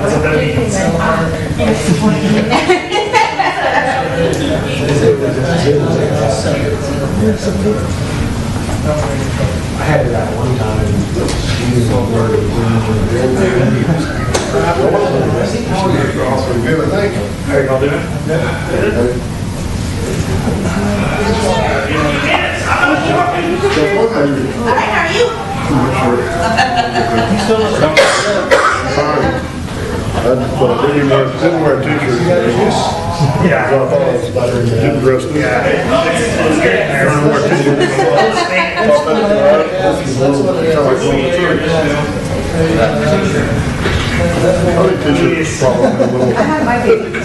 I had it at one time. How you all doing? All right, how are you? Didn't wear a t-shirt. Yeah. I thought I was better than didn't dress this. Yeah, it's good. I don't wear a t-shirt. I think t-shirt is probably a little. I had my baby. At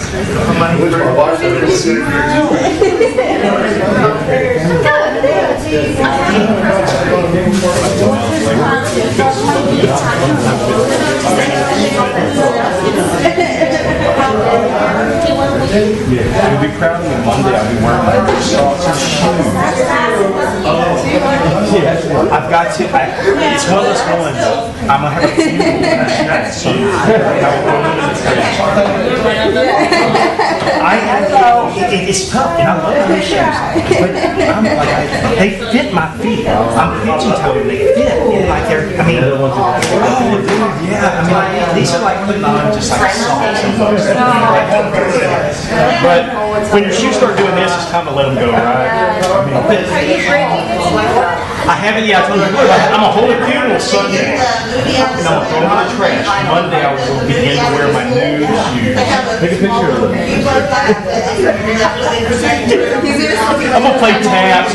least my wife said You'll be proud of me Monday. I'll be wearing my socks and shoes. I've got to. It's one of those ones. I'm gonna have a funeral. I know it's tough, and I love those shoes, but I'm like, they fit my feet. I'm pigeon-toed, they fit, and like they're. I mean, oh, dude, yeah. I mean, like, these are like putting on just like socks and boots. But when your shoes start doing this, it's time to let them go, right? I haven't yet. I told you, I'm gonna hold a funeral Sunday, and I'm gonna throw them in the trash. Monday, I will begin to wear my new shoes. Take a picture of them. I'm gonna play tabs.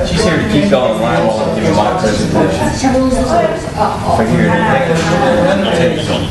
She's here to keep y'all in line while I'm giving my presentation. If I hear anything, I'll take some.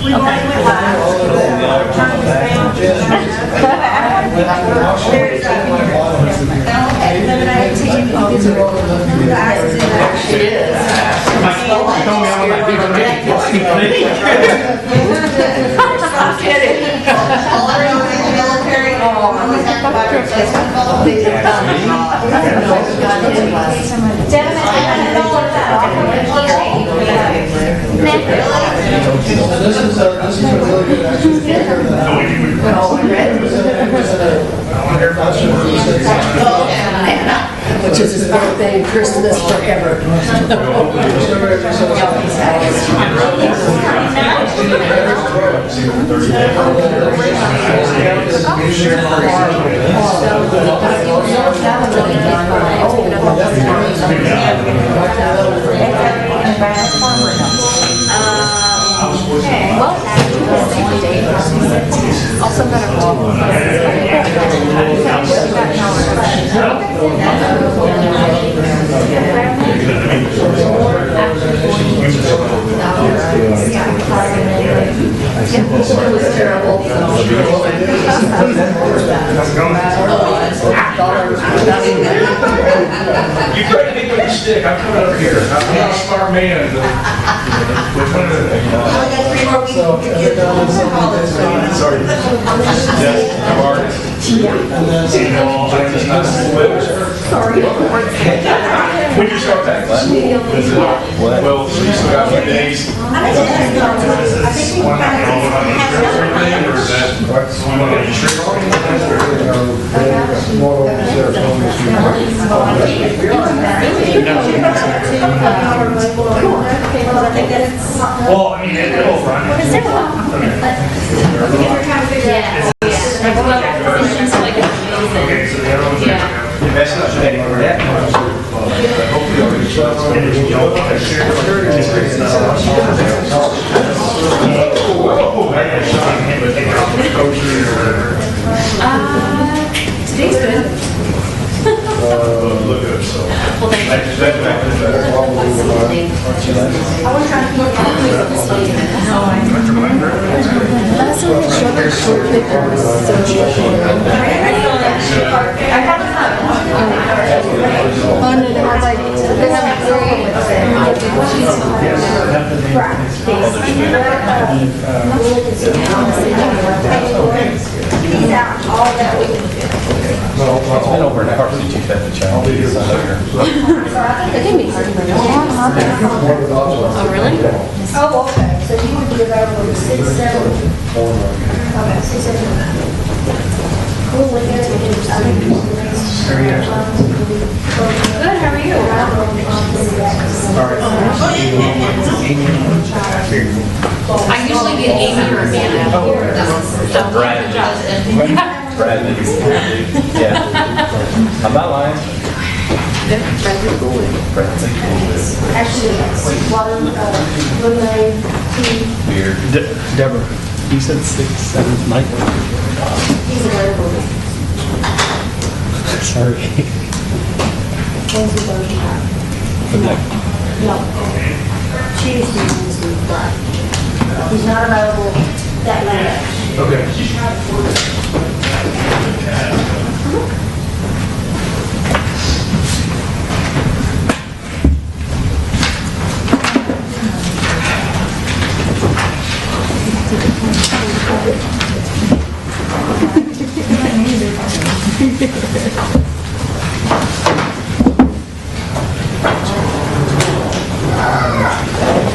Which is his birthday and Christmas forever. Also got It was terrible. You better be with the stick. I'm coming up here. I'm not a smart man. Which one is it? I got 3 more weeks to get to college. Sorry. Yes, how are you? Sorry. When did you start that class? Well, so you still got a few days. I think we kind Everything, or is that one of the Well, I mean, it'll run. Okay, so the other ones are. That's not heading for that much. Hopefully, today's good. look good, so. Well, thank He's out all that week. It's been over an hour since you've had the child. It can be sitting for Oh, really? Oh, okay, so you would be available at 6, 7? Okay, 6, 7. We'll look at it and I think Good, how are you? I usually get Amy or Amanda. Brad. Brad, yeah. I'm not lying. Actually, water, lemonade, tea, Weird. Deborah, you said 6, 7, Mike? he's available. Sorry. Wednesday, Thursday, Friday. No. Tuesday, Wednesday, Friday. He's not available that late. Okay.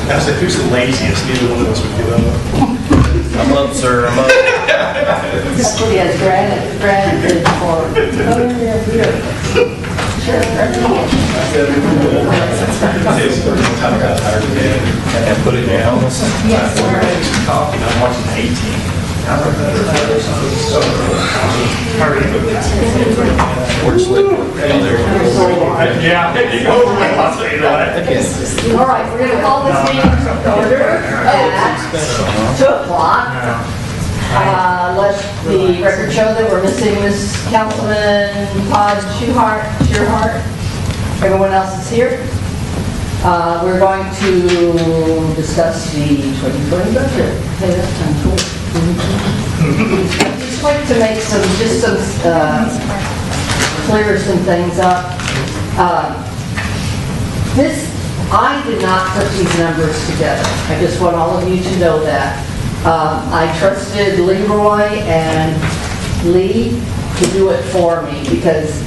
I said, who's the laziest? Neither one of us would give up. I'm up, sir, I'm up. That's what he has granted for. And put it down. I'm watching 18. We're slick. Yeah, you go over my last day, right? All right, we're going to call this meeting to order at 2 o'clock. Let the record show that we're missing Miss Councilman Todd Shearhart. Everyone else is here. We're going to discuss the 2020 budget. Hey, that's kind of cool. Just like to make some clear some things up. I did not put these numbers together. I just want all of you to know that. I trusted Leroy and Lee to do it for me because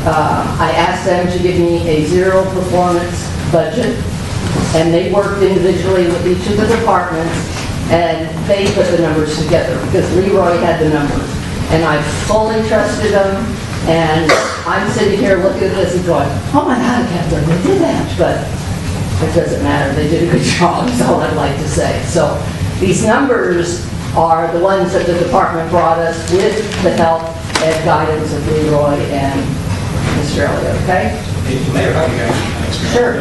I asked them to give me a zero performance budget, and they worked individually with each of the departments, and they put the numbers together because Leroy had the numbers. And I fully trusted them, and I'm sitting here looking at this and going, oh my God, I can't believe they did that, but it doesn't matter, they did a good job, is all I'd like to say. So these numbers are the ones that the department brought us with the help and guidance of Leroy and Mr. Elliott, okay? Mayor, how do you guys? Sure.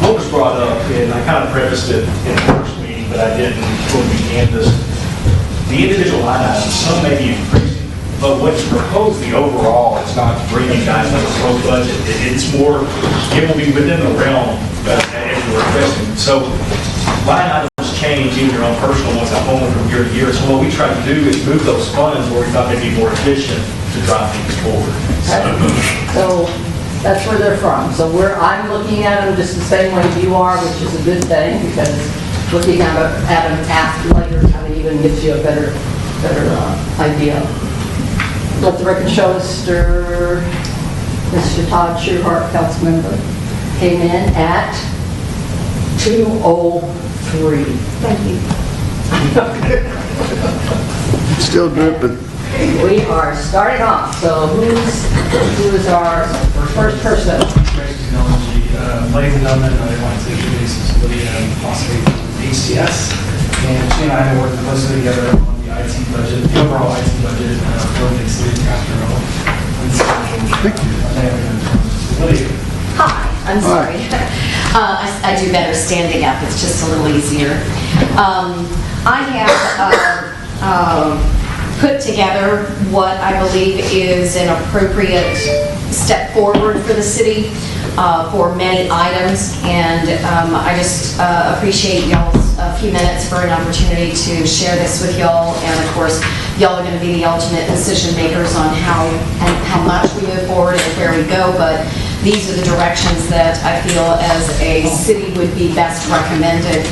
What was brought up, and I kind of prefaced it in the first meeting, but I didn't when we began this. The individual line items, some may be increasing, but what's proposed, the overall, is not bringing guys to the proposed budget. It's more, it will be within the realm as you're requesting. So line items change, even your own personal ones at home from year to year. So what we try to do is move those funds where we thought they'd be more efficient to drive things forward. So that's where they're from. So I'm looking at them just the same way you are, which is a good thing, because looking at them after later kind of even gives you a better idea. Let the record show Mr. Todd Shearhart, council member, came in at 203. Thank you. Still dripping. We are starting off. So who is our first person? Ladies and gentlemen, I want to introduce Lydia and possibly HCS. And she and I have worked closely together on the IT budget, the overall IT budget for the city of Castroville. Thank you. Lydia. Hi, I'm sorry. I do better standing up, it's just a little easier. I have put together what I believe is an appropriate step forward for the city for many items, and I just appreciate y'all's a few minutes for an opportunity to share this with y'all, and of course, y'all are going to be the ultimate decision makers on how much we move forward and where we go, but these are the directions that I feel as a city would be best recommended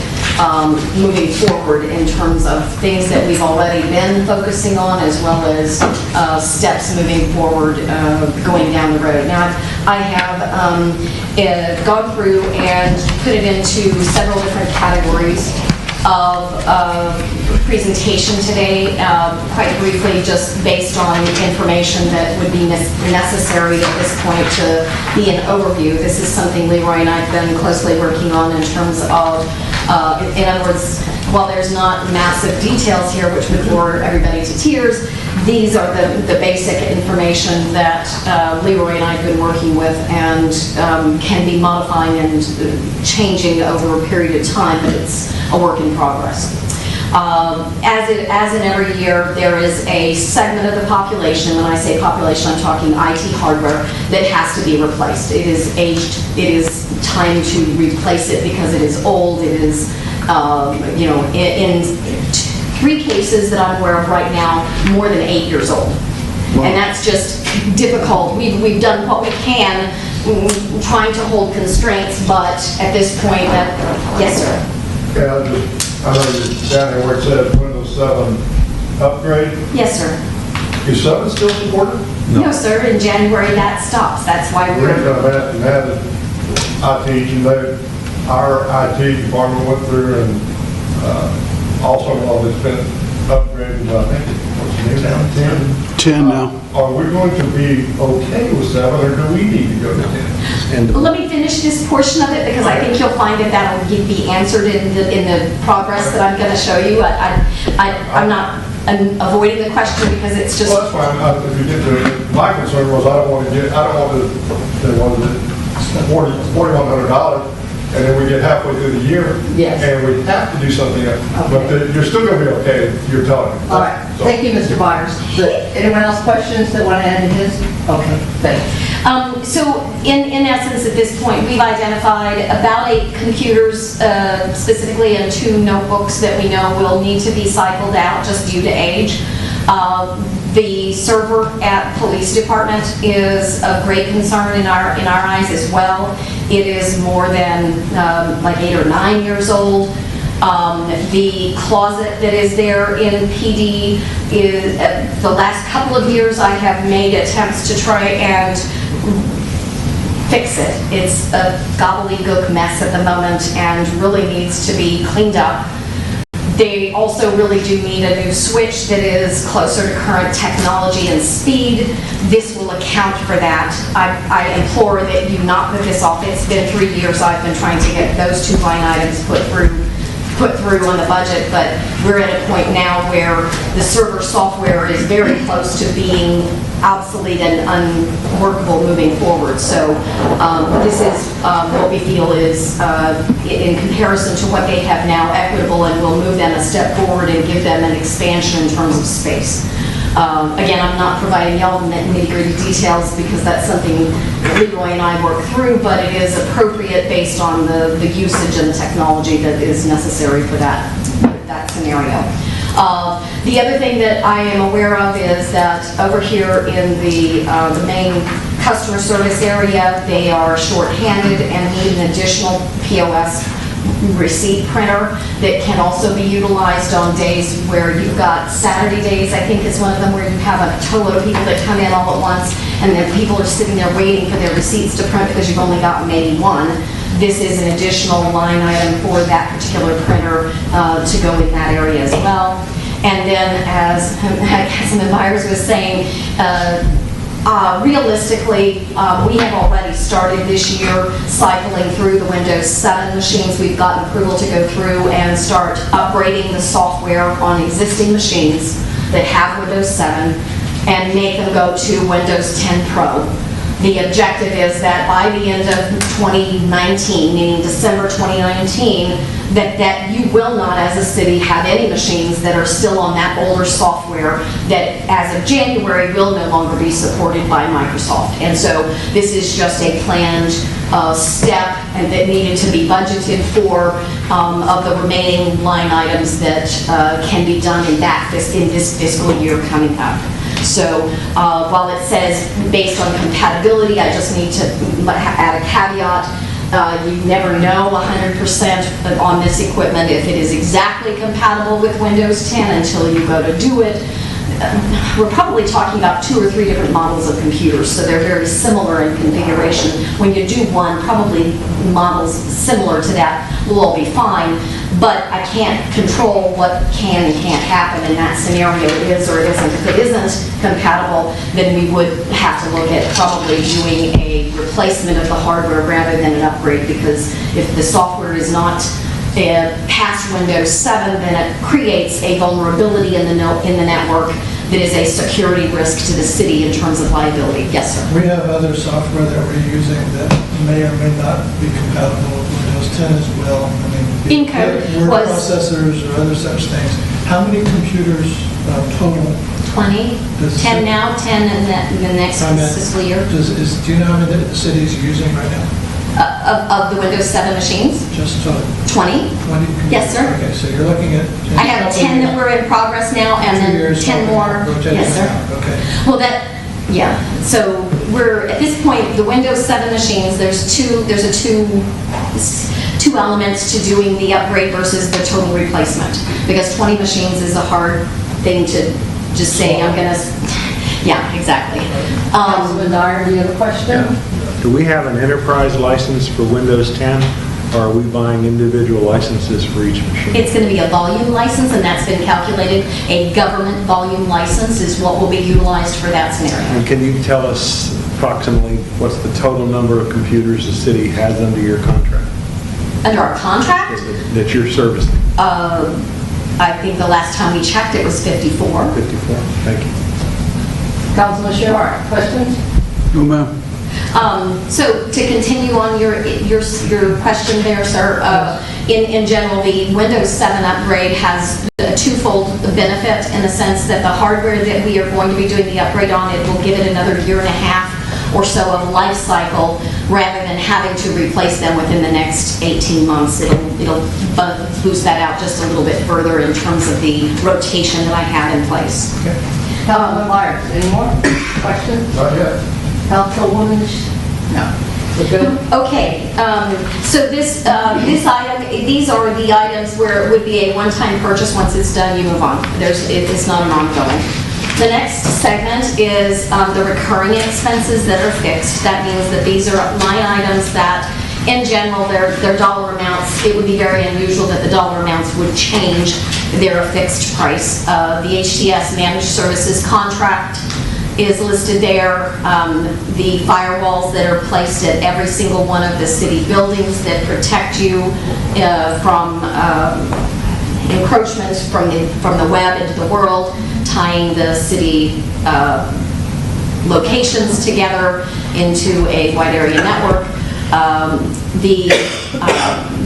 moving forward in terms of things that we've already been focusing on, as well as steps moving forward, going down the road. Now, I have gone through and put it into several different categories of presentation today, quite briefly, just based on information that would be necessary at this point to be an overview. This is something Leroy and I have been closely working on in terms of, in other words, while there's not massive details here which would bore everybody to tears, these are the basic information that Leroy and I have been working with and can be modifying and changing over a period of time, but it's a work in progress. As in every year, there is a segment of the population, and when I say population, I'm talking IT hardware, that has to be replaced. It is aged, it is time to replace it because it is old, it is, in 3 cases that I'm aware of right now, more than 8 years old. And that's just difficult. We've done what we can, trying to hold constraints, but at this point, yes, sir. Yeah, I know you're down here where it says Windows 7 upgrade. Yes, sir. Is 7 still supported? No, sir. In January, that stops. That's why We're going to have to have it, I teach, and our IT department went through and also all this been upgraded, I think, what's the name now, 10? 10 now. Are we going to be okay with 7, or do we need to go to 10? Let me finish this portion of it because I think you'll find that that'll be answered in the progress that I'm going to show you. I'm avoiding the question because it's just... Well, that's fine. If you get to it, my concern was I don't want to, $4,100, and then we get halfway through the year, Yes. and we have to do something else. But you're still going to be okay, you're telling me. All right, So- thank you, Mr. Myers. Anyone else questions that want to add to his? Okay, thanks. So in essence, at this point, we've identified about 8 computers, specifically, and 2 notebooks that we know will need to be cycled out just due to age. The server at police department is of great concern in our eyes as well. It is more than like 8 or 9 years old. The closet that is there in PD is, the last couple of years I have made attempts to try and fix it. It's a gobbledygook mess at the moment and really needs to be cleaned up. They also really do need a new switch that is closer to current technology and speed. This will account for that. I implore that you not put this off. It's been 3 years I've been trying to get those 2 line items put through on the budget, but we're at a point now where the server software is very close to being obsolete and unworkable moving forward. So this is what we feel is, in comparison to what they have now, equitable, and will move them a step forward and give them an expansion in terms of space. Again, I'm not providing y'all the nitty-gritty details because that's something Leroy and I work through, but it is appropriate based on the usage and the technology that is necessary for that scenario. The other thing that I am aware of is that over here in the main customer service area, they are short-handed and need an additional POS receipt printer that can also be utilized on days where you've got Saturday days, I think is one of them, where you have a total of people that come in all at once and then people are sitting there waiting for their receipts to print because you've only got maybe one. This is an additional line item for that particular printer to go in that area as well. And then, as Councilman Myers was saying, realistically, we have already started this year cycling through the Windows 7 machines. We've gotten approval to go through and start upgrading the software on existing machines that have Windows 7 and make them go to Windows 10 Pro. The objective is that by the end of 2019, meaning December 2019, that you will not, as a city, have any machines that are still on that older software that, as of January, will no longer be supported by Microsoft. And so this is just a planned step and that needed to be budgeted for of the remaining line items that can be done in this fiscal year coming up. So while it says based on compatibility, I just need to add a caveat. You never know 100% on this equipment if it is exactly compatible with Windows 10 until you go to do it. We're probably talking about 2 or 3 different models of computers, so they're very similar in configuration. When you do one, probably models similar to that will all be fine, but I can't control what can and can't happen in that scenario. It is or it isn't. If it isn't compatible, then we would have to look at probably doing a replacement of the hardware rather than an upgrade, because if the software is not past Windows 7, then it creates a vulnerability in the network that is a security risk to the city in terms of liability. Yes, sir. We have other software that we're using that may or may not be compatible with Windows 10 as well. I mean, Encode word was- processors or other such things. How many computers total? 20, Does- 10 now, 10 in the next I mean, fiscal year do you know how many that the city is using right now? of the Windows 7 machines. Just 20. 20 computers? Yes, sir. Okay, so you're looking at... I have 10 that were in progress now, and 2 then years 10 more. rotating Yes, sir. around. Okay. Well, yeah. So we're, at this point, the Windows 7 machines, there's two elements to doing the upgrade versus the total replacement. Because 20 machines is a hard thing to just say, I'm gonna, yeah, exactly. Councilman Dyer, do you have a question? Do we have an enterprise license for Windows 10, or are we buying individual licenses for each machine? It's going to be a volume license, and that's been calculated. A government volume license is what will be utilized for that scenario. And can you tell us approximately what's the total number of computers the city has under your contract Under our contract, that you're servicing? I think the last time we checked, it was 54. 54, thank you. Councilman Shewhart, questions? No, ma'am. So to continue on your question there, sir, in general, the Windows 7 upgrade has a twofold benefit in the sense that the hardware that we are going to be doing the upgrade on, it will give it another 1.5 years or so of life cycle rather than having to replace them within the next 18 months. It'll boost that out just a little bit further in terms of the rotation that I have in place. Councilman Myers, any more questions? Not yet. Councilwoman? No. We're good? Okay, so this item, these are the items where it would be a one-time purchase. Once it's done, you move on. It's not an ongoing. The next segment is the recurring expenses that are fixed. That means that these are line items that, in general, their dollar amounts, it would be very unusual that the dollar amounts would change. They're a fixed price. The HTS Managed Services contract is listed there. The firewalls that are placed at every single one of the city buildings that protect you from encroachment from the web into the world, tying the city locations together into a wide area network.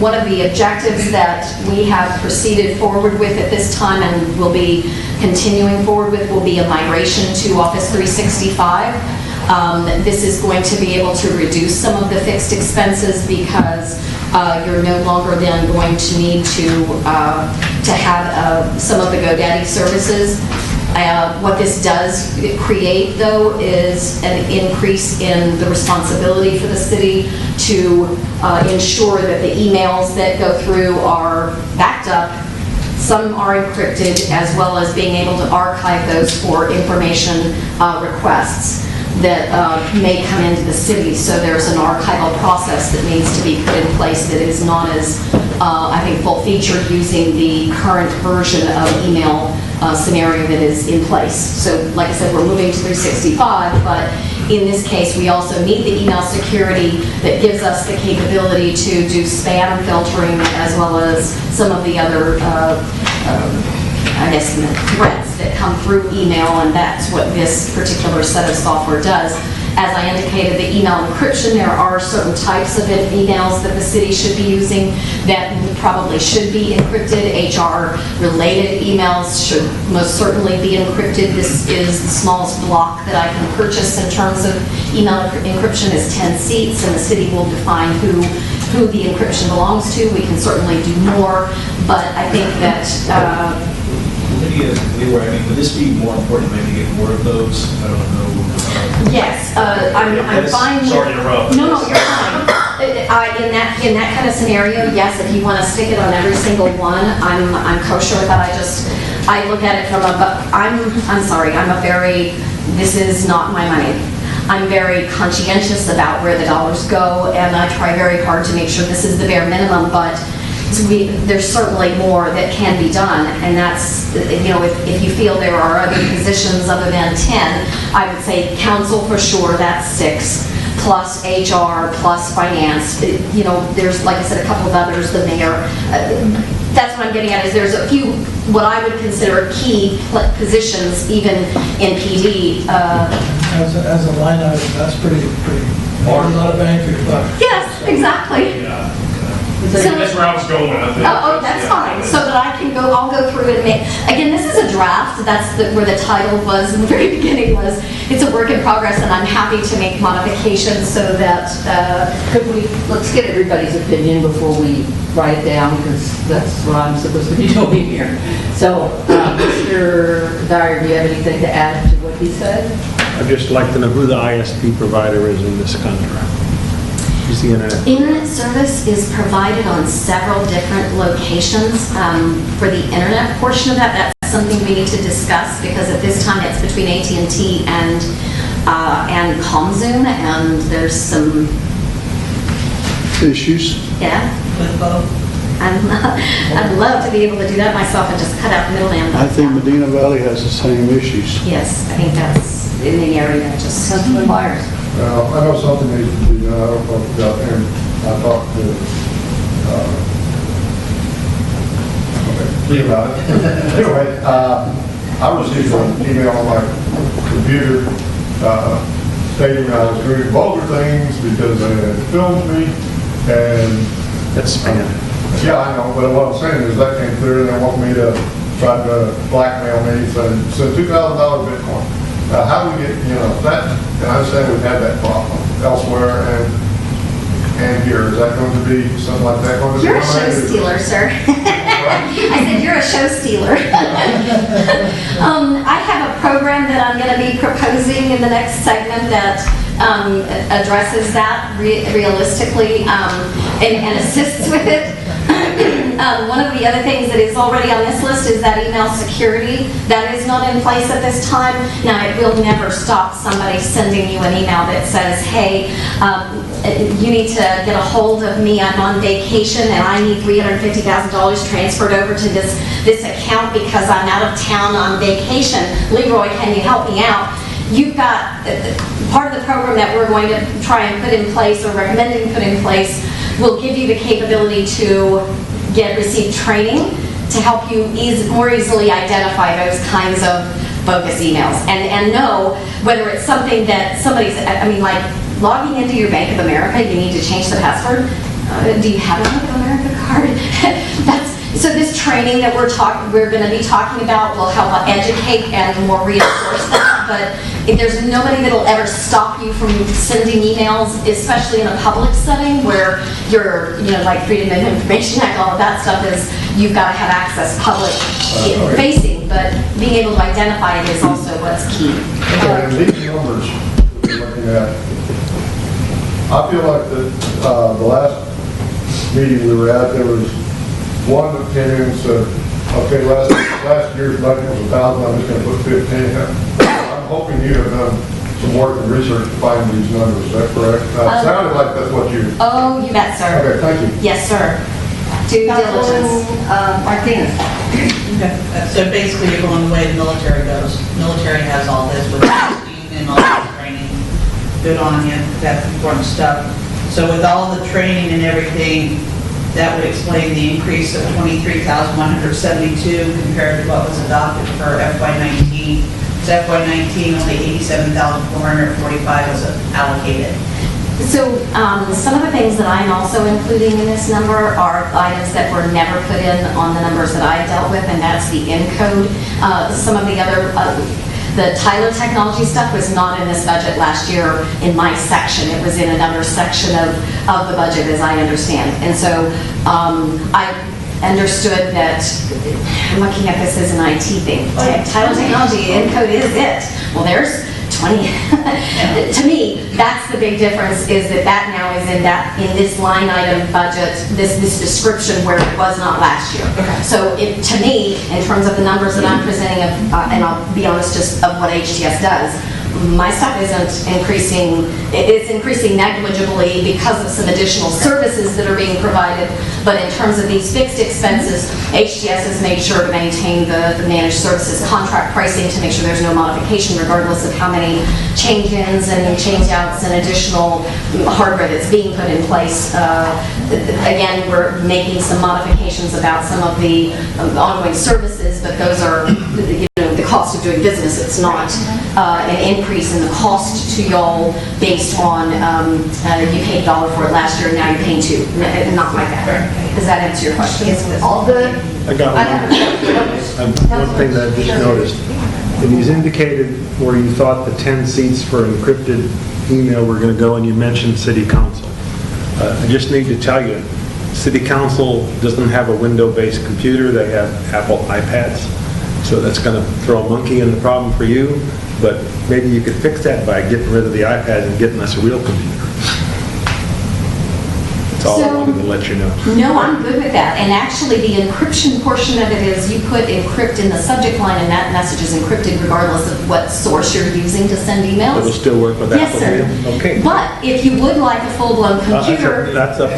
One of the objectives that we have proceeded forward with at this time and will be continuing forward with will be a migration to Office 365. This is going to be able to reduce some of the fixed expenses because you're no longer then going to need to have some of the GoDaddy services. What this does create, though, is an increase in the responsibility for the city to ensure that the emails that go through are backed up. Some are encrypted, as well as being able to archive those for information requests that may come into the city. So there's an archival process that needs to be put in place that is not as, I think, full-featured using the current version of email scenario that is in place. So like I said, we're moving to 365, but in this case, we also need the email security that gives us the capability to do spam filtering as well as some of the other, I guess, threats that come through email, and that's what this particular set of software does. As I indicated, the email encryption, there are certain types of emails that the city should be using that probably should be encrypted. HR-related emails should most certainly be encrypted. This is the smallest block that I can purchase in terms of email encryption is 10 seats, and the city will define who the encryption belongs to. We can certainly do more, but I think that Leroy, I mean, would this be more important maybe to get more of those? I don't know. yes, I'm fine with... Sorry to interrupt. No, you're fine. in that kind of scenario, yes, if you want to stick it on every single one, I'm kosher with that. I look at it from I'm sorry, this is not my money. I'm very conscientious about where the dollars go, and I try very hard to make sure this is the bare minimum, but there's certainly more that can be done, and that's, if you feel there are other positions other than 10, I would say council for sure, that's 6, plus HR, plus finance. There's, like I said, a couple of others, the mayor. That's what I'm getting at, is there's a few, what I would consider key positions, even in PD. As a line item, that's pretty, not a bang for your buck. Yes, exactly. Yeah. So- That's where I was going, I think. Oh, that's fine, so that I'll go through and make, again, this is a draft, that's where the title was in the very beginning was, it's a work in progress, and I'm happy to make modifications so that, Let's get everybody's opinion before we write it down, because that's what I'm supposed to be doing here. So, Mr. Dyer, do you have anything to add to what he said? I'd just like to know who the ISP provider is in this contract. Who's the internet? internet service is provided on several different locations. For the internet portion of that, that's something we need to discuss, because at this time it's between AT&T and ComZoom, and there's some, issues. yeah. With both. I'd love to be able to do that myself and just cut out the middleman. I think Medina Valley has the same issues. Yes, I think that's in the area, just requires. Well, I know something needs to be done, I don't know about him, I talked to, okay, about it. Anyway, I received an email on my computer, stating I was doing vulgar things because they had filmed me, and That's spam. yeah, I know, but what I'm saying is that came through, and they want me to try to blackmail me, so $2,000 Bitcoin. How do we get, that, and I understand we've had that problem elsewhere and here. Is that going to be something like that going to be? You're a show stealer, sir. I said, you're a show stealer. I have a program that I'm going to be proposing in the next segment that addresses that realistically and assists with it. One of the other things that is already on this list is that email security. That is not in place at this time. Now, it will never stop somebody sending you an email that says, hey, you need to get a hold of me. I'm on vacation and I need $350,000 transferred over to this account because I'm out of town on vacation. Leroy, can you help me out? You've got part of the program that we're going to try and put in place, or recommending put in place, will give you the capability to receive training to help you more easily identify those kinds of bogus emails and know whether it's something that somebody's, like logging into your Bank of America, you need to change the password. Do you have a Bank of America card? So this training that we're going to be talking about will help educate and more reinforce that, but if there's nobody that'll ever stop you from sending emails, especially in a public setting where you're, like Freedom of Information Act, all of that stuff is, you've got to have access public facing, but being able to identify it is also what's key. And these numbers we're looking at, I feel like the last meeting we were at, there was one that came in and said, okay, last year's budget was 1,000, I'm just going to put 15. I'm hoping you have done some work and research to find these numbers, is that correct? It sounded like that's what you... Oh, you bet, sir. Okay, thank you. Yes, sir. Due diligence. Martina. So basically, you're going the way the military goes. Military has all this with and all this training. Good on you, that's important stuff. So with all the training and everything, that would explain the increase of $23,172 compared to what was adopted for FY19. So FY19, only $87,445 was allocated. So some of the things that I'm also including in this number are items that were never put in on the numbers that I dealt with, and that's the encode. Some of the other, the Tyler technology stuff was not in this budget last year in my section. It was in another section of the budget, as I understand. And so I understood that, I'm looking at this as an IT thing. Tyler technology, encode is it. Well, there's 20. To me, that's the big difference, is that now is in this line item budget, this description where it was not last year. So to me, in terms of the numbers that I'm presenting, and I'll be honest, just of what HTS does, my stuff isn't increasing, it's increasing negligibly because of some additional services that are being provided, but in terms of these fixed expenses, HTS has made sure to maintain the managed services contract pricing to make sure there's no modification regardless of how many change-ins and change-outs and additional hardware that's being put in place. Again, we're making some modifications about some of the ongoing services, but those are, the cost of doing business. It's not an increase in the cost to y'all based on you paid $1 for it last year, now you're paying $2. Not like that. Does that answer your question? All good? I got one thing that I just noticed. And he's indicated where you thought the 10 seats for encrypted email were going to go, and you mentioned city council. I just need to tell you, city council doesn't have a window-based computer. They have Apple iPads. So that's going to throw a monkey in the problem for you, but maybe you could fix that by getting rid of the iPad and getting us a real computer. That's all I wanted to let you know. No, I'm good with that. And actually, the encryption portion of it is you put encrypt in the subject line, and that message is encrypted regardless of what source you're using to send emails. It'll still work with Yes, Apple sir. Mail? Okay. But if you would like a full-blown computer... That's up to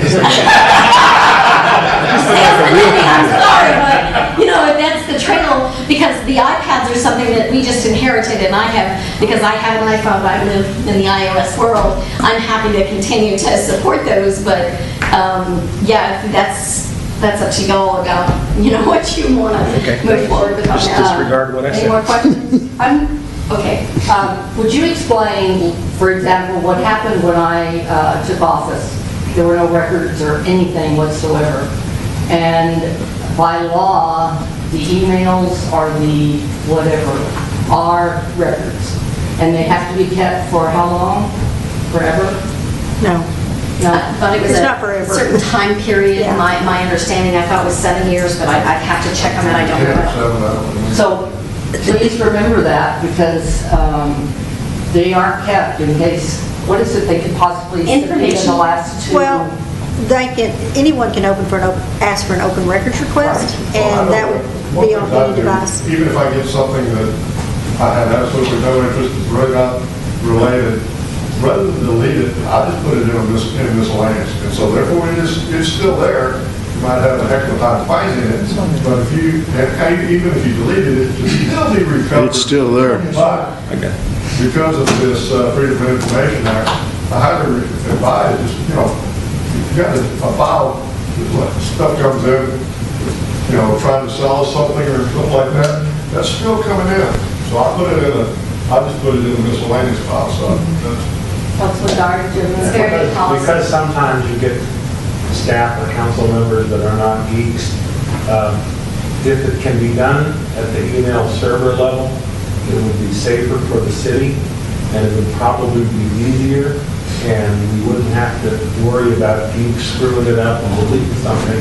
I'm sorry, but, if that's the trail, because the iPads are something that we just inherited, and because I have an iPhone, I live in the iOS world, I'm happy to continue to support those, but, yeah, that's up to y'all about, what you want to move forward with on Just that. disregard what I said. Any more questions? Okay. Would you explain, for example, what happened when I took office? There were no records or anything whatsoever. And by law, the emails or the whatever are records. And they have to be kept for how long? Forever? No. No? I thought it was It's a not forever. certain time period. Yeah. My understanding, I thought was 7 years, but I'd have to check on that, I don't know. So please remember that, because they aren't kept in case, what is it they could possibly submit in the Information. last two? Well, anyone can ask for an open records request, and that would be on any device. Even if I get something that I have absolutely no interest, it's really not related, rather than delete it, I just put it in miscellaneous. And so therefore, it's still there. You might have a heck of a time finding it, but even if you deleted it, it should still be recovered. It's still there. But because of this Freedom of Information Act, I highly advise, just, you've got a file, stuff comes in, trying to sell us something or something like that, that's still coming in. So I just put it in a miscellaneous file, so Councilman Dyer, Jim? It's very good policy. Because sometimes you get staff or council members that are not geeks, if it can be done at the email server level, it would be safer for the city, and it would probably be easier, and we wouldn't have to worry about geeks screwing it up and deleting something.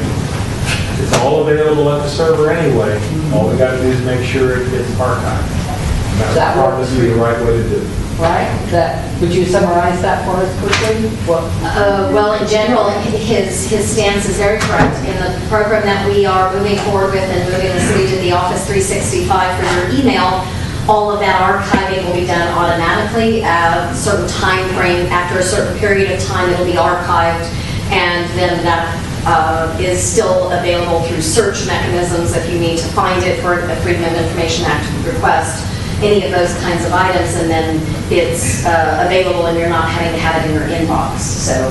It's all available at the server anyway. All we got to do is make sure it gets archived. And that would probably be the right way to do it. Right? Would you summarize that for us quickly? Well, in general, his stance is very correct. In the program that we are moving forward with and moving the city to the Office 365 for your email, all of that archiving will be done automatically at a certain time frame. After a certain period of time, it'll be archived, and then that is still available through search mechanisms if you need to find it for a Freedom of Information Act request, any of those kinds of items, and then it's available and you're not having to have it in your inbox. So.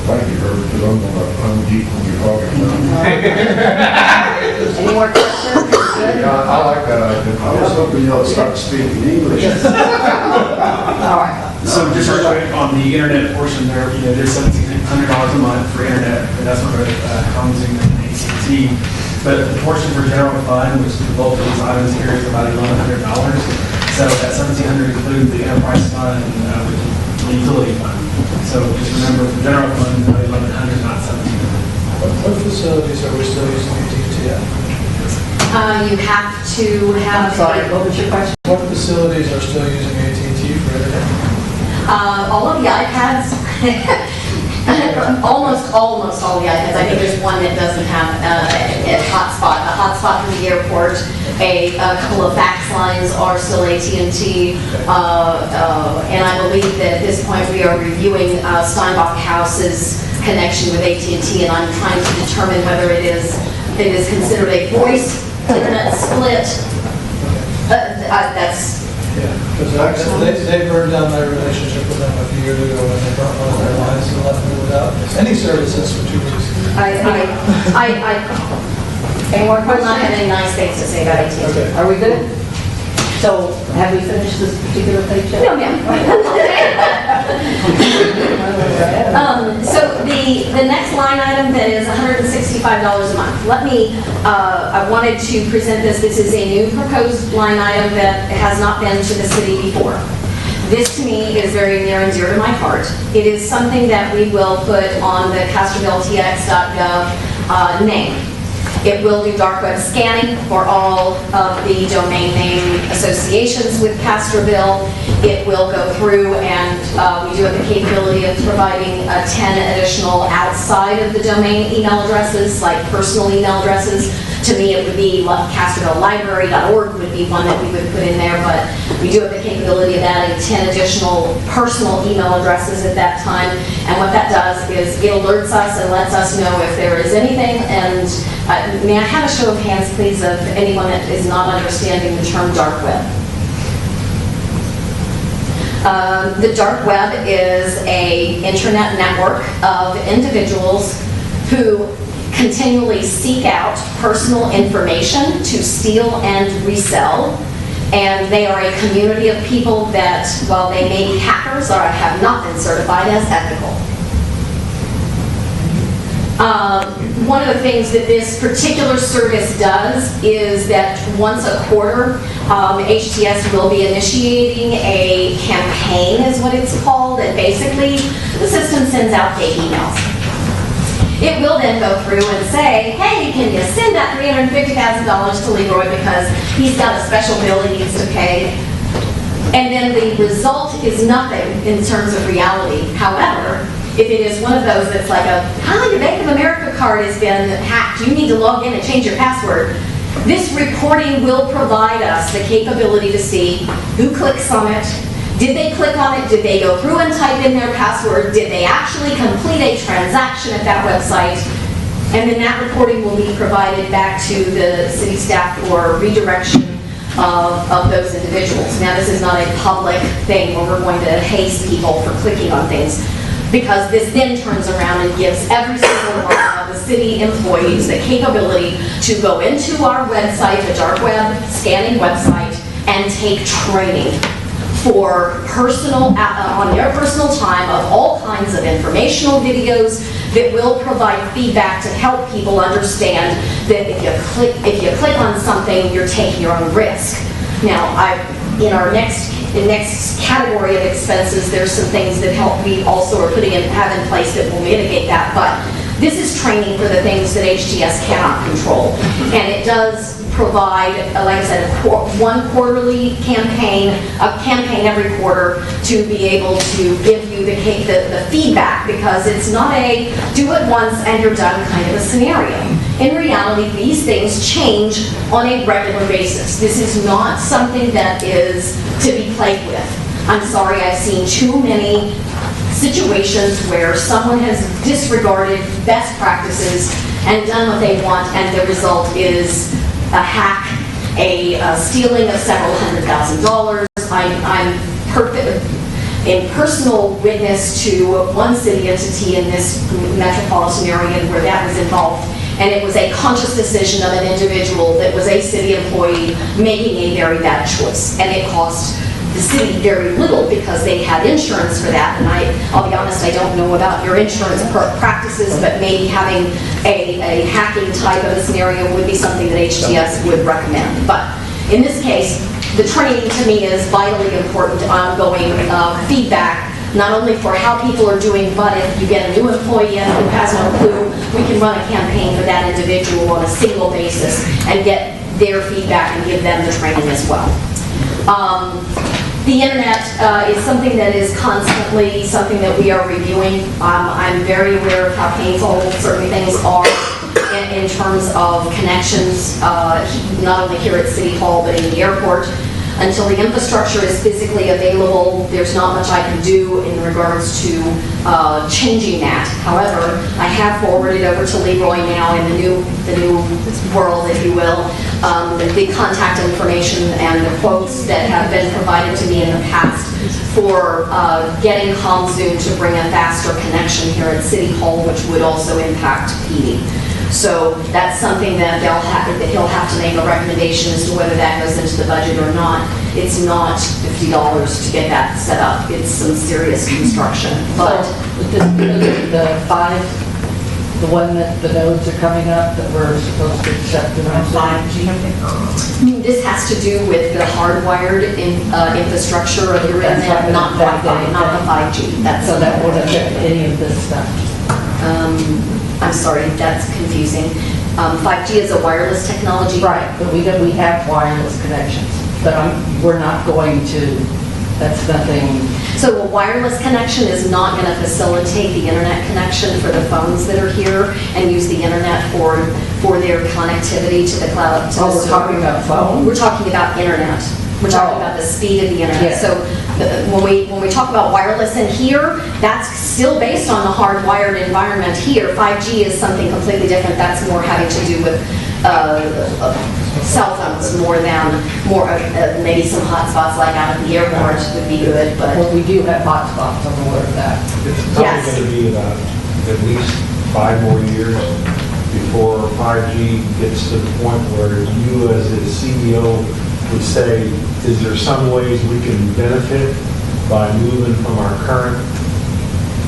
thank you, Herbert, because I'm going to ungeek when you're talking about it. Any more questions? Good? I like that idea. I was hoping y'all would start speaking English. All right. So just real quick on the internet portion there, there's $1,700 a month for internet, and that's for housing and AT&T. But the portion for general fund, which is the bulk of these items here, is about $1,100. So that $1,700 includes the enterprise fund and the utility fund. So just remember, for general fund, $1,100, not $1,700. What facilities are we still using AT&T at? You have to have. I'm sorry, what was your question? What facilities are still using AT&T for All of the iPads, almost all the iPads. I think there's one that doesn't have a hotspot from the airport. A couple of fax lines are still AT&T. And I believe that at this point we are reviewing Steinbach House's connection with AT&T, and I'm trying to determine whether it is considered a voice internet split. That's Because they burned down my relationship with them a few years ago when they burnt one of their lines and left me without any services for 2 weeks. Any more questions? I don't have any nice things to say about AT&T. Okay. Are we good? So have we finished this particular page yet? No, ma'am. So the next line item that is $165 a month. I wanted to present this. This is a new proposed line item that has not been to the city before. This to me is very near and dear to my heart. It is something that we will put on the CastrovilleTX.gov name. It will do dark web scanning for all of the domain name associations with Castroville. It will go through and we do have the capability of providing 10 additional outside of the domain email addresses, like personal email addresses. To me, it would be CastrovilleLibrary.org would be one that we would put in there, but we do have the capability of adding 10 additional personal email addresses at that time. And what that does is it alerts us and lets us know if there is anything. And may I have a show of hands, please, of anyone that is not understanding the term dark web? The dark web is an internet network of individuals who continually seek out personal information to steal and resell. And they are a community of people that, while they may be hackers or have not been certified as ethical. One of the things that this particular service does is that once a quarter, HTS will be initiating a campaign, is what it's called, and basically the system sends out fake emails. It will then go through and say, hey, can you send that $350,000 to Leroy because he's got a special bill he needs to pay? And then the result is nothing in terms of reality. However, if it is one of those that's like your Bank of America card has been hacked, you need to log in and change your password, this reporting will provide us the capability to see who clicks on it. Did they click on it? Did they go through and type in their password? Did they actually complete a transaction at that website? And then that reporting will be provided back to the city staff for redirection of those individuals. Now, this is not a public thing where we're going to haste people for clicking on things, because this then turns around and gives every single one of the city employees the capability to go into our website, the dark web scanning website, and take training for on their personal time of all kinds of informational videos that will provide feedback to help people understand that if you click on something, you're taking your own risk. Now, in our next category of expenses, there's some things that we also are have in place that will mitigate that, but this is training for the things that HTS cannot control. And it does provide, like I said, one quarterly campaign, a campaign every quarter to be able to give you the feedback, because it's not a do it once and you're done kind of a scenario. In reality, these things change on a regular basis. This is not something that is to be played with. I'm sorry, I've seen too many situations where someone has disregarded best practices and done what they want, and the result is a hack, a stealing of several $100,000. I'm in personal witness to one city entity in this metropolitan area where that was involved, and it was a conscious decision of an individual that was a city employee making a very bad choice, and it cost the city very little because they had insurance for that. And I'll be honest, I don't know about your insurance practices, but maybe having a hacking type of a scenario would be something that HTS would recommend. But in this case, the training to me is vitally important, ongoing feedback, not only for how people are doing, but if you get a new employee in who has no clue, we can run a campaign for that individual on a single basis and get their feedback and give them the training as well. The internet is something that is constantly something that we are reviewing. I'm very aware of how painful certain things are in terms of connections, not only here at City Hall, but in the airport. Until the infrastructure is physically available, there's not much I can do in regards to changing that. However, I have forwarded over to Leroy now in the new world, if you will, the contact information and the quotes that have been provided to me in the past for getting ComZoom to bring a faster connection here at City Hall, which would also impact PD. So that's something that he'll have to make a recommendation as to whether that goes into the budget or not. It's not $50 to get that set up. It's some serious construction. But So, the one that the nodes are coming up that we're supposed to accept in our 5G. this has to do with the hardwired infrastructure of your That's internet, not not Wi-Fi, not the 5G. That's So that wouldn't affect any of this stuff. I'm sorry, that's confusing. 5G is a wireless technology. Right, but we have wireless connections, but we're not going to, that's nothing. So a wireless connection is not going to facilitate the internet connection for the phones that are here and use the internet for their connectivity to the cloud. To the We're server. talking about phone? We're talking about internet. We're talking about the speed of the internet. Yeah. So when we talk about wireless in here, that's still based on the hardwired environment here. 5G is something completely different. That's more having to do with cell phones more than maybe some hotspots like out at the airport would be good, but Well, we do have hotspots, I'm aware of that. It's Yes. probably going to be about at least 5 more years before 5G gets to the point where you as a CEO would say, is there some ways we can benefit by moving from our current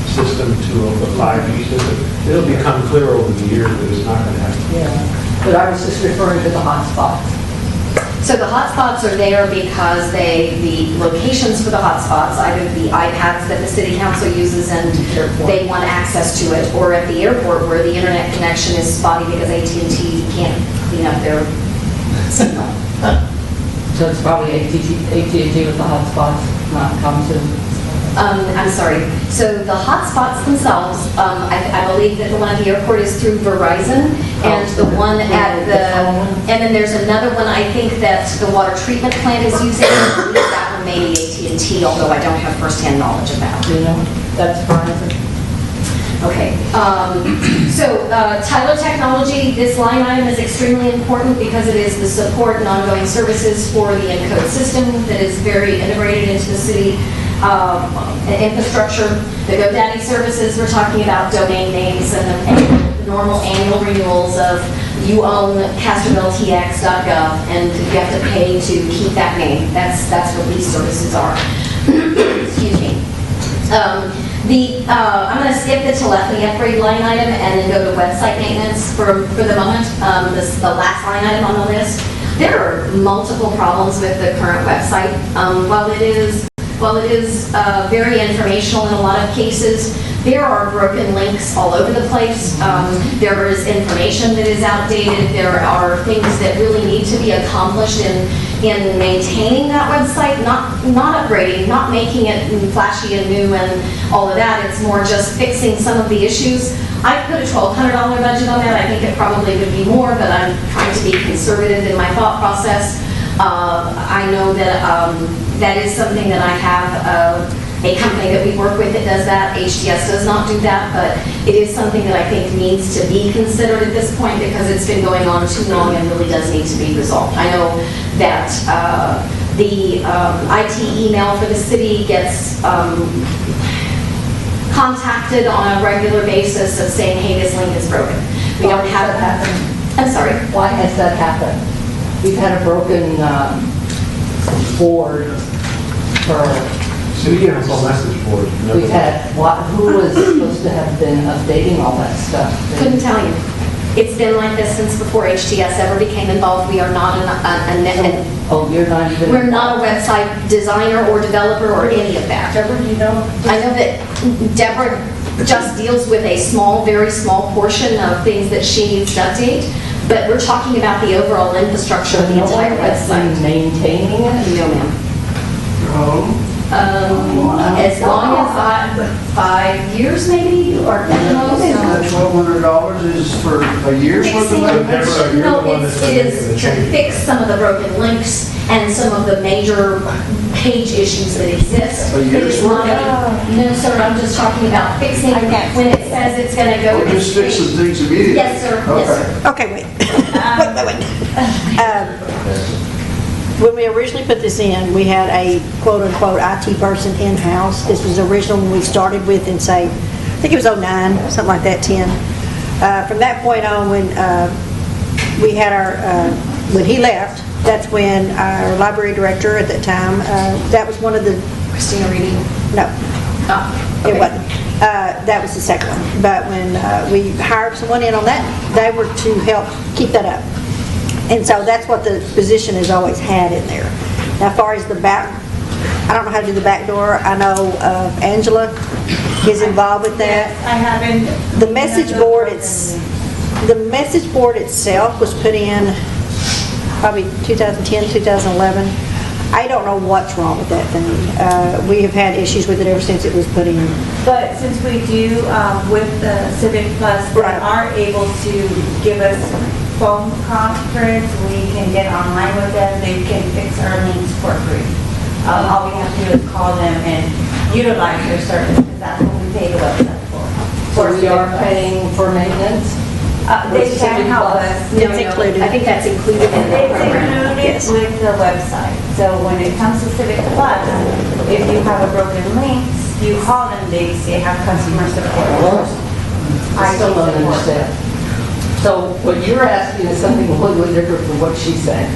system to a 5G system? It'll become clear over the years that it's not going to happen. Yeah, but I was just referring to the hotspots. so the hotspots are there because the locations for the hotspots, either the iPads that the city council uses and they want access to it, or at the airport where the internet connection is spotty because AT&T can't clean up their signal. So it's probably AT&T with the hotspots, not ComZoom. I'm sorry. So the hotspots themselves, I believe that the one at the airport is through Verizon, and the one at and then there's another one I think that the water treatment plant is using. I believe that one may be AT&T, although I don't have firsthand knowledge of that. You know, that's Verizon. Okay, so Tyler Technology, this line item is extremely important because it is the support and ongoing services for the Encode system that is very integrated into the city infrastructure. The GoDaddy services, we're talking about domain names and the normal annual renewals of you own CastrovilleTX.gov and you have to pay to keep that name. That's what these services are. Excuse me. I'm going to skip the telephony upgrade line item and then go to website maintenance for the moment. The last line item on the list. There are multiple problems with the current website. While it is very informational in a lot of cases, there are broken links all over the place. There is information that is outdated. There are things that really need to be accomplished in maintaining that website, not upgrading, not making it flashy and new and all of that. It's more just fixing some of the issues. I put a $1,200 budget on that. I think it probably would be more, but I'm trying to be conservative in my thought process. I know that that is something that I have a company that we work with that does that. HTS does not do that, but it is something that I think needs to be considered at this point because it's been going on too long and really does need to be resolved. I know that the IT email for the city gets contacted on a regular basis of saying, hey, this link is broken. We don't have that. I'm sorry. Why has that happened? We've had a broken board for City Council message board. We've had, who was supposed to have been updating all that stuff? Couldn't tell you. It's been like this since before HTS ever became involved. We are not Oh, you're not even... we're not a website designer or developer or any of that. Deborah, do you know? I know that Deborah just deals with a small, very small portion of things that she needs to update, but we're talking about the overall infrastructure of the entire website. Maintaining it? No, ma'am. As long as 5 years maybe, or at most. $1,200 is for a year's worth of maintenance? No, it is to fix some of the broken links and some of the major page issues that exist. A year's It is not worth? No, sir, I'm just talking about fixing, when it says it's gonna go. We're just fixing things immediately? Yes, sir, yes, sir. Okay, wait. When we originally put this in, we had a quote-unquote IT person in-house. This was original when we started with in, say, I think it was '09, something like that, 10. From that point on, when we had when he left, that's when our library director at that time, that was one of the... Christina Reedy? No, Okay. it wasn't. That was the second one. But when we hired someone in on that, they were to help keep that up. And so that's what the position has always had in there. Now, as far as the back, I don't know how to do the back door. I know Angela is involved with that. I haven't. The message board itself was put in probably 2010, 2011. I don't know what's wrong with that thing. We have had issues with it ever since it was put in. But since we do, with the Civic Plus, they Right. are able to give us phone conference, we can get online with them, they can fix our links for free. All we have to do is call them and utilize their service, because that's what we pay the website for. So we are paying for maintenance? They can help us. No, It's no, included. I think that's included in the It's program. included Yes. with the website. So when it comes to Civic Plus, if you have a broken links, you call them, they have customer support. I still don't understand. So what you're asking is something completely different from what she said.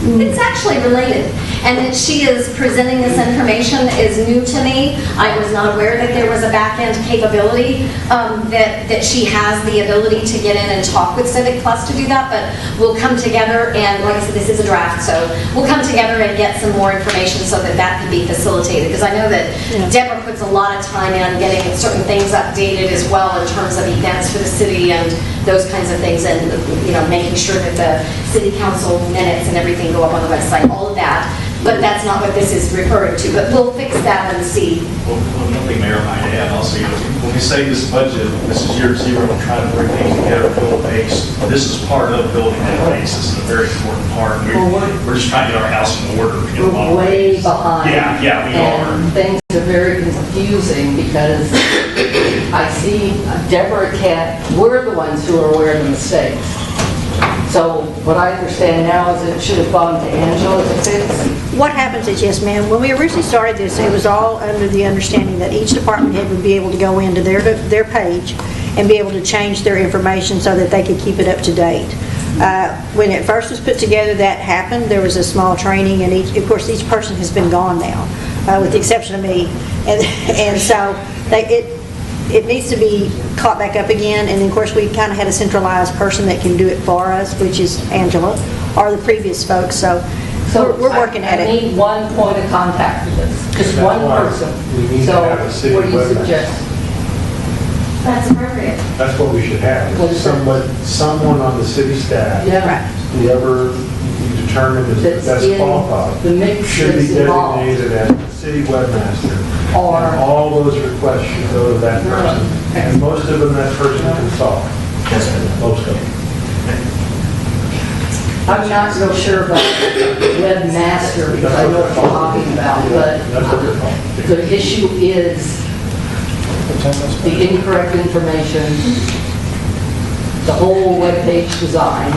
It's actually related, and that she is presenting this information is new to me. I was not aware that there was a back-end capability, that she has the ability to get in and talk with Civic Plus to do that, but we'll come together, and like I said, this is a draft, so we'll come together and get some more information so that that can be facilitated, because I know that Deborah puts a lot of time in getting certain things updated as well in terms of events for the city and those kinds of things, and, making sure that the city council minutes and everything go up on the website, all of that. But that's not what this is referring to, but we'll fix that and see. Well, one thing Mayor might add also, when we say this budget, this is year zero, and trying to bring things together, build a base, this is part of building that base. This is a very important part. We're just trying to get our house in order. We're way behind. Yeah, we are. And things are very confusing because I see Deborah we're the ones who are aware of the mistakes. So what I understand now is it should have gone to Angela to fix. What happens is, yes, ma'am, when we originally started this, it was all under the understanding that each department head would be able to go into their page and be able to change their information so that they could keep it up to date. When it first was put together, that happened. There was a small training, and of course, each person has been gone now, with the exception of me. And so it needs to be caught back up again, and then, of course, we kind of had a centralized person that can do it for us, which is Angela, or the previous folks, so we're working at I it. need one point of contact for this, just one person. We need to So have a city what do you webmaster. suggest? That's appropriate. That's what we should have. What is that? Someone on the city staff, Yeah. whoever you determine is the That's best in qualified, the mix should be that's involved. designated as the city webmaster. Or- And all those requests should go to that person. And most of them, that person can solve. Most of them. I'm not real sure about webmaster because I know what you're talking about, but That's what they're called. the issue is the incorrect information, the whole webpage design,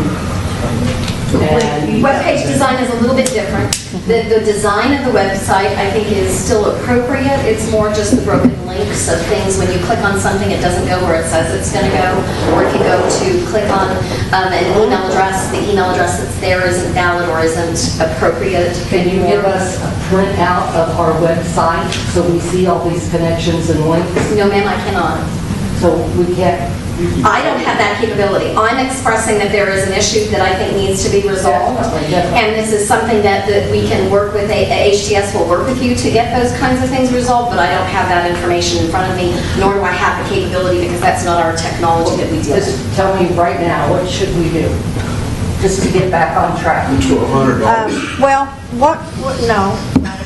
and Webpage design is a little bit different. The design of the website, I think, is still appropriate. It's more just the broken links of things. When you click on something, it doesn't go where it says it's going to go. Or if you go to click on an email address, the email address that's there isn't valid or isn't appropriate. can you give us a printout of our website so we see all these connections and links? No, ma'am, I cannot. So we can't. I don't have that capability. I'm expressing that there is an issue that I think needs to be resolved. Definitely. And this is something that we can work with, HTS will work with you to get those kinds of things resolved, but I don't have that information in front of me, nor do I have the capability because that's not our technology that we deal with. Just tell me right now, what should we do? Just to get back on track. $1,200. Well, no.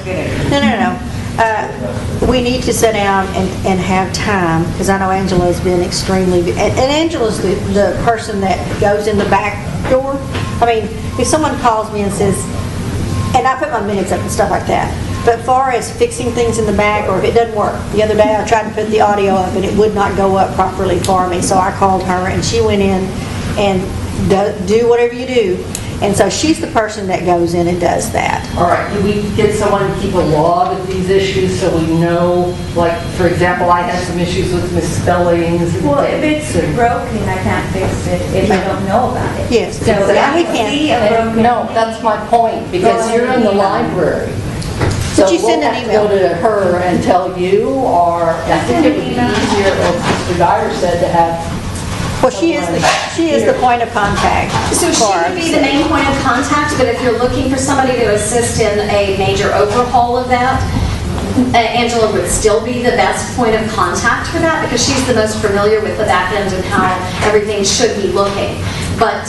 good idea. No. We need to sit down and have time, because I know Angela's been extremely, and Angela's the person that goes in the back door. I mean, if someone calls me and says, and I put my minutes up and stuff like that, but far as fixing things in the back, or if it doesn't work, the other day I tried to put the audio up and it would not go up properly for me, so I called her and she went in and do whatever you do. And so she's the person that goes in and does that. All right, can we get someone to keep a log of these issues so we know, like, for example, I had some issues with misspellings. and Well, if dates it's and- broken, I can't fix it if I don't know about it. Yes, So exactly. if I see a And broken. no, that's my point, because you're in the library. But you send an So we'll have to go to her and tell you, or I think it would be easier, as Mr. Dyer said, to have. Well, she is the point of contact. So she for would be the main point of contact, but if you're looking for somebody to assist in a major overhaul of that, Angela would still be the best point of contact for that, because she's the most familiar with the back end and how everything should be looking. But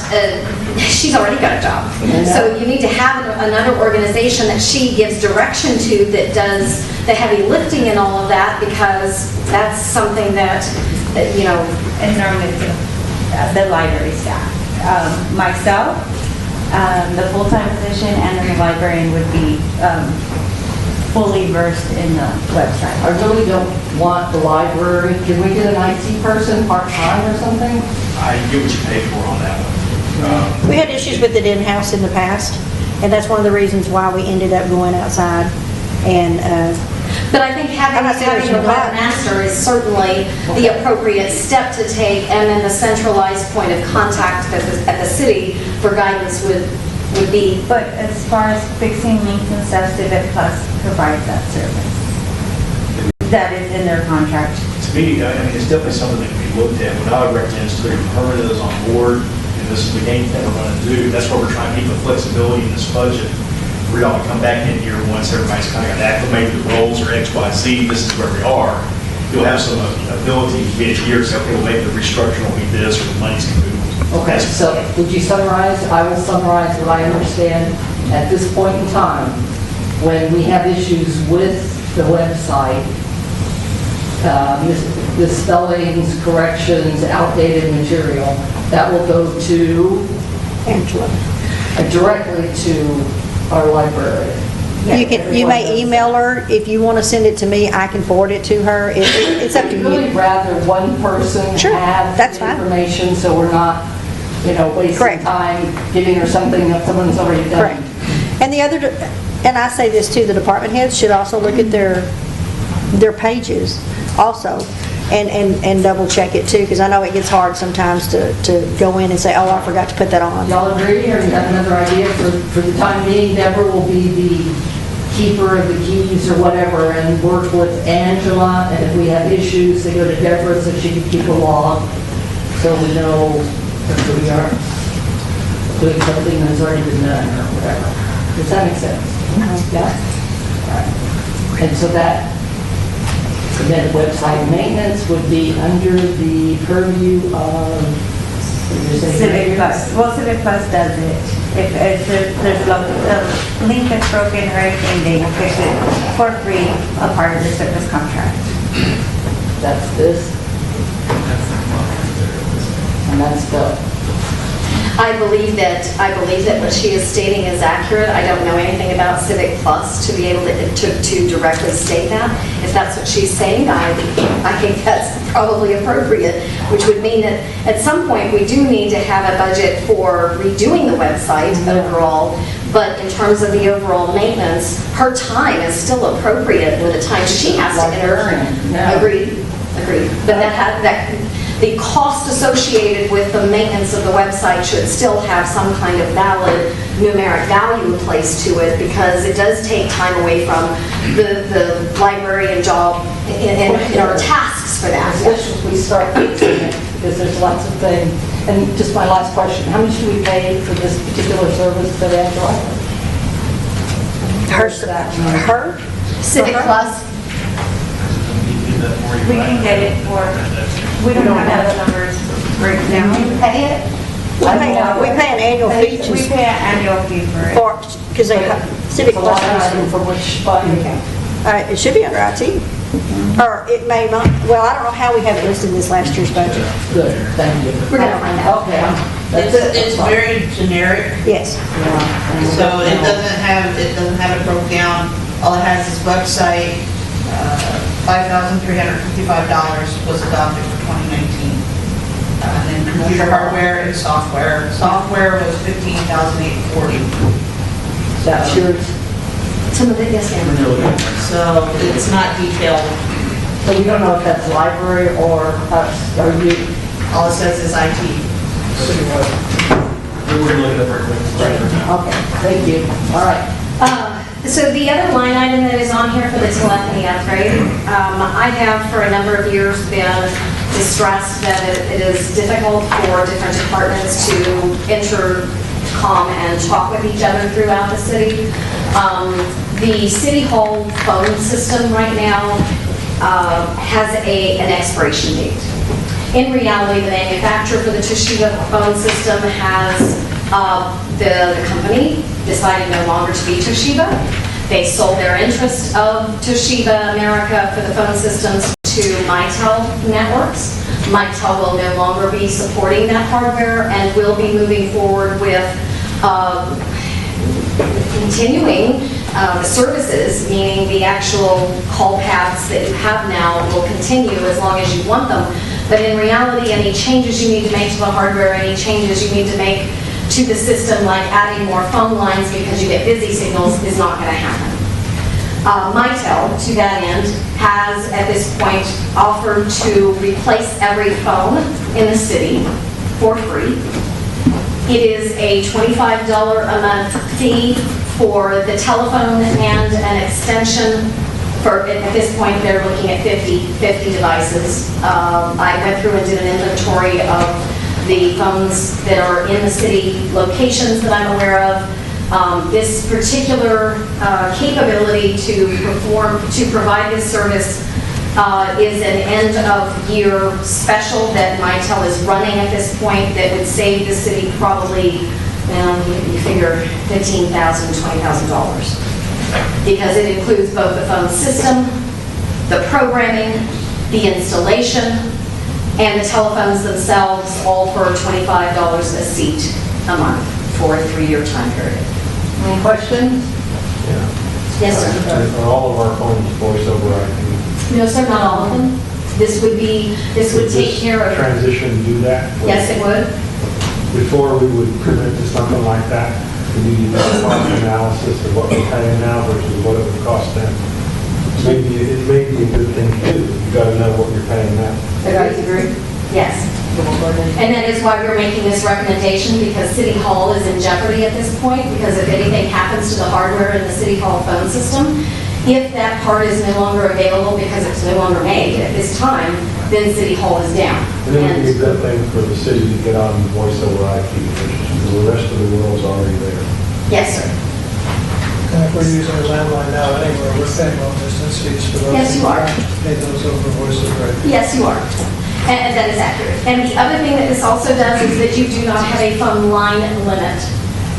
she's already got a job. So you need to have another organization that she gives direction to that does the heavy lifting and all of that, because that's something that, you know, And normally it's the library staff. Myself, the full-time position, and then the librarian would be fully versed in the website. I really don't want the library. Can we get an IT person part-time or something? I get what you pay for on that one. We had issues with it in-house in the past, and that's one of the reasons why we ended up going outside. And but I think having I'm not saying a there's no webmaster is certainly the appropriate step to take, and then the centralized point of contact at the city for guidance would be. But as far as fixing links and stuff, Civic Plus provides that service. That is in their contract. To me, I mean, it's definitely something that can be looked at. What I would recommend is putting permanents on board, and this is the game plan we're going to do. That's why we're trying to keep the flexibility in this budget. We don't come back in here once everybody's kind of got acclimated to the roles or X, Y, Z, this is where we are. You'll have some ability to get here, so okay, we'll make the restructuring will be this, or the money's going to move. Okay, so would you summarize? I will summarize what I understand at this point in time. When we have issues with the website, misspellings, corrections, outdated material, that will go to Angela. Directly to our librarian. You may email her. If you want to send it to me, I can forward it to her. It's up to I'd really you. rather one person Sure, have that's the fine. information, so we're not, wasting Correct. time giving her something that someone's already done. Correct. And and I say this too, the department heads should also look at their pages also and double check it too, because I know it gets hard sometimes to go in and say, oh, I forgot to put that on. Y'all agree, or you have another idea? For the time being, Deborah will be the keeper of the keys or whatever, and work with Angela, and if we have issues, they go to Deborah so she can keep a log, so we know if we are doing something that's already been done or whatever. Does that make sense? Yeah. Right. And so that, and then website maintenance would be under the purview of, what did you say? Civic Plus. Well, Civic Plus does it. If there's a link that's broken or anything, they will fix it for free, a part of the service contract. That's this. And that's the, I believe that what she is stating is accurate. I don't know anything about Civic Plus to be able to directly state that. If that's what she's saying, I think that's probably appropriate, which would mean that at some point we do need to have a budget for redoing the website overall. But in terms of the overall maintenance, her time is still appropriate with the time she has to enter. Yeah. Agreed. But the cost associated with the maintenance of the website should still have some kind of valid numeric value placed to it, because it does take time away from the librarian job in our tasks for that. especially if we start fixing it, because there's lots of things. And just my last question, how much do we pay for this particular service for Angela? Her? Civic Plus, We can get it for, we don't have the numbers right now. you pay it? We pay an annual fee We pay an annual fee for it. because they, Civic It's a Plus. line item from which fund account? It should be under IT. Or it may not, well, I don't know how we have it listed in this last year's budget. Good, thank you. We're gonna find out. Okay. It's very generic, Yes. so it doesn't have it broke down. All it has is website, $5,355 was adopted for 2019. And then computer hardware and software. Software was $15,840. That's yours. Some of it, yes, ma'am. So it's not detailed. So you don't know if that's library or us, or you? All it says is IT. Citywide. We were looking at it. Okay, thank you. All right. So the other line item that is on here for the telephony upgrade, I have for a number of years been distressed that it is difficult for different departments to intercom and talk with each other throughout the city. The City Hall phone system right now has an expiration date. In reality, the manufacturer for the Toshiba phone system has, the company decided no longer to be Toshiba. They sold their interest of Toshiba America for the phone systems to Mitel Networks. Mitel will no longer be supporting that hardware and will be moving forward with continuing the services, meaning the actual call paths that you have now will continue as long as you want them. But in reality, any changes you need to make to the hardware, any changes you need to make to the system, like adding more phone lines because you get busy signals, is not going to happen. Mitel, to that end, has at this point offered to replace every phone in the city for free. It is a $25 a month fee for the telephone and an extension. At this point, they're looking at 50 devices. I went through and did an inventory of the phones that are in the city locations that I'm aware of. This particular capability to provide this service is an end-of-year special that Mitel is running at this point that would save the city probably, you figure, $15,000, $20,000. Because it includes both the phone system, the programming, the installation, and the telephones themselves, all for $25 a seat a month for a 3-year time period. Any questions? Yes, sir. Are all of our phones voice over IP? No, sir, not all of them. This would take care of. Transition do that? Yes, it would. Before we would commit to something like that, we need to do a cost analysis of what we're paying now versus what it would cost them. Maybe it may be a good thing to do. You got to know what you're paying now. You guys agree? Yes. And that is why we're making this recommendation, because City Hall is in jeopardy at this point, because if anything happens to the hardware in the City Hall phone system, if that part is no longer available because it's no longer made at this time, then City Hall is down. And it would be a good thing for the city to get on voice over IP, because the rest of the world's already there. Yes, sir. And if we're using a landline now anywhere, we're paying long distance fees for those. Yes, you are. Pay those over voice over IP. Yes, you are. And that is accurate. And the other thing that this also does is that you do not have a phone line limit.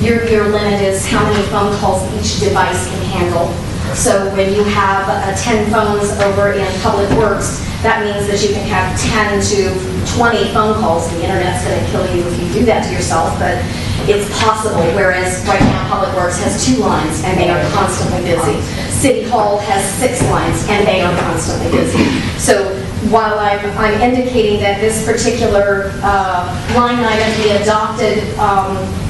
Your limit is how many phone calls each device can handle. So when you have 10 phones over in Public Works, that means that you can have 10 to 20 phone calls. The internet's going to kill you if you do that to yourself, but it's possible. Whereas right now, Public Works has 2 lines and they are constantly busy. City Hall has 6 lines and they are constantly busy. So while I'm indicating that this particular line item be adopted,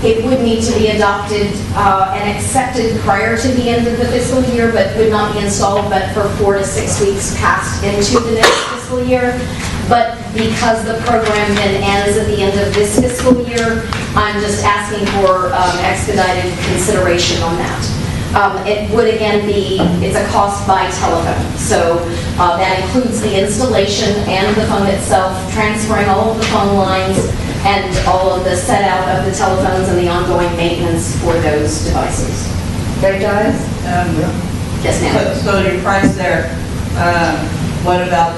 it would need to be adopted and accepted prior to the end of the fiscal year, but would not be installed but for 4 to 6 weeks past into the next fiscal year. But because the program then ends at the end of this fiscal year, I'm just asking for expedited consideration on that. It would again be, it's a cost by telephone. So that includes the installation and the phone itself, transferring all of the phone lines and all of the set out of the telephones and the ongoing maintenance for those devices. Okay, guys? Yes, ma'am. So your price there, what about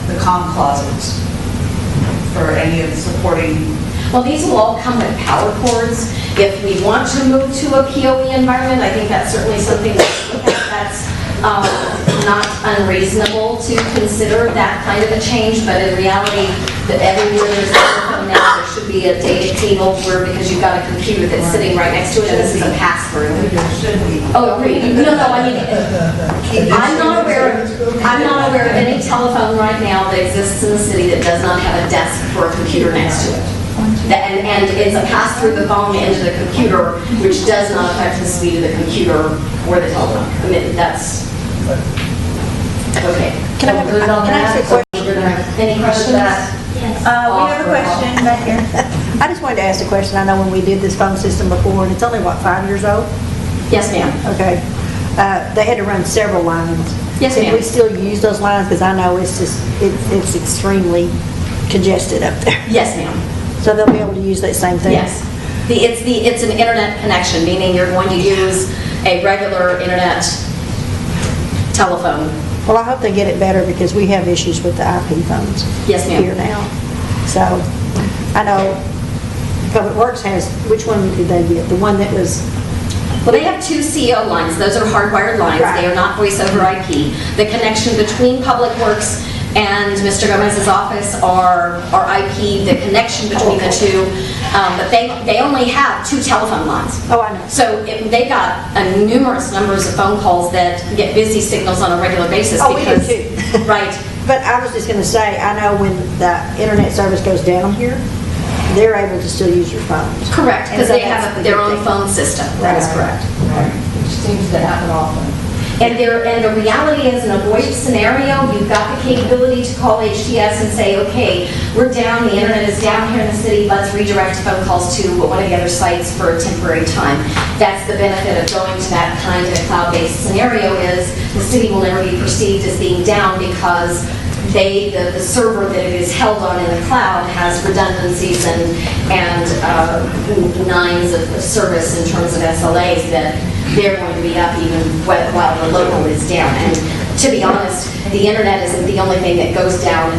the comm closets? for any of the supporting? Well, these will all come with power cords. If we want to move to a PoE environment, I think that's certainly something that's not unreasonable to consider that kind of a change, but in reality, that everywhere there's a telephone now, there should be a data cable where, because you've got a computer that's sitting right next to it, and this is a pass-through. Should be. Oh, agreed. No, I mean, I'm not aware of any telephone right now that exists in the city that does not have a desk for a computer next to it. And it's a pass through the phone into the computer, which does not affect the speed of the computer or the telephone. I mean, that's, okay. Can I Good on that. ask a question? Any questions? We have a question back here. I just wanted to ask a question. I know when we did this phone system before, and it's only, what, 5 years old? Yes, ma'am. Okay. They had to run several lines. Yes, Can ma'am. we still use those lines? Because I know it's just, it's extremely congested up there. Yes, ma'am. So they'll be able to use that same thing? Yes. It's an internet connection, meaning you're going to use a regular internet telephone. Well, I hope they get it better because we have issues with the IP phones. Yes, ma'am. Here now. So, I know Public Works has, which one did they get? The one that was, Well, they have two CO lines. Those are hardwired lines. Right. They are not voice over IP. The connection between Public Works and Mr. Gomez's office are IP, the connection between the two. But they only have two telephone lines. oh, I know. So they've got numerous numbers of phone calls that get busy signals on a regular basis. Oh, we do because, too. Right. But I was just going to say, I know when the internet service goes down here, they're able to still use your phones. Correct, And because so they that's have the their good own thing. phone system. That is correct. Which seems to happen often. And the reality is, in a VoIP scenario, you've got the capability to call HTS and say, okay, we're down, the internet is down here in the city, let's redirect phone calls to one of the other sites for a temporary time. That's the benefit of going to that kind of cloud-based scenario, is the city will never be perceived as being down because the server that it is held on in the cloud has redundancies and nines of service in terms of SLAs that they're going to be up even while the local is down. And to be honest, the internet isn't the only thing that goes down.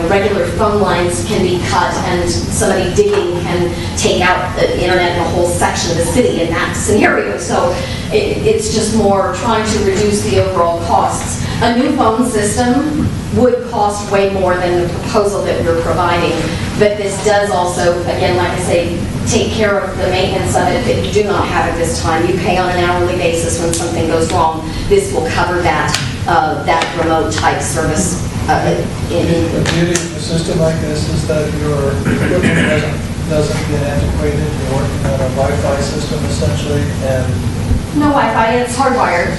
Regular phone lines can be cut and somebody digging can take out the internet in a whole section of the city in that scenario. So it's just more trying to reduce the overall costs. A new phone system would cost way more than the proposal that we're providing, but this does also, again, like I say, take care of the maintenance of it that you do not have at this time. You pay on an hourly basis when something goes wrong. This will cover that remote type service. The beauty of a system like this is that your equipment doesn't get antiquated. You're working on a Wi-Fi system essentially, and No Wi-Fi, it's hardwired.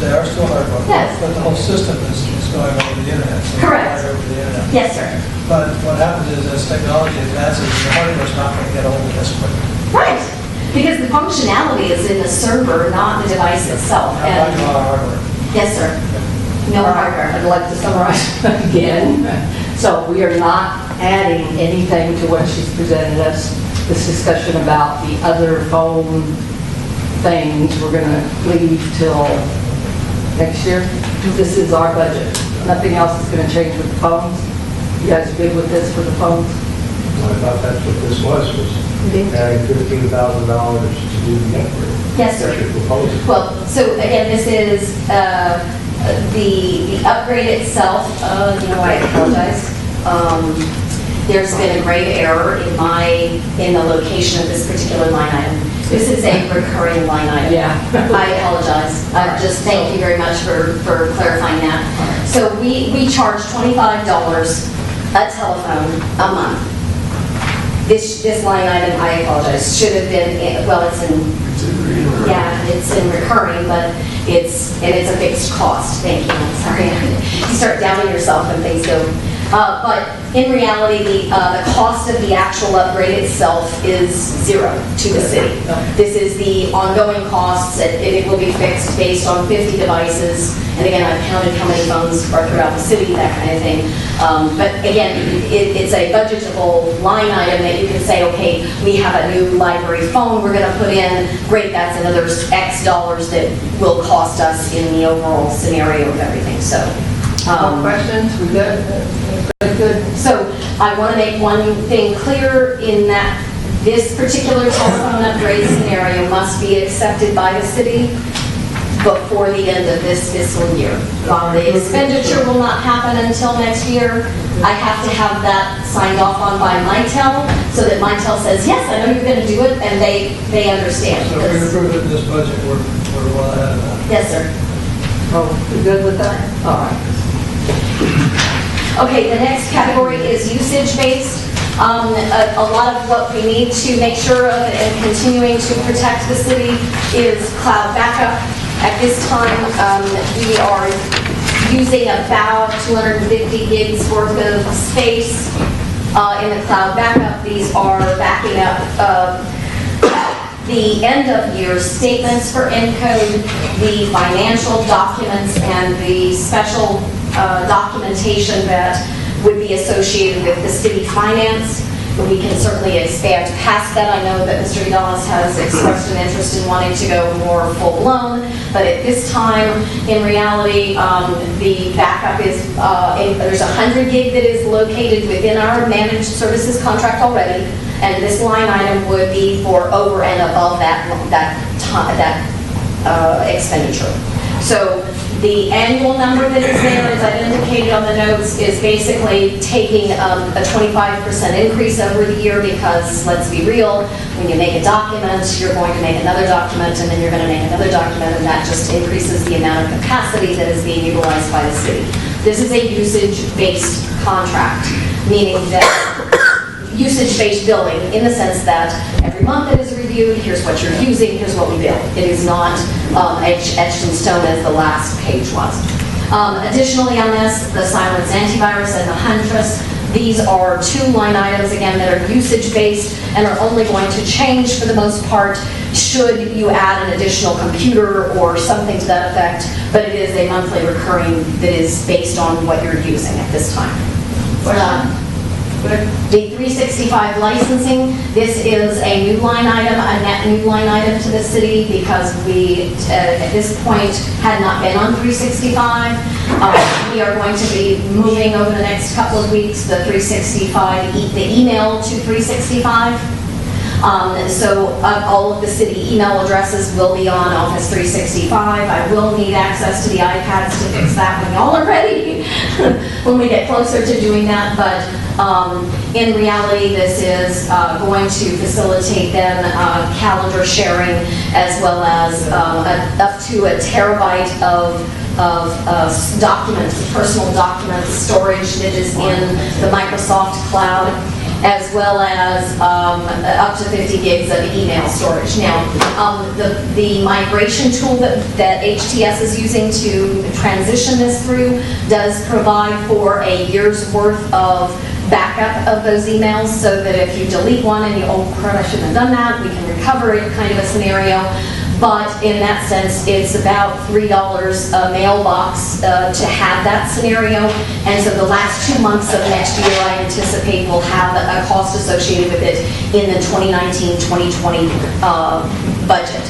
they are still hardwired. Yes. But the whole system is going over the internet. So it's Correct. wired over the internet. Yes, sir. But what happens is as technology advances, the hardware's not going to get old as quickly. Right. Because the functionality is in the server, not the device itself. Not like a lot of hardware. Yes, sir. No All right, hardware. I'd like to summarize again. So we are not adding anything to what she's presented us. This discussion about the other phone things, we're going to leave till next year. This is our budget. Nothing else is going to change with the phones. You guys are good with this for the phones? I thought that's what this was adding $15,000 to do the upgrade. Yes, sir. That's your proposal. Well, so again, this is the upgrade itself. I apologize. There's been a grave error in the location of this particular line item. This is a recurring line item. Yeah. I apologize. Just thank you very much for clarifying that. So we charge $25 a telephone a month. This line item, I apologize, should have been, it's in recurring, but it's a fixed cost. Thank you. I'm sorry. You start doubting yourself when things go. But in reality, the cost of the actual upgrade itself is zero to the city. This is the ongoing costs, and it will be fixed based on 50 devices. And again, I've counted how many phones are throughout the city, that kind of thing. But again, it's a budgetable line item that you can say, okay, we have a new library phone we're going to put in. Great, that's another X dollars that will cost us in the overall scenario of everything. So. Questions? We good? Good. So I want to make one thing clear in that this particular telephone upgrade scenario must be accepted by the city before the end of this fiscal year. While the expenditure will not happen until next year, I have to have that signed off on by Mitel, so that Mitel says, yes, I know you're going to do it, and they understand. So if we approve it in this budget, we're well ahead of that. Yes, sir. Oh, you good with that? All right. Okay, the next category is usage-based. A lot of what we need to make sure of and continuing to protect the city is cloud backup. At this time, we are using about 250 gigs worth of space in the cloud backup. These are backing up the end-of-year statements for Encode, the financial documents, and the special documentation that would be associated with the city finance. But we can certainly expand past that. I know that Mr. Yadalis has expressed an interest in wanting to go more full-blown, but at this time, in reality, the backup is, there's 100 gig that is located within our managed services contract already, and this line item would be for over and above that expenditure. So the annual number that is there, as I've indicated on the notes, is basically taking a 25% increase over the year because, let's be real, when you make a document, you're going to make another document, and then you're going to make another document, and that just increases the amount of capacity that is being utilized by the city. This is a usage-based contract, meaning that usage-based billing in the sense that every month it is reviewed, here's what you're using, here's what we bill. It is not etched in stone as the last page was. Additionally on this, the Silence Antivirus and the Huntress, these are two line items again that are usage-based and are only going to change for the most part should you add an additional computer or something to that effect, but it is a monthly recurring that is based on what you're using at this time. The 365 licensing, this is a new line item, a net new line item to the city because we, at this point, had not been on 365. We are going to be moving over the next couple of weeks the 365, the email to 365. So all of the city email addresses will be on Office 365. I will need access to the iPads to fix that when y'all are ready, when we get closer to doing that. But in reality, this is going to facilitate then calendar sharing as well as up to a terabyte of documents, personal documents, storage that is in the Microsoft cloud, as well as up to 50 gigs of email storage. Now, the migration tool that HTS is using to transition this through does provide for a year's worth of backup of those emails, so that if you delete one and you, oh crap, I shouldn't have done that, we can recover it, kind of a scenario. But in that sense, it's about $3 a mailbox to have that scenario. And so the last 2 months of next year, I anticipate will have a cost associated with it in the 2019-2020 budget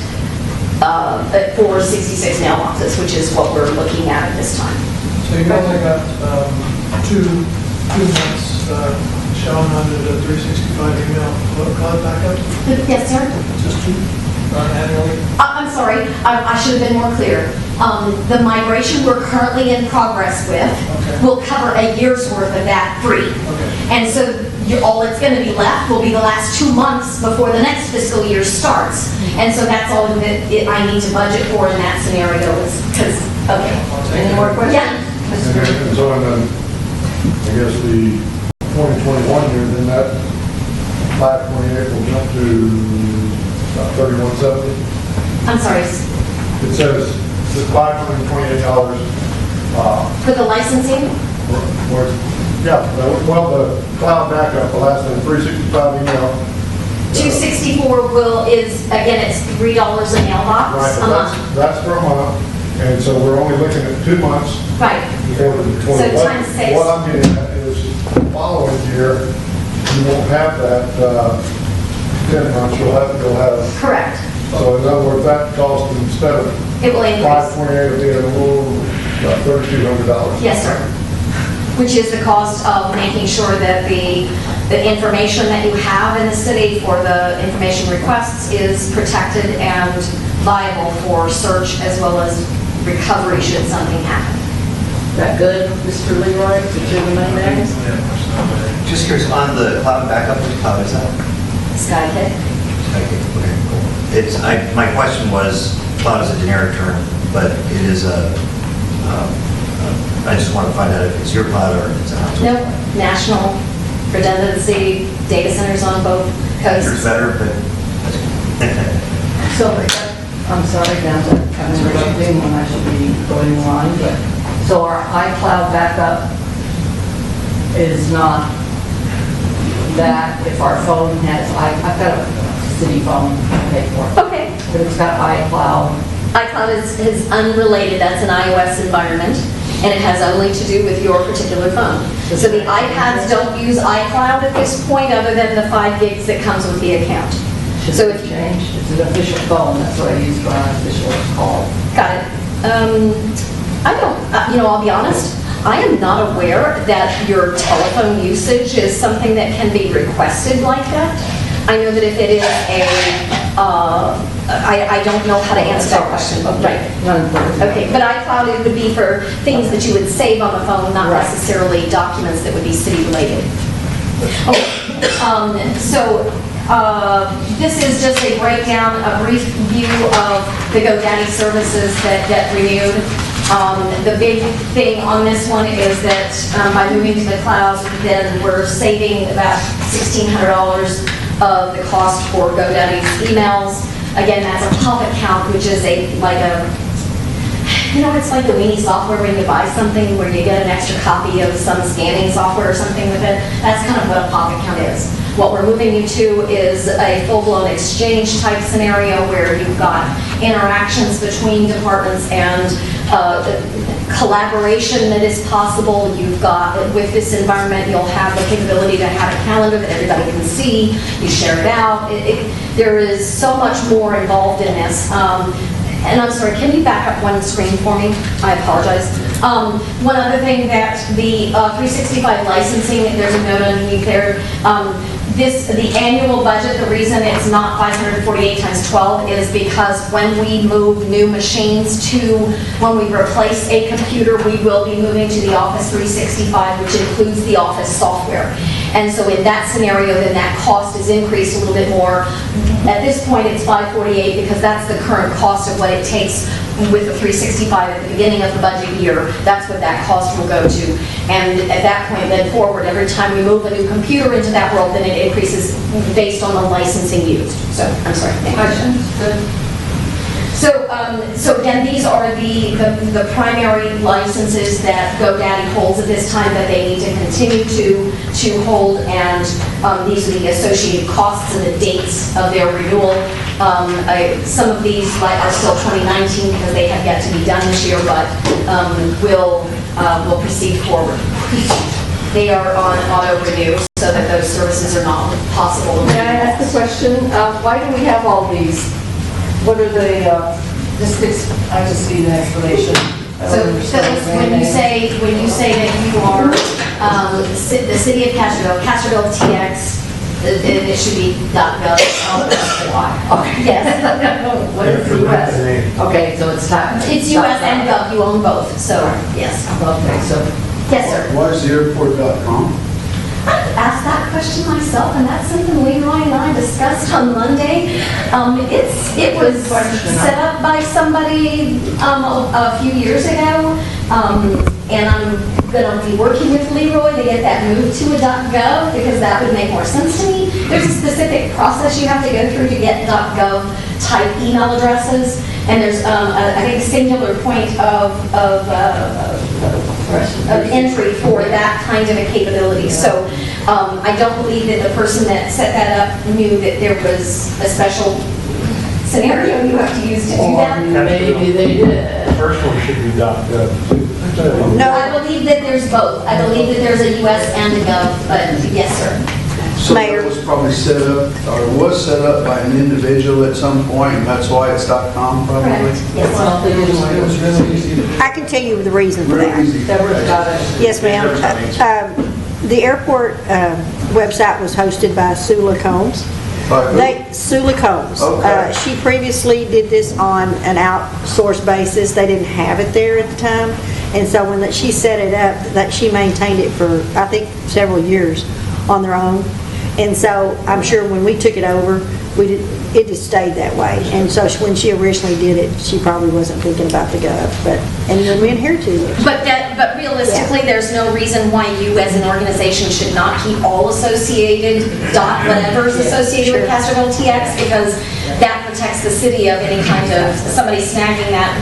for 66 mailboxes, which is what we're looking at this time. So you only got two months shown under the 365 email cloud backup? Yes, sir? Just two? Annually? I'm sorry, I should have been more clear. The migration we're currently in progress with will cover a year's worth of that free. And so all that's going to be left will be the last 2 months before the next fiscal year starts. And so that's all that I need to budget for in that scenario is because, okay. Any more questions? Yeah. And so then, I guess the 2021 year, then that 528 will jump to about 3170. I'm sorry. It says the $528. For the licensing? Yeah, well, the cloud backup, the last thing, 365 email. 264 is, again, it's $3 a mailbox Right, a month. that's for a month, and so we're only looking at 2 months. Right. For the 20. So times 6. What I'm getting at is, following year, you won't have that 10 months, you'll have. Correct. So in other words, that cost, instead of It will increase. 528, it'll be a little, about $3,200. Yes, sir. which is the cost of making sure that the information that you have in the city for the information requests is protected and viable for search as well as recovery should something happen. Is that good, Mr. Leroy, to do the main things? Just curious, on the cloud backup, which cloud is that? Skype. Okay, cool. My question was, cloud is a generic term, but it is I just want to find out if it's your cloud or if it's a house. Nope, national redundancy, data centers on both Yours coasts. better, but. So, I'm sorry, now that I'm interrupting when I should be going on, but, so our iCloud backup is not that if our phone has, I've got a city phone I pay for, Okay. but it's got iCloud. iCloud is unrelated, that's an iOS environment, and it has only to do with your particular phone. So the iPads don't use iCloud at this point, other than the 5 gigs that comes with the account. Should So it if change? It's an official phone, that's what I use for an official call. Got it. I don't, I'll be honest, I am not aware that your telephone usage is something that can be requested like that. I know that if it is I don't know how to answer that question. Right. Not important. Okay, but iCloud, it would be for things that you would save on the phone, not Right. necessarily documents that would be city-related. This is just a breakdown, a brief view of the GoDaddy services that get renewed. The big thing on this one is that by moving to the cloud, then we're saving about $1,600 of the cost for GoDaddy's emails. Again, that's a pop account, which is it's like the weenie software when you buy something where you get an extra copy of some scanning software or something with it. That's kind of what a pop account is. What we're moving you to is a full-blown exchange type scenario where you've got interactions between departments and collaboration that is possible. You've got, with this environment, you'll have the capability to have a calendar that everybody can see. You share it out. There is so much more involved in this. And I'm sorry, can you back up one screen for me? I apologize. One other thing that the 365 licensing, there's a note underneath there. The annual budget, the reason it's not 548 times 12 is because when we move new machines when we replace a computer, we will be moving to the Office 365, which includes the Office software. And so in that scenario, then that cost is increased a little bit more. At this point, it's 548 because that's the current cost of what it takes with the 365 at the beginning of the budget year. That's what that cost will go to. And at that point, then forward, every time we move a new computer into that world, then it increases based on the licensing used. So, I'm sorry. Questions? Good. So again, these are the primary licenses that GoDaddy holds at this time that they need to continue to hold, and these are the associated costs and the dates of their renewal. Some of these are still 2019 because they have yet to be done this year, but will proceed forward. They are on auto renew so that those services are not possible. May I ask a question? Why do we have all these? What are they, I just need an explanation. So Phyllis, when you say that you are the city of Castroville TX, it should be .gov. Okay. Yes. What is the US? Okay, so it's tax. It's US and gov, you own both, so yes. Okay, so. Yes, sir. What is the airport.com? I asked that question myself, and that's something Leroy and I discussed on Monday. It was set up by somebody a few years ago, and I'm going to be working with Leroy to get that moved to a .gov because that would make more sense to me. There's a specific process you have to go through to get .gov type email addresses, and there's I think a singular point of entry for that kind of a capability. So I don't believe that the person that set that up knew that there was a special scenario you have to use to do that. Maybe they did. The first one should be .gov too. No, I believe that there's both. I believe that there's a US and a gov, but yes, sir. So Mayor. that was probably set up, or was set up by an individual at some point, and that's why it's .com probably? Well, it was really easy to do. I can tell you the reason for Real that. easy. Deborah's got it. Yes, ma'am. The airport website was hosted by Sula Combs. Sula Combs. Okay. She previously did this on an outsourced basis. They didn't have it there at the time. And so when she set it up, that she maintained it for, I think, several years on their own. And so I'm sure when we took it over, it just stayed that way. And so when she originally did it, she probably wasn't thinking about the gov, and then we inherited it. But realistically, there's no reason why you as an organization should not keep all associated whatever's associated with Castroville TX, because that protects the city of any kind of somebody snagging that.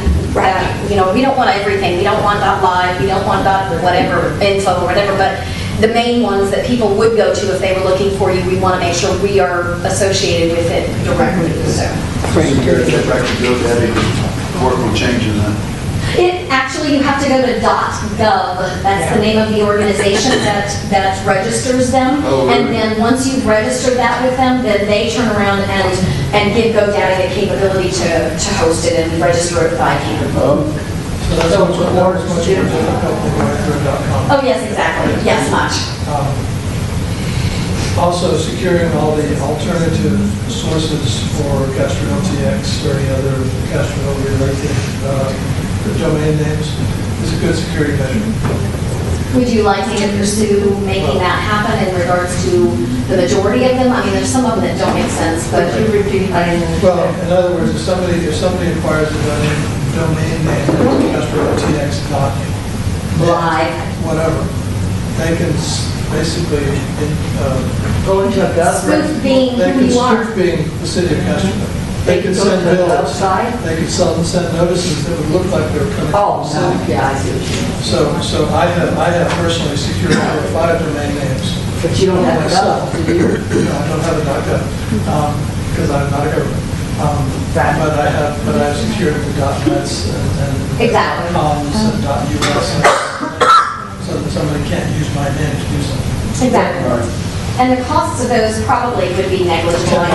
We don't want everything. We don't want .live. We don't want whatever info or whatever. But the main ones that people would go to if they were looking for you, we want to make sure we are associated with it directly. So. Get back to GoDaddy to work on changing that. Actually, you have to go to .gov. That's the name of the organization that registers them. Oh, really? And then once you've registered that with them, then they turn around and give GoDaddy the capability to host it and register it by capability. So that's much more difficult than going through .com. Oh, yes, exactly. Yes, much. Also, securing all the alternative sources for Castroville TX or any other Castroville-related domain names is a good security measure. Would you like me to pursue making that happen in regards to the majority of them? I mean, there's some of them that don't make sense, but you repeat. Well, in other words, if somebody acquires a domain name, Castroville TX Live. whatever, they can basically Go into a Spoof being they who can you are. spoof being the city of Castroville. They can go send to the bills. website? They can send notices that would look like they were coming Oh, from the no, city. yeah, I see what you mean. So I have personally secured over 5 domain names. But you don't have a gov, do you? No, I don't have a .gov, because I'm not a government. But I've secured the .nets and Exactly. .coms and .us, so that somebody can't use my name to do something. Exactly. And the costs of those probably would be negligible.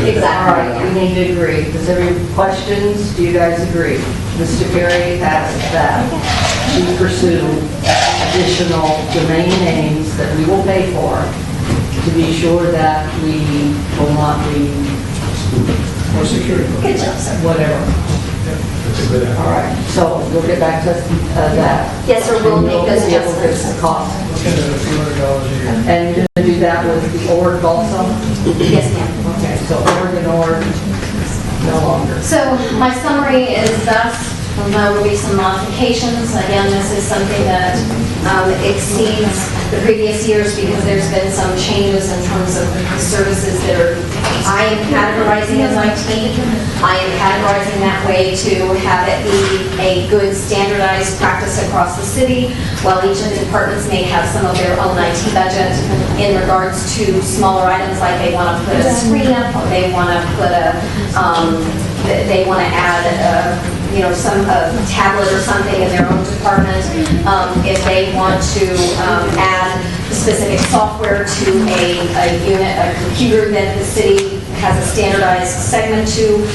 Exactly. All right, we need to agree. Does every questions? Do you guys agree? Mr. Perry has that. We pursue additional domain names that we will pay for to be sure that we will not be Or security. Good job, sir. whatever. All right, so we'll get back to that. Yes, sir, we'll make those We'll get adjustments. the cost. Looking at a few $100 a year. And you're going to do that with the org also? Yes, ma'am. Okay, so org and org, no longer. So my summary is thus, there will be some modifications. Again, this is something that exceeds the previous years because there's been some changes in terms of the services that I am categorizing as IT. I am categorizing that way to have it be a good standardized practice across the city, while each of the departments may have some of their own IT budget in regards to smaller items like they want to put a screen up, or they want to put they want to add some tablet or something in their own department. If they want to add specific software to a computer that the city has a standardized segment to,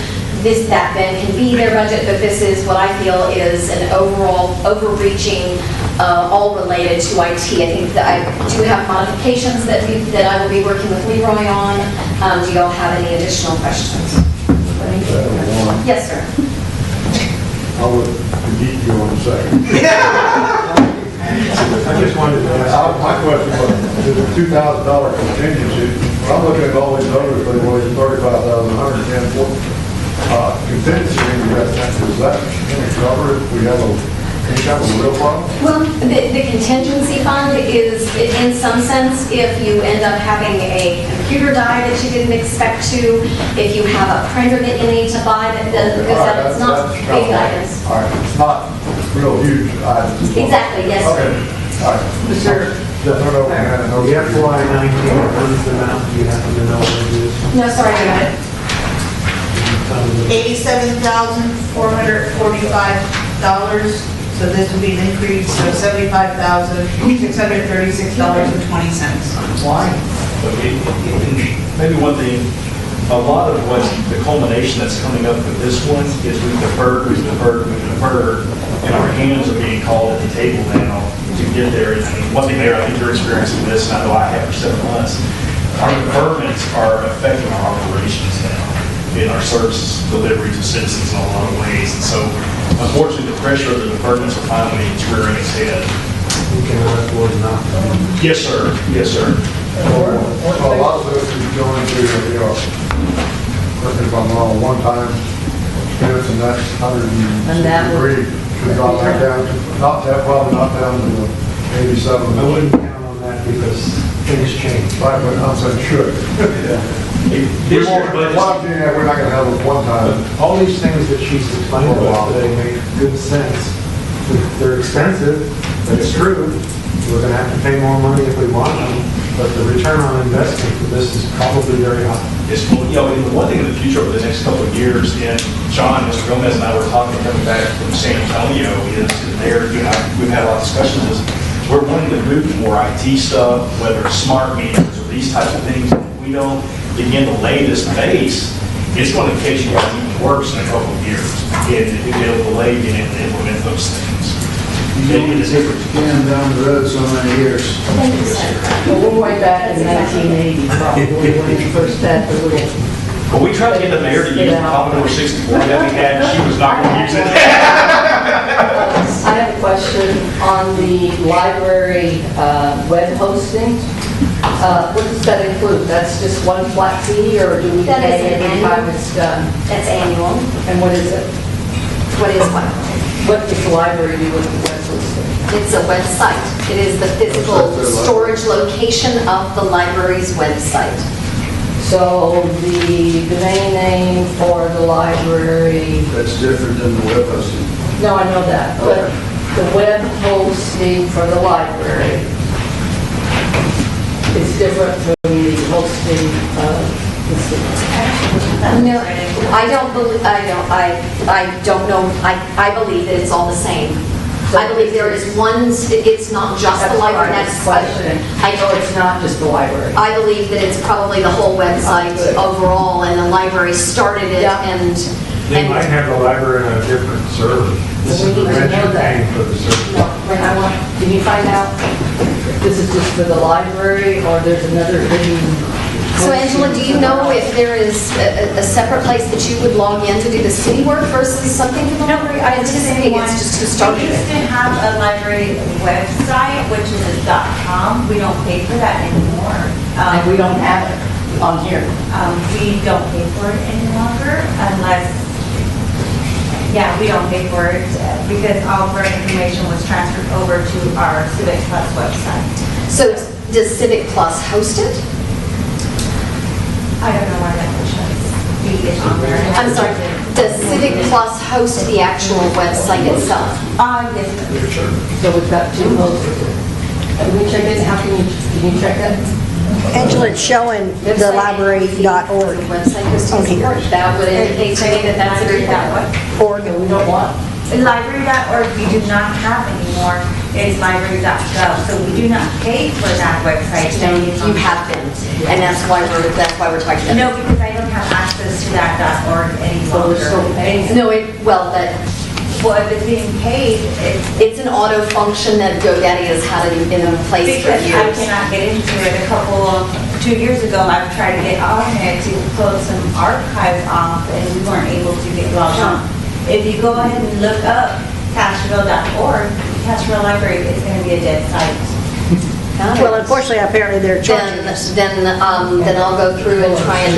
that then can be their budget, but this is what I feel is an overall overreaching, all related to IT. I think that I do have modifications that I will be working with Leroy on. Do y'all have any additional questions? Yes, sir. I would beat you on a second. I just wanted to ask, my question was, is a $2,000 contingency, when I'm looking at all these others, they were $35,110 contingency, is that going to cover if we have any kind of a real problem? Well, the contingency fund is, in some sense, if you end up having a computer die that you didn't expect to, if you have a printer that you need to buy because it's not big items. All right, it's not real huge items. Exactly, yes, sir. Okay, all right. Mr. Just turn over and The FY 19, what is the amount, do you happen to know what it is? No, sorry, I got it. $87,445 So this would be an increase of $75,636.20. Why? Maybe one thing, a lot of what, the culmination that's coming up with this one is we've deferred, and our hands are being called at the table now to get there. And I mean, one thing, Mayor, I think you're experiencing this, and I know I have for 7 months. Our deferments are affecting our operations now in our service delivery to citizens in a lot of ways. And so, unfortunately, the pressure of the deferments are finally rearing its head. You can elect Lord not. Yes, sir. Yes, sir. Well, a lot of this is going to, correct me if I'm wrong, one-time expense, and that's And that would- 103. Should drop that down, probably not down to the 87. I wouldn't count on that because things change. Right, but I'm saying should. We won't, we're not going to have a one-time. All these things that she's explained to us today make good sense. They're expensive, but it's true. We're going to have to pay more money if we want them, but the return on investment for this is probably very high. It's, and the one thing in the future over the next couple of years, and John, Mr. Gomez and I were talking coming back from San Antonio, is there, we've had a lot of discussions, is we're wanting to move to more IT stuff, whether it's smart meters or these types of things. If we don't begin to lay this base, it's going to catch you guys even worse in a couple of years. And if we get able to delay being able to implement those things. You just can down the road so many years. Well, we're way back in 1980, probably, when we first had the little, But we tried to get the mayor to use the Commodore 64 that we had, and she was not going to use it. I have a question on the library web hosting. What does that include? That's just one flat fee, or do we That is pay an every annual. time it's done? That's annual. And what is it? What is what? What does the library do with the web hosting? It's a website. It is the physical storage location of the library's website. So the domain name for the library, That's different than the web hosting. no, I know that, but the web hosting for the library is different from the hosting of the city. No, I don't believe, I don't know, I believe that it's all the same. I believe there is one, it's not just the library, that's, question. I know it's not just the library. I believe that it's probably the whole website Good. overall, and the library started it, Yeah. and They might have the library on a different server. This We is need the to rent know you're that. paying for the server. No, when I want, can you find out if this is just for the library or there's another hidden? So Angela, do you know if there is a separate place that you would log in to do the city work versus something for the library? I anticipate it's just who started We used it. to have a library website, which is a .com. We don't pay for that anymore. And we don't have it on here. We don't pay for it any longer unless, yeah, we don't pay for it because all of our information was transferred over to our Civic Plus website. So does Civic Plus host it? I don't know why that was is on there. I'm sorry, does Civic Plus host the actual website itself? Yes. So we've got two hosts. Can we check it? How can you check that? Angela, it's showing the library.org. Website hosting On here. support. That would indicate to me that that's a good one. Org. We don't want. Library.org we do not have anymore. It's library.gov, so we do not pay for that website. No, you have been, and that's why we're talking about it. No, because I don't have access to that .org any So we're still longer. paying. No, well, that, Well, if it's being paid, it's an auto function that GoDaddy has had in place for because I years. cannot get into it. 2 years ago, I've tried to get on it to close some archives off, and we weren't able to get logged on. If you go ahead and look up Castroville.org, Castroville Library, it's going to be a dead site. Well, unfortunately, apparently they're charging us. Then I'll go through and try and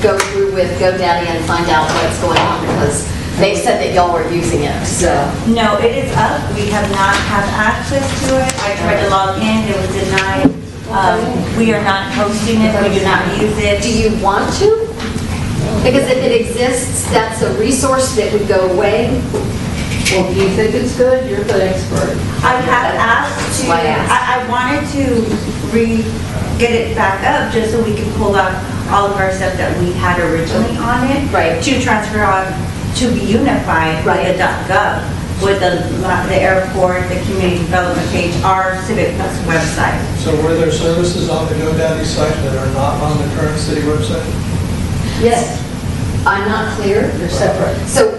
go through with GoDaddy and find out what's going on, because they said that y'all were using it, so. No, it is up. We have not had access to it. I tried to log in, it was denied. We are not hosting it, we do not use it. Do you want to? Because if it exists, that's a resource that would go away. Well, do you think it's good? You're the expert. I have asked to, Why ask? I wanted to get it back up just so we can pull out all of our stuff that we had originally on it. Right. To transfer on, to be unified with Right. the .gov. with the airport, the community development page, our Civic Plus website. So were there services on the GoDaddy site that are not on the current city website? Yes, I'm not clear, they're separate. So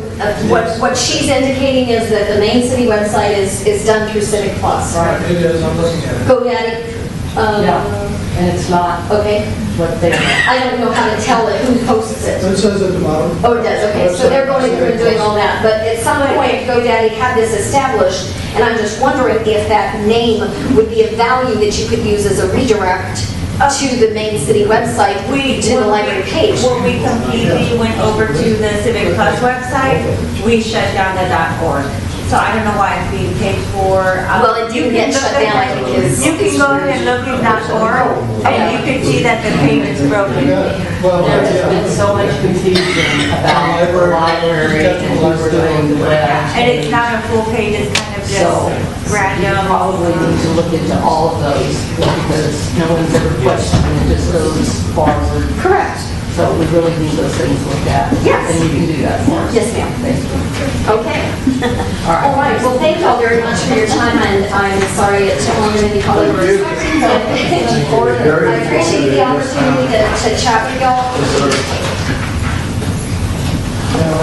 what she's indicating is that the main city website is done through Civic Plus, right? It is, I'm looking at it. GoDaddy, Yeah, and it's not okay. what they, I don't know how to tell it, who posts it. It says at the bottom. Oh, it does, okay, so they're going through and doing all that, but at some point GoDaddy had this established, and I'm just wondering if that name would be a value that you could use as a redirect to the main city website, to the library page. When we completely went over to the Civic Plus website, we shut down the .org. So I don't know why it's being paid for. Well, it didn't get shut down because You can go ahead and look at .org, and you can see that the page is broken. Well, there has been so much confusion about the library and who's doing the web. And it's not a full page, it's kind of So, just random. probably need to look into all of those because no one's ever questioned, it just goes forward. Correct. So we really need those things looked at. Yes. And you can do that for us. Yes, ma'am. Thank you. Okay. All right. All right, well, thank you all very much for your time, and I'm sorry it took longer than you probably were expecting, but I appreciate the opportunity to chat with y'all.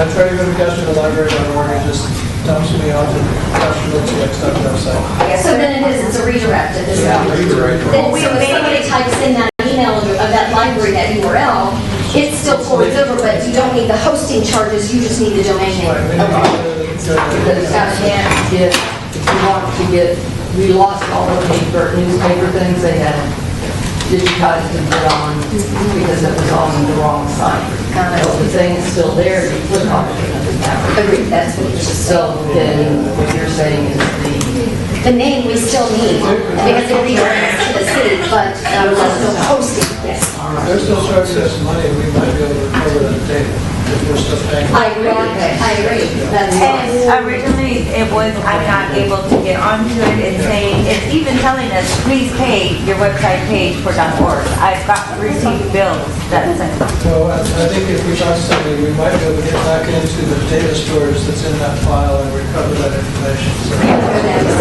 I try to go to Castroville.org and just dumps me onto Castroville.tx website. So then it's a redirect at this point. Then so if somebody types in that email of that library, that URL, it still forwards over, but you don't need the hosting charges, you just need the domain name. Okay. Because if you want to get, we lost all the newspaper things they had digitized and put on because it was on the wrong site. So the thing is still there, you click on it, it doesn't happen. Agreed, that's what you're just So then what you're saying is the name we still need, because it redirects to the city, but there's no hosting, yes. They're still charging us money, we might be able to recover that data if we're still paying. I agree, that's And originally, it was, I'm not able to get onto it, it's saying, it's even telling us, please pay your website page for .org. I've got received bills that says. So I think if we talk to somebody, we might be able to get back into the data storage that's in that file and recover that information. So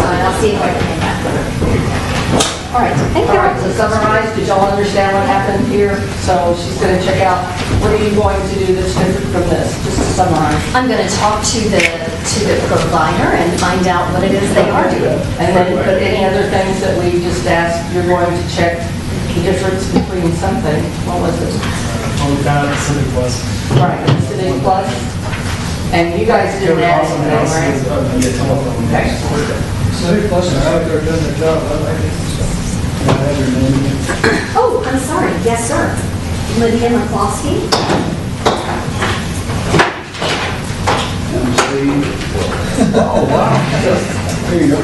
I'll see if I can get that. All right, thank All right, you. to summarize, did y'all understand what happened here? So she's going to check out, what are you going to do that's different from this? Just to summarize. I'm going to talk to the provider and find out what it is they are doing. And then put any other things that we just asked, you're going to check the difference between something, what was it? We found out the Civic Plus. Right, Civic Plus. And you guys didn't ask anything, right? Okay. Civic Plus is out there doing their job, I like it. Oh, I'm sorry, yes, sir. Lydia McCloskey. Oh, wow. There you go.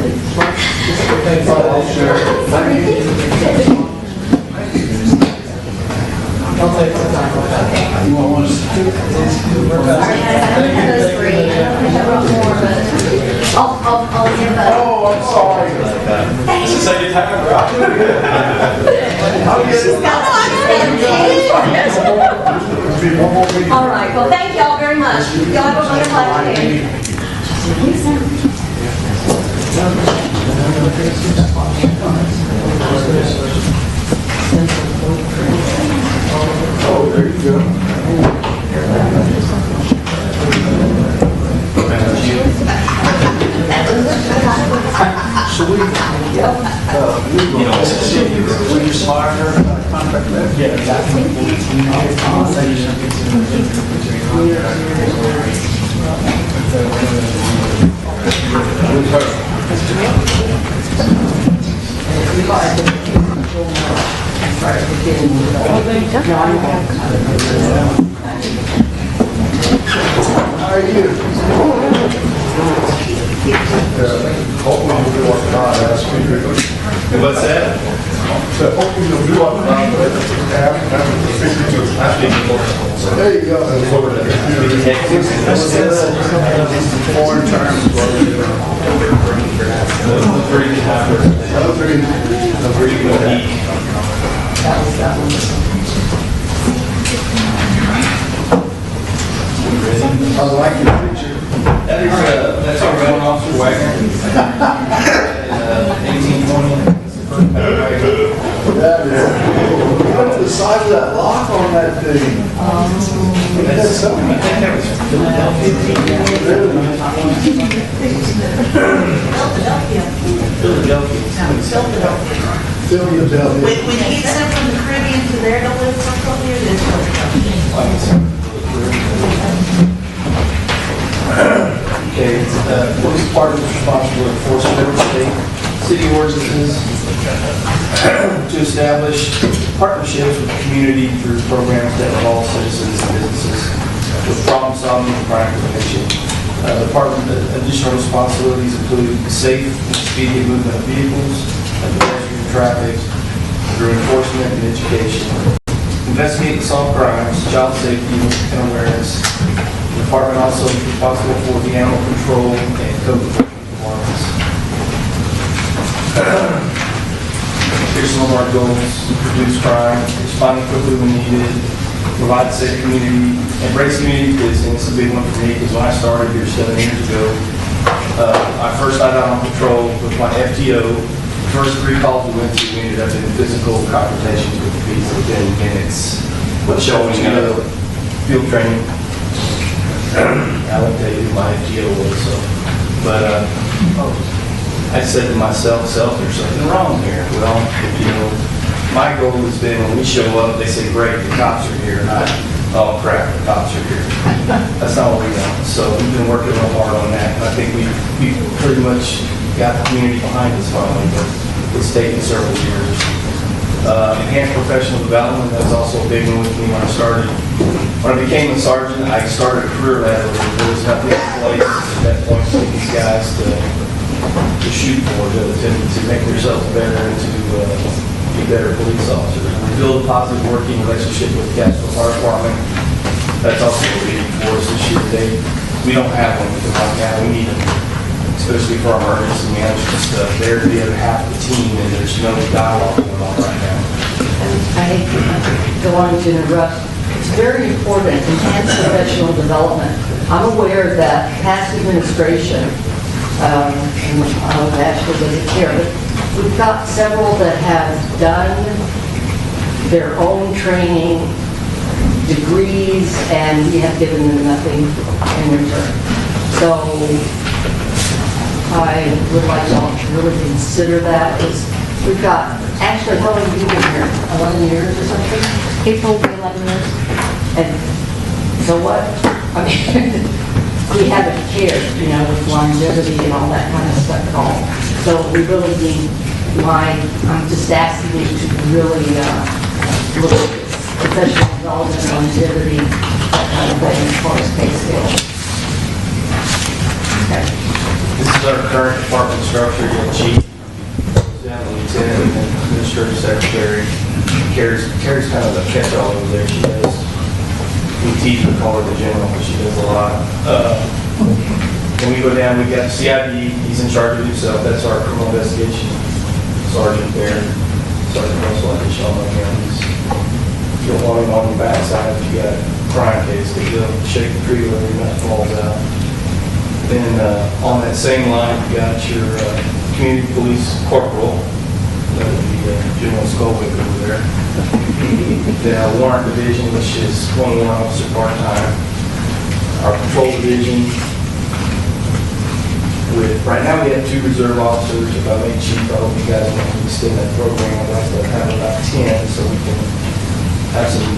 I'll take the time. You want one? Sorry, I don't have those three. I don't think I wrote more, but I'll give a. Oh, I'm sorry. This is like a time, All right, well, thank y'all very much. Y'all have a wonderful day. Oh, there you go. So we, we just hired her contract there? Yeah, exactly. How are you? Hopefully you'll do what God asked me to do. What's that? So hopefully you'll do what God There you go. Foreign terms. I like your picture. That's our officer. size of that lock on that thing? That's something. I think that was Philadelphia. When he sent from the Caribbean to there to live for a couple years, it's Philadelphia. Okay, police department is responsible for enforcement of state, city ordinances, to establish partnerships with the community through programs that involve citizens and businesses with problem solving and crime prevention. Department additional responsibilities include safe and expedient movement of vehicles, pedestrian traffic, through enforcement and education. Investigate and solve crimes, child safety and awareness. The department also is responsible for the animal control and code enforcement requirements. Here's some of our goals: reduce crime, respond quickly when needed, provide a safe community, embrace community policing. It's a big one for me because when I started here 7 years ago, I first got out on patrol with my FTO. First 3 calls we went to, we ended up in physical confrontations with the police within minutes. Showing field training. I won't tell you who my FTO was, so. But I said to myself, there's something wrong here. Well, my goal has been when we show up, they say, great, the cops are here, not, oh crap, the cops are here. That's not what we want. So we've been working real hard on that. And I think we pretty much got the community behind us finally, but it's taken several years. Enhanced professional development, that's also a big one with me when I started. When I became a sergeant, I started a career ladder. There was nothing in place at that point for these guys to shoot for, to make themselves better and to be better police officers. We build a positive working relationship with the Castroville Fire Department. That's also a big for us this year. We don't have one because right now we need them, especially for our emergency management stuff. They're the other half of the team and there's no dialogue going on right now. I hate to go on to interrupt. It's very important, enhanced professional development. I'm aware that past administration, actually doesn't care, but we've got several that have done their own training, degrees, and we have given them nothing in return. So I would like y'all to really consider that. We've got, actually, how long have you been here? 11 years or something? April will be 11 years. And so what? I mean, we haven't cared, with longevity and all that kind of stuff at all. So we really need I'm just asking you to really look at this professional development, longevity, that kind of thing as far as pay scale. Okay. This is our current department structure. You have chief, lieutenant, and then administrative secretary. Carrie's kind of the catch-all over there. She does. We teach her, call her the general, but she does a lot. When we go down, we got the CID. He's in charge of himself. That's our criminal investigation sergeant there. Sergeant Russell, I just show him right now. You don't want him on your backside if you got a crime case, because he'll shake the tree when your nut falls out. Then on that same line, you got your community police corporal. That would be General Skolwick over there. Then our warrant division, which is 21 officer part-time. Our patrol division, right now we have 2 reserve officers. If I make chief, I hope you guys want to extend that program. I'd like to have about 10 so we can have some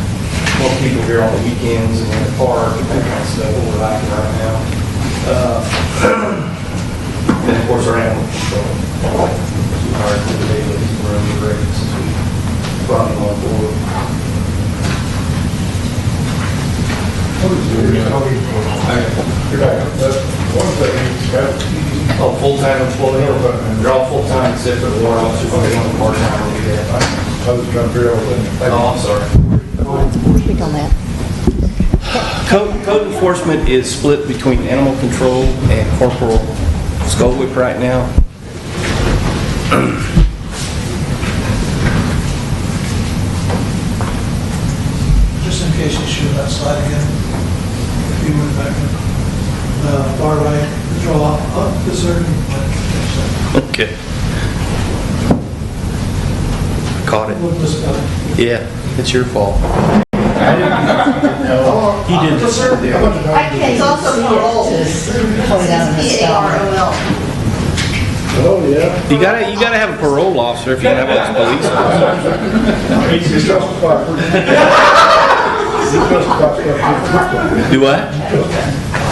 more people here on the weekends and in the park and that kind of stuff, what we're lacking right now. And of course our animal control. We hired today, but he's running great since we brought him on board. Oh, full-time employee. They're all full-time except for the warrant officers. Only one part-time over there. Oh, I'm sorry. Speak on that. Code enforcement is split between animal control and Corporal Skolwick right now. Just in case you shoot that slide again, if you went back to far right, draw up the certain. Okay. Caught it. Look this guy. Yeah. It's your fault. He did this. I can't also parole. Point out in the style. Oh, yeah. You gotta have a parole officer if you're gonna have a police officer. He's justified. He's justified stuff. Do what?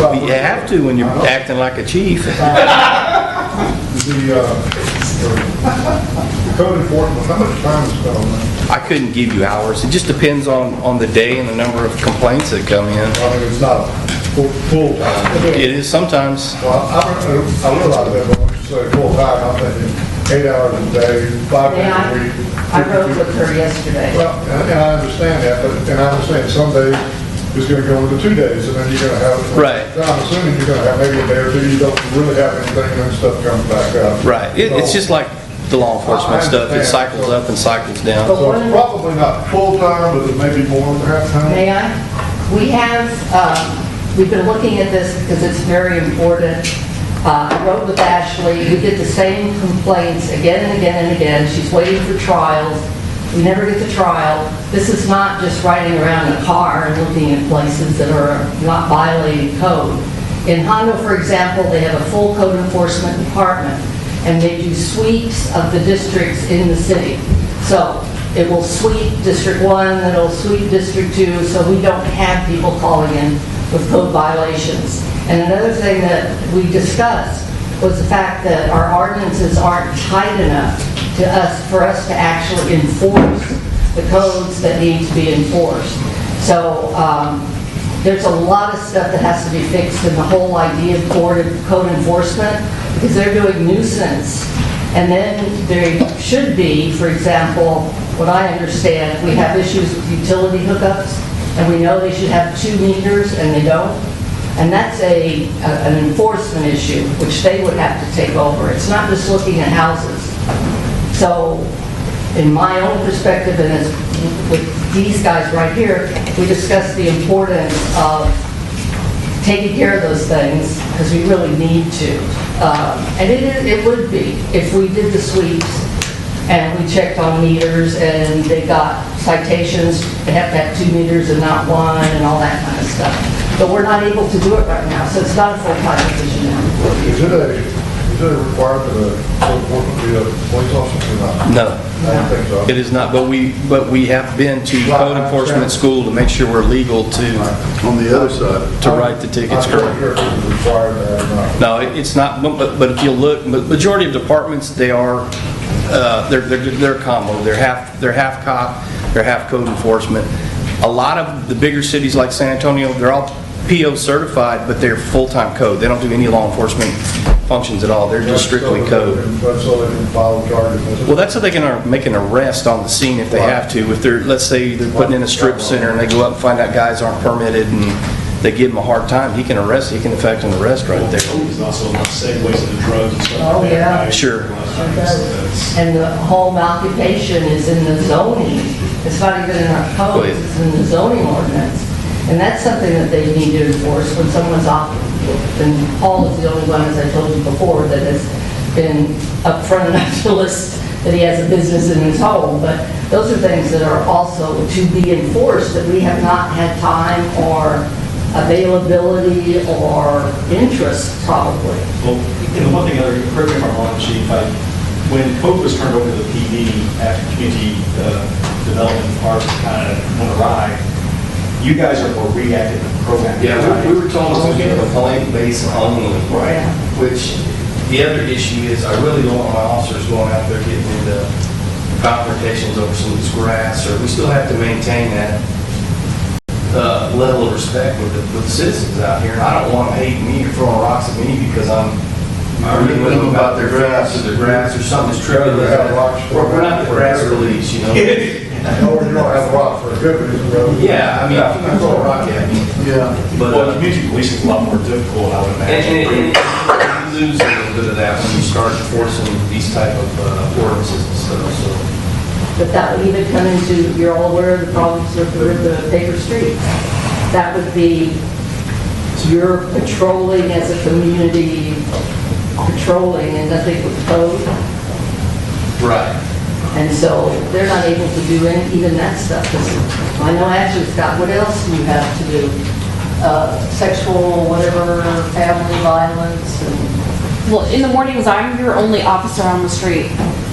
Well, you have to when you're acting like a chief. The code enforcement, how much time is spent on that? I couldn't give you hours. It just depends on the day and the number of complaints that come in. I mean, it's not full time. It is sometimes. Well, I realize that, but when you say full time, I'm thinking 8 hours a day, 5 days a week. I rode with her yesterday. Well, and I understand that, and I understand some days it's gonna go into 2 days, and then you're gonna have. Right. I'm assuming you're gonna have maybe a day or two, you don't really have anything, and then stuff comes back up. Right. It's So- just like the law enforcement stuff. It cycles up and cycles down. So it's probably not full-time, but it may be more perhaps time. May I? We have, we've been looking at this because it's very important. I rode with Ashley, we get the same complaints again and again and again. She's waiting for trials. We never get to trial. This is not just riding around in a car and looking at places that are not violating code. In Hondo, for example, they have a full code enforcement department, and they do sweeps of the districts in the city. So it will sweep District 1, then it'll sweep District 2, so we don't have people calling in with code violations. And another thing that we discussed was the fact that our ordinances aren't tight enough for us to actually enforce the codes that need to be enforced. So there's a lot of stuff that has to be fixed in the whole idea of code enforcement, because they're doing nuisance. And then there should be, for example, what I understand, we have issues with utility hookups, and we know they should have 2 meters, and they don't. And that's an enforcement issue, which they would have to take over. It's not just looking at houses. So, in my own perspective, and as with these guys right here, we discussed the importance of taking care of those things, because we really need to. And it would be, if we did the sweeps, and we checked on meters, and they got citations, they have to have 2 meters and not 1, and all that kind of stuff. But we're not able to do it right now, so it's not a full-time position now. Is it a requirement that a code enforcement be a police officer or not? No, I don't think so. it is not. But we have been to code enforcement school to make sure we're legal On the other side. to write the tickets. I'm not sure if it's required there or not. No, it's not, but if you look, majority of departments, they're combo. They're half cop, they're half code enforcement. A lot of the bigger cities like San Antonio, they're all PO certified, but they're full-time code. They don't do any law enforcement functions at all. They're just strictly code. That's so they can file charges. Well, that's so they can make an arrest on the scene if they have to. If they're, let's say they're putting in a strip center and they go up and find out guys aren't permitted and they give them a hard time, he can effect an arrest right there. There's also enough segues into drugs and stuff Oh, like that. yeah. right? Sure. And the home occupation is in the zoning. It's not even in our codes, it's in the zoning ordinance. And that's something that they need to enforce when someone's off. And Paul is the only one, as I told you before, that has been upfront enough to list that he has a business in his home. But those are things that are also to be enforced that we have not had time or availability or interest, probably. Well, and the one thing, correct me if I'm wrong, Chief, when code was turned over to the PD after community development part kind of went awry, you guys are more reactive than proactive. Yeah, we were told to get a complaint base only, Right. which the other issue is I really don't want my officers going out there getting into confrontations over some of this grass, or we still have to maintain that level of respect with the citizens out here. And I don't want them hating me or throwing rocks at me because I'm arguing with them about their grass or something that's trivial. We're not the grass police, you know? No, you don't have a rock for a good reason, brother. Yeah, I mean, if you can throw a rock at me. Yeah. But, Well, community policing is a lot more difficult, I would imagine. and you lose a little bit of that when you start enforcing these type of ordinances and stuff, so. But that would even come into, you're all aware of the problems with the paper streets. That would be, you're patrolling as a community, patrolling and nothing with code. Right. And so they're not able to do even that stuff. 'Cause I know actually, Scott, what else do you have to do? Sexual, whatever, family violence, and Well, in the mornings, I'm your only officer on the street.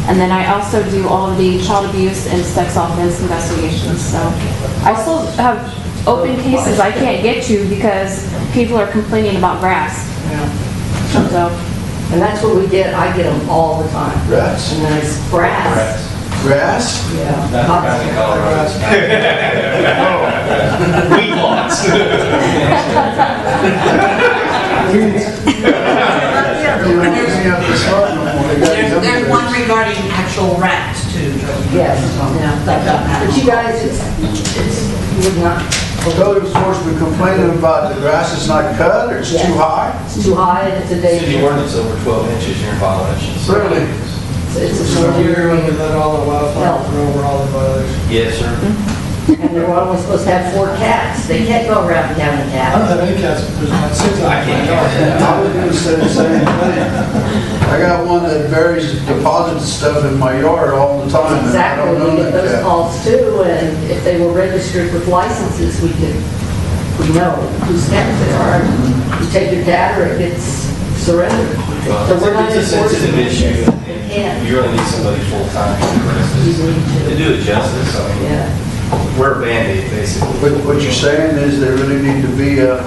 And then I also do all of the child abuse and sex offense investigations, so. I still have open cases I can't get to because people are complaining about grass. So, and that's what we get. I get them all the time. Rats? And then it's grass. Grass? Yeah. Weed lots. There's one regarding actual rats too. Yes, yeah. But you guys, it's, you would not. Code enforcement complaining about the grass is not cut or it's Yes. too high? It's too high and it's a City danger. ordinance over 12 inches, you're in violation. Really? It's a So we're severe. going to let all the wildfire grow, we're all in violation. Yes, sir. And they're only supposed to have 4 cats. They can't go around counting I don't cats. have any cats, there's not 6. I can't count that. I was gonna say the same thing. I got one that buries deposits stuff in my yard all the time. and I Exactly, don't know we get that those cat. calls too, and if they were registered with licenses, we know whose cats they are. You take your cat or it gets surrendered. So we're not It's a sensitive enforcing issue, it. We can't. and you really need somebody full-time to address You this. need To do it justice, I mean, Yeah. we're a Band-Aid, basically. What you're saying is there really need to be a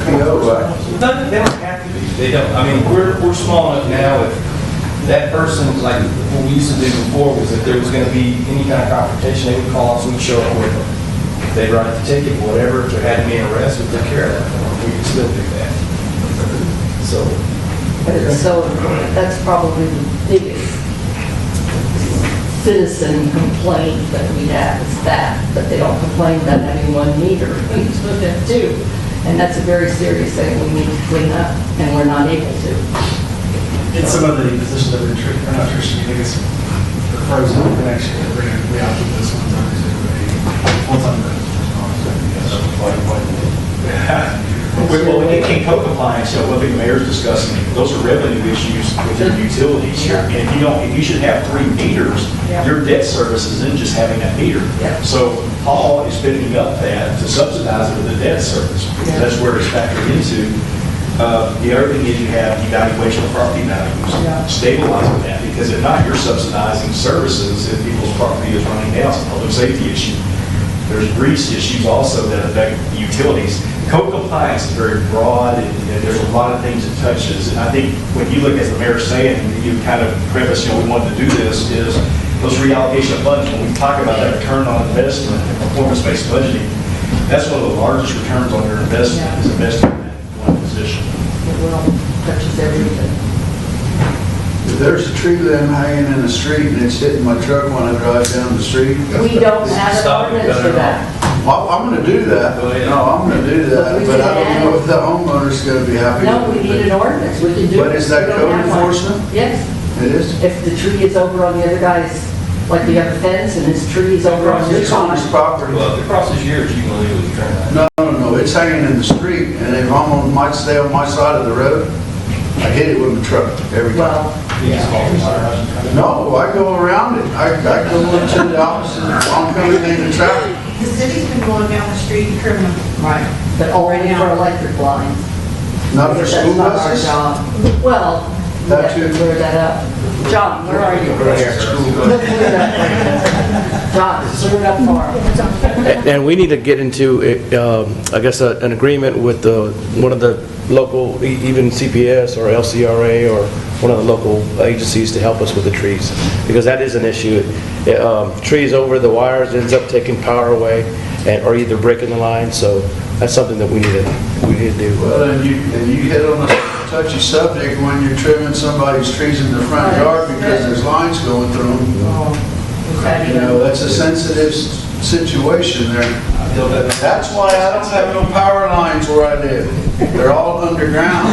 PO, right? No, they don't have to be. They don't, I mean, we're small enough now, if that person, like, what we used to do before was if there was gonna be any kind of confrontation, they would call us, we'd show up with them. They'd write the ticket, whatever, if there had to be an arrest, we'd take care of that. We could still do that. So, But it's so, that's probably the biggest citizen complaint that we have is that they don't complain about having 1 meter. We supposed to have 2. And that's a very serious thing we need to clean up, and we're not able to. In some of the positions that we're not sure, I think it's the frozen connection, we're going to reallocate this one to a full-time. Well, when it came code compliance, you know, one thing the mayor's discussing, those are revenue issues with your utilities. Yeah. And if you should have 3 meters, Yeah. your debt service isn't just having that meter. Yeah. So Paul is picking up that to subsidize it with the debt service. Yeah. That's where it's factored into. The other thing is you have evaluation of property values. Yeah. Stabilizing that, because if not, you're subsidizing services if people's property is running down. It's a public safety issue. There's grease issues also that affect the utilities. Code compliance is very broad, and there's a lot of things it touches. And I think when you look, as the mayor's saying, you kind of preface, we wanted to do this, is those reallocation of funds. When we talk about that return on investment and performance-based budgeting, that's one of the largest returns on your investment, is investing in that one position. It will, touches everything. If there's a tree limb hanging in the street and it's hitting my truck when I drive down the street. We don't have an Stop it, ordinance cut for it that. Well, I'm gonna do that. Go ahead. No, I'm gonna do But that, we but I can don't know if the homeowner's gonna be happy. No, we with need it. an ordinance, we can do it. But is that We don't code have one. enforcement? Yes, It is? if the tree is over on the other guy's, like you have a fence and his tree is over on his It's on his side. property. Well, if it crosses yours, you can legally turn that. No, it's hanging in the street, and if I'm might stay on my side of the road, I hit it with my truck every time. Well, No, I go around it. I go into the opposite, oncoming lane of traffic. The city's been going down the street and trimming them. right, but already for electric lines. Not for Because school that's not our buses? job. Well, we That have to too. clear that up. John, where are you? We'll clear it up. John, clear it up for him. And we need to get into, I guess, an agreement with one of the local, even CPS or LCRA or one of the local agencies to help us with the trees, because that is an issue. Trees over the wires ends up taking power away or either breaking the line, so that's something that we need to do. Well, and you hit on a touchy subject when you're trimming somebody's trees in their front yard because there's lines going through them. You know, that's a sensitive situation there. That's why I don't have no power lines where I live. They're all underground.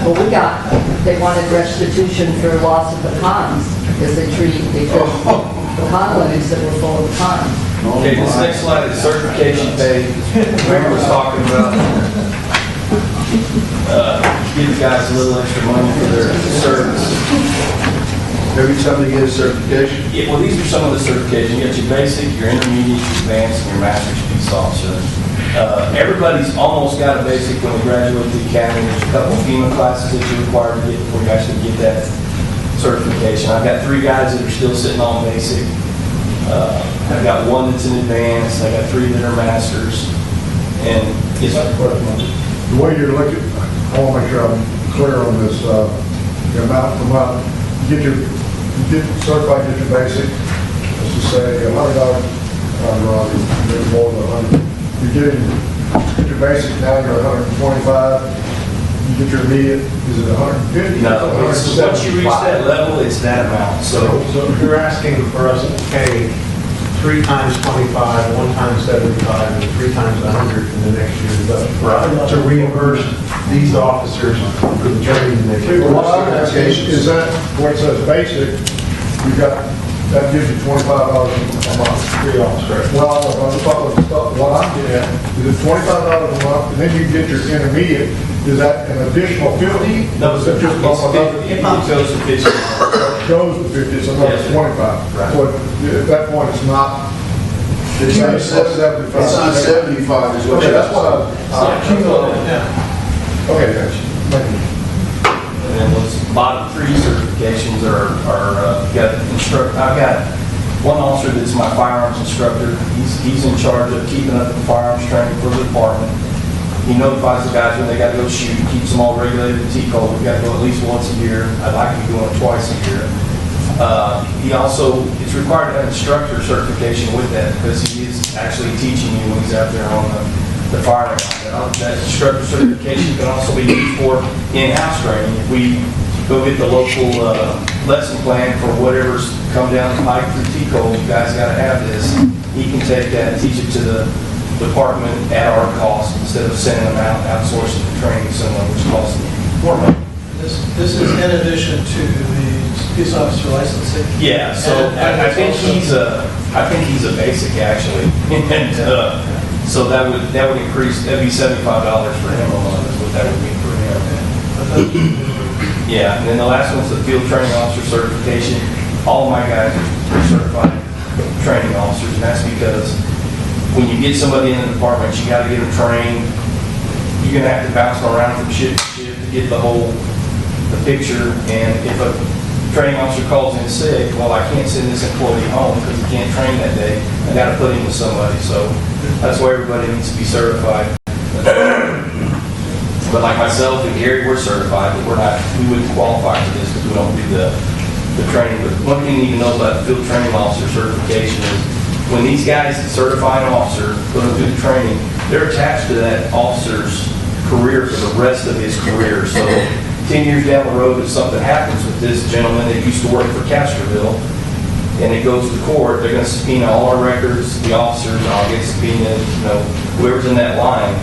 Well, they wanted restitution for loss of pecans because they trimmed pecan leaves that were full of pecans. Okay, this next slide is certification pay. Mayor was talking about, give you guys a little extra money for their service. Every time they get a certification? Yeah, well, these are some of the certifications. You got your basic, your intermediate, your advanced, and your master's peace officer. Everybody's almost got a basic when they graduate the academy. There's a couple FEMA classes that you're required to get before you actually get that certification. I've got 3 guys that are still sitting on basic. I've got 1 that's in advanced. I got 3 that are masters. And it's The way you're looking, I want to make sure I'm clear on this, the amount per month. You get certified, get your basic, let's just say $100, maybe more than 100. You get your basic, now you're 125. You get your immediate, is it 150? no, it's, once you reach that level, it's that amount. So You're asking for us to pay 3 times 25, 1 time 75, and 3 times 100 in the next year's budget. Right. To reimburse these officers for the training they do. What I'm asking is that, where it says basic, you got, that gives you $25 a month. 3 officers. Well, what I'm getting at, is it $25 a month, and then you get your intermediate, is that an additional 50? no, Is it just it goes to 50. goes to 50, so another Yes, sir. 25. Right. So at that point, it's not, It's not 75. It's not 75 is what Okay, you're that's what asking. okay, thanks. Thank you. And then those bottom 3 certifications are I've got 1 officer that's my firearms instructor. He's in charge of keeping up the firearms training for the department. He notifies the guys when they got to go shoot, keeps them all regulated to T-code. We've got to go at least once a year. I'd like to be going twice a year. He also, it's required to have instructor certification with that because he is actually teaching you when he's out there on the firing line. That instructor certification can also be used for in-house training. If we go get the local lesson plan for whatever's come down the pipe through T-code, you guys got to have this. He can take that and teach it to the department at our cost instead of sending them out, outsourcing the training somewhere, which costs more money. This is in addition to the peace officer licensing? Yeah, so I think he's a basic actually, and so that would increase. That'd be $75 for him a month. Is what that would mean for him. Yeah, and then the last one's the field training officer certification. All of my guys are certified training officers, and that's because when you get somebody in the department, you got to get them trained. You're gonna have to bounce them around from shift to shift to get the picture. And if a training officer calls in sick, well, I can't send this employee home because he can't train that day. I got to put him with somebody. So that's why everybody needs to be certified. But like myself and Gary, we're certified, but we wouldn't qualify for this because we don't do the training. But one thing you need to know about field training officer certification is when these guys certify an officer, put them through the training, they're attached to that officer's career for the rest of his career. So 10 years down the road, if something happens with this gentleman that used to work for Castroville, and it goes to court, they're going to subpoena all our records, the officers, I'll get subpoenaed, whoever's in that line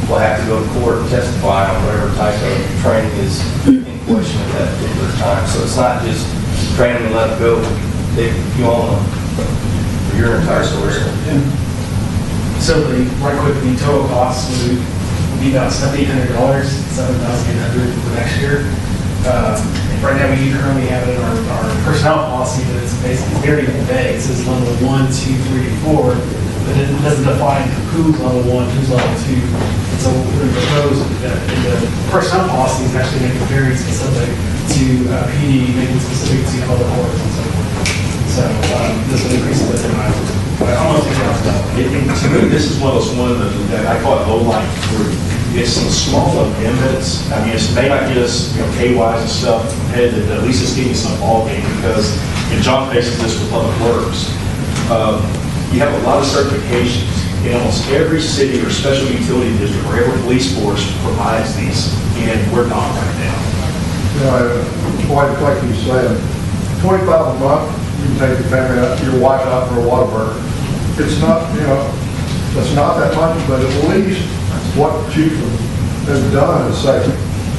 will have to go to court and testify on whatever type of training is in question at that particular time. So it's not just train them and let them go. You own them for your entire career. So right quick, the total cost would be about $7,800, $7,800 for next year. Right now, we currently have it in our personnel policy, but it's basically very vague. It says level 1, 2, 3, 4, but it doesn't define who's level 1, who's level 2. So we're going to propose that in the personnel policy is actually making very specific to PD, making specific to public works and so forth. So this will increase it in my, almost To me, this is one of those that I call it low-lying fruit. It's some small amendments. I mean, it may not get us, K-wise and stuff ahead, at least it's getting some ballgame because, and John faces this with Public Works, you have a lot of certifications in almost every city or special utility district or every police force provides these, and we're not right now. Like you said, $25 a month, you can take your family out, your wife out for a Whataburger. It's not, it's not that much, but at least what the chief has done is say,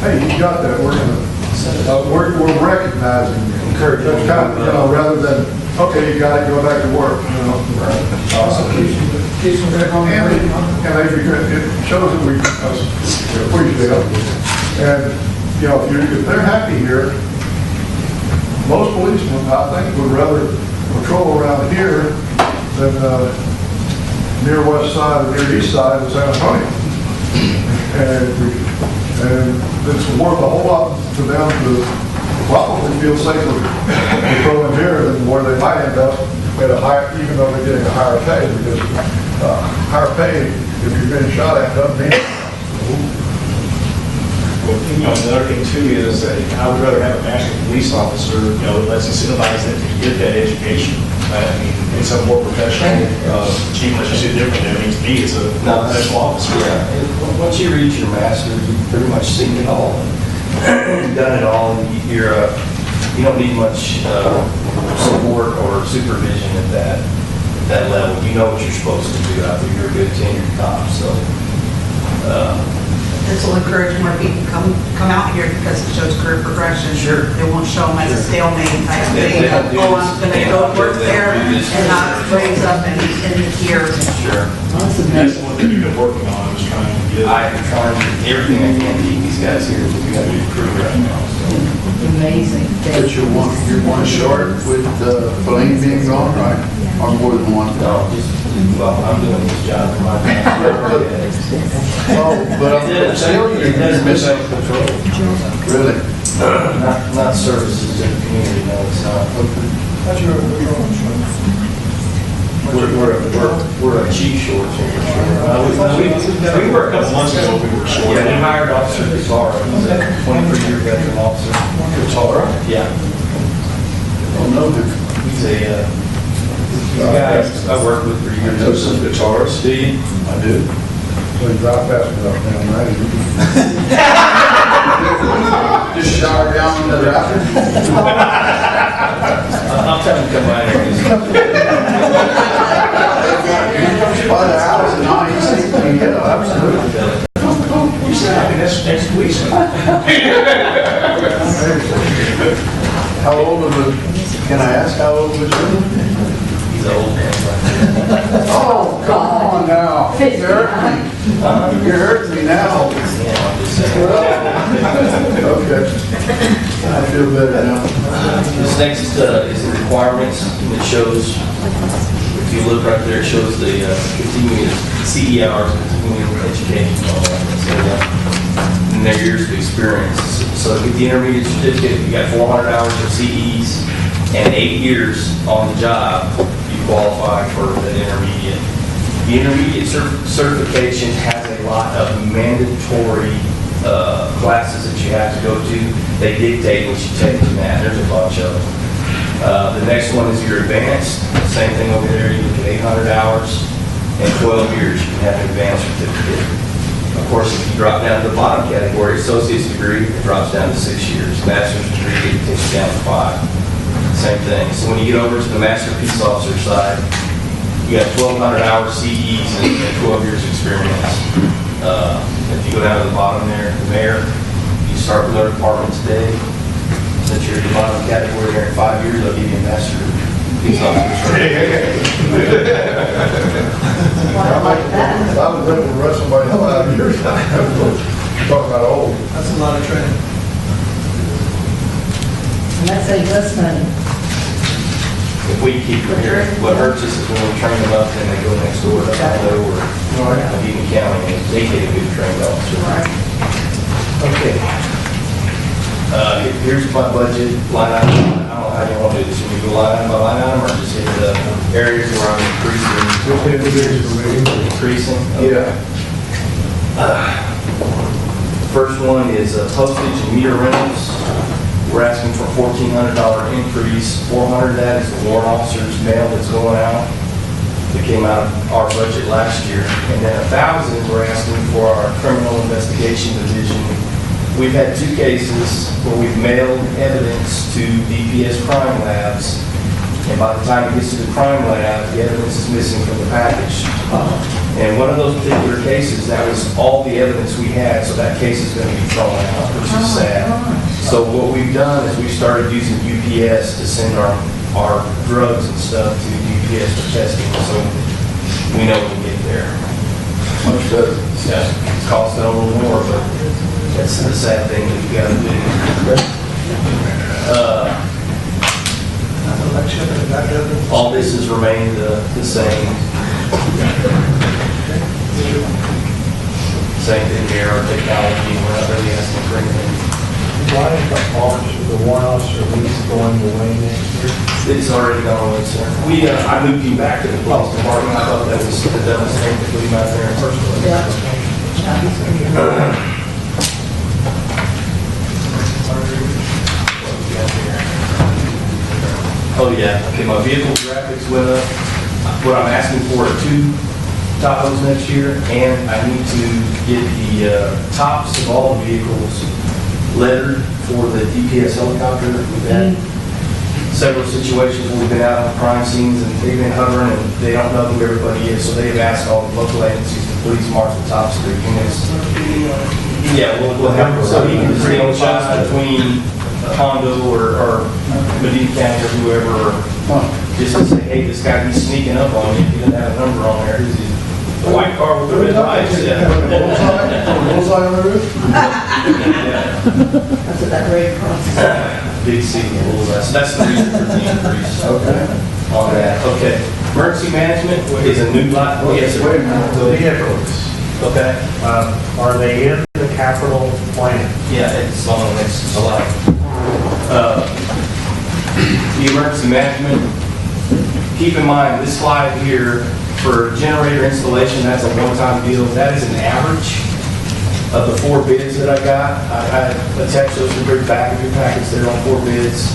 hey, you got that, we're recognizing you. Encourage you. That's kind of, rather than, okay, you got it, go back to work, And it shows that we appreciate it. And, if they're happy here, most policemen, I think, would rather patrol around here than near west side or near east side of San Antonio. And it's worth a whole lot for them to probably feel safer patrolling here than where they might end up at a higher, even though they're getting a higher pay, because higher pay, if you're being shot at, doesn't mean. Well, another thing too is that I would rather have a national police officer, that lets incentivize them to get that education. I mean, it's a more professional, chief, unless you see it differently. I mean, to me, it's a professional officer. Yeah, and once you reach your master, you've pretty much seen it all, done it all, and you don't need much support or supervision at that level. You know what you're supposed to do out there. You're a good tenured cop, so. This will encourage more people to come out here because it shows career progression. Sure. It won't show them as a stalemate type They thing. don't do Oh, this. I'm going to They go don't work do there that. We just- and not raise up in here. Sure. That's one thing you've been working on, is trying to get. I am trying to do everything I can to keep these guys here, but we got to do crew right now, so. Amazing. But you're one short with Blaine being gone, right? Or more than one? No, well, I'm doing this job for my time. Oh, but I'm still, you're missing. Really? Not services to the community, no, it's not. That's your patrol insurance. We're a chief short, so for sure. We were a couple months ago, we were short. Yeah, we hired Officer Pizarro, he's a 23-year veteran officer. Pizarro? Yeah. Oh, no, dude. He's a guy I worked with for years. Know some guitarists? Do you? I do. So you drive fast enough down there. Just shower down in the rapid? I'll tell him to come by there. By the house and all, you see, yeah, absolutely. You said, I mean, that's next week. How old was it? Can I ask how old was you? He's old man. Oh, come on now. You're hurting me. You're hurting me now. Yeah, I'm just saying. Okay. I feel better now. This next is the requirements, and it shows, if you look right there, it shows the continuing CERs, continuing education, and all that. So, and their years of experience. So to get the intermediate certificate, you got 400 hours of CEs and 8 years on the job, you qualify for the intermediate. The intermediate certification has a lot of mandatory classes that you have to go to. They dictate what you take in that. There's a bunch of them. The next one is your advanced. Same thing over there. You look at 800 hours and 12 years. You can have an advanced certificate. Of course, if you drop down to the bottom category, associate's degree, it drops down to 6 years. Master's degree, it takes you down to 5. Same thing. So when you get over to the master peace officer side, you got 1,200 hours CEs and 12 years experience. If you go down to the bottom there, the mayor, you start with our department today. Since you're at the bottom category there in 5 years, they'll give you a master peace officer. I like that. I was able to run somebody hell out of your time. Talking about old. That's a lot of training. And that saves us money. If we keep them here, what hurts us is when we train them up and they go next door to Idaho or even county, and they get a good trained officer. Okay. Here's my budget line item. I don't know how you want to do this. Can you go line item by line item or just hit the areas where I'm increasing? Okay. First one is postage and meter rentals. We're asking for a $1,400 increase. $400 of that is the warrant officer's mail that's going out. That came out of our budget last year. And then $1,000 we're asking for our criminal investigation division. We've had 2 cases where we've mailed evidence to DPS crime labs. And by the time it gets to the crime lab, the evidence is missing from the package. And one of those particular cases, that was all the evidence we had, so that case is going to be thrown out, which is sad. So what we've done is we started using UPS to send our drugs and stuff to UPS for testing, so we know we can get there. Much better. Yeah, it's costing a little more, but that's the sad thing that we got to do. collection and backup? All this has remained the same. Same thing here, our technology, we're not really asking for anything. Why is the one officer lease going away next year? It's already gone away, sir. I moved you back to the police department. I thought that was the dumbest thing to put him out there in first place. Oh, yeah. Okay, my vehicle graphics went up. What I'm asking for are 2 Tahoes next year, and I need to get the tops of all the vehicles lettered for the DPS helicopter. We've had several situations where we've been out on crime scenes and they've been hovering and they don't know who everybody is, so they've asked all the local agencies to please mark the tops of their units. Yeah, we'll have, so he can just choose between Hondo or Medina County or whoever, just to say, hey, this guy, he's sneaking up on you, he doesn't have a number on there. He's a white car with the red lights, yeah. Bullseye on the roof? That's what that red cross is. Big city, so that's the reason for the increase. Okay. On that, okay. Emergency management is a new lot, yes, sir. Wait a minute. The vehicles, Okay. are they in the capital plan? Yeah, it's on the next slide. The emergency management, keep in mind, this slide here, for generator installation, that's a one-time deal. That is an average of the 4 bids that I got. I attached those to the very back of your package there on 4 bids.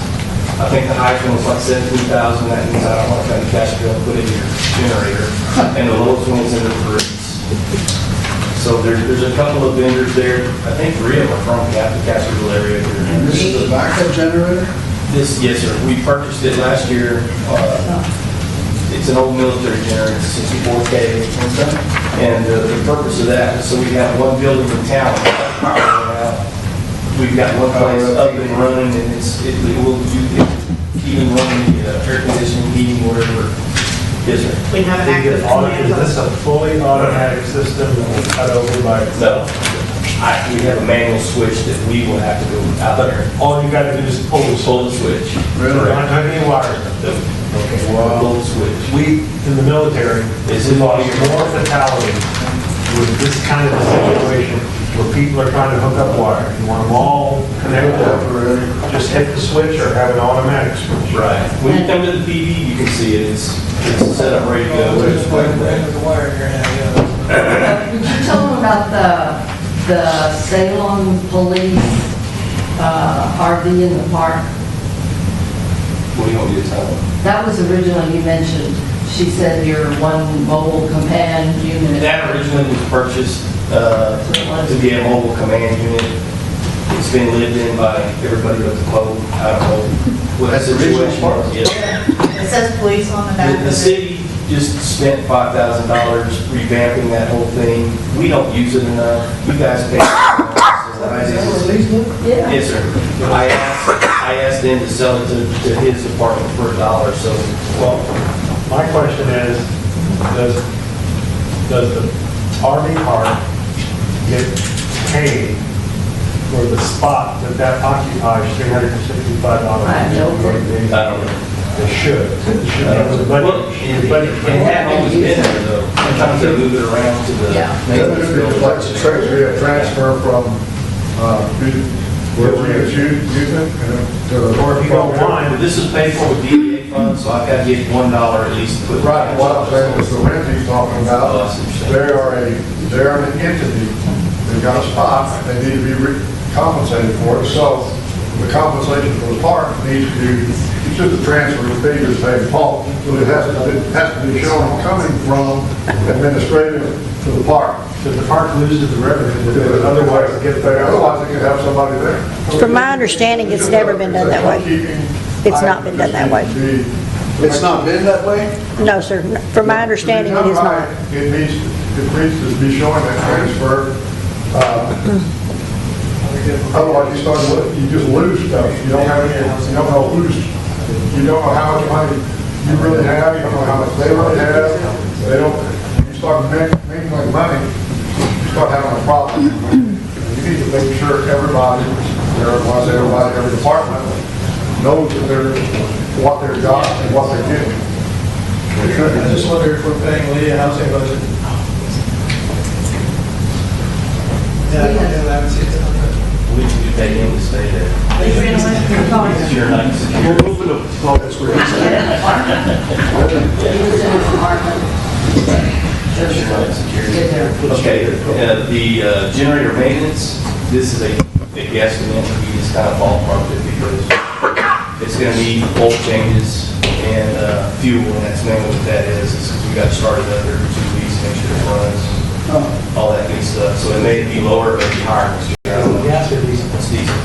I think the highest one was like 17,000. That means I don't want to come to Castroville and put in your generator. And the lowest one was in the 3s. So there's a couple of vendors there. I think 3 of them are from the Castroville area. And this is a backup generator? This, yes, sir. We purchased it last year. It's an old military generator, it's 64K and stuff. And the purpose of that is so we have one building in town. We've got one place up and running, and it will even run the air conditioning, heating, whatever. Yes, sir. We have an active command. Is this a fully automatic system that will cut over by itself? We have a manual switch that we will have to go out there. All you gotta do is pull the switch. Really? Not any wires. Okay, Pull the switch. we, in the military, Is we it- lost more fatalities with this kind of a situation where people are trying to hook up wire. You want them all connected up, just hit the switch or have an automatic switch. Right. When you come to the PD, you can see it. It's set up ready to go. There's the wire in your hand, yeah. Could you tell them about the Salem Police RV in the park? What do you want me to tell them? That was originally you mentioned. She said your one mobile command unit. That originally was purchased to be a mobile command unit. It's been lived in by everybody but the Pope. I don't know what that situation was. Yeah. It says police on the back. The city just spent $5,000 revamping that whole thing. We don't use it enough. You guys pay. Yeah. Yes, sir. I asked them to sell it to his department for $1, so. Well, my question is, does the RV park get paid for the spot that occupies $365? I have no clue. I don't know. It should. It should have the Well, budget. it hadn't always been there though. Sometimes they move it around to the. Yeah. maintenance building. Like the treasury, a transfer from, where we have used it, Or if you don't mind, But this is paid for with DDA funds, so I've got to get $1 at least to put. Right, what I'm saying is the rent he's talking about, they're an entity, they've got a spot, they need to be compensated for it, so the compensation for the park needs to, it's just a transfer of figures, they Paul, but it has to be shown coming from administrative to the park. if the park loses the revenue, otherwise it gets back. Otherwise, they could have somebody there. From my understanding, it's never been done that way. It's not been done that way. It's not been that way? No, sir. From my understanding, it is not. It needs to be showing that transfer. Otherwise, you just lose stuff. You don't have any, you don't know you don't know how much money you really have, you don't know how much they really have. They don't, you start making like money, you start having a problem. You need to make sure everybody, every department knows that they're what they're got and what they're getting. They should I be. just wonder if we're paying Lee a housing budget. Yeah, I haven't seen it. We can pay him to stay there. You're not secure. That's where it's at. Okay, the generator maintenance, this is a big guesstimate, we just kind of ballparked it because it's gonna need oil changes and fuel, and that's mainly what that is because we got started under 2 weeks, make sure it runs, all that good stuff. So it may be lower, it may be higher. Gas or diesel? It's diesel.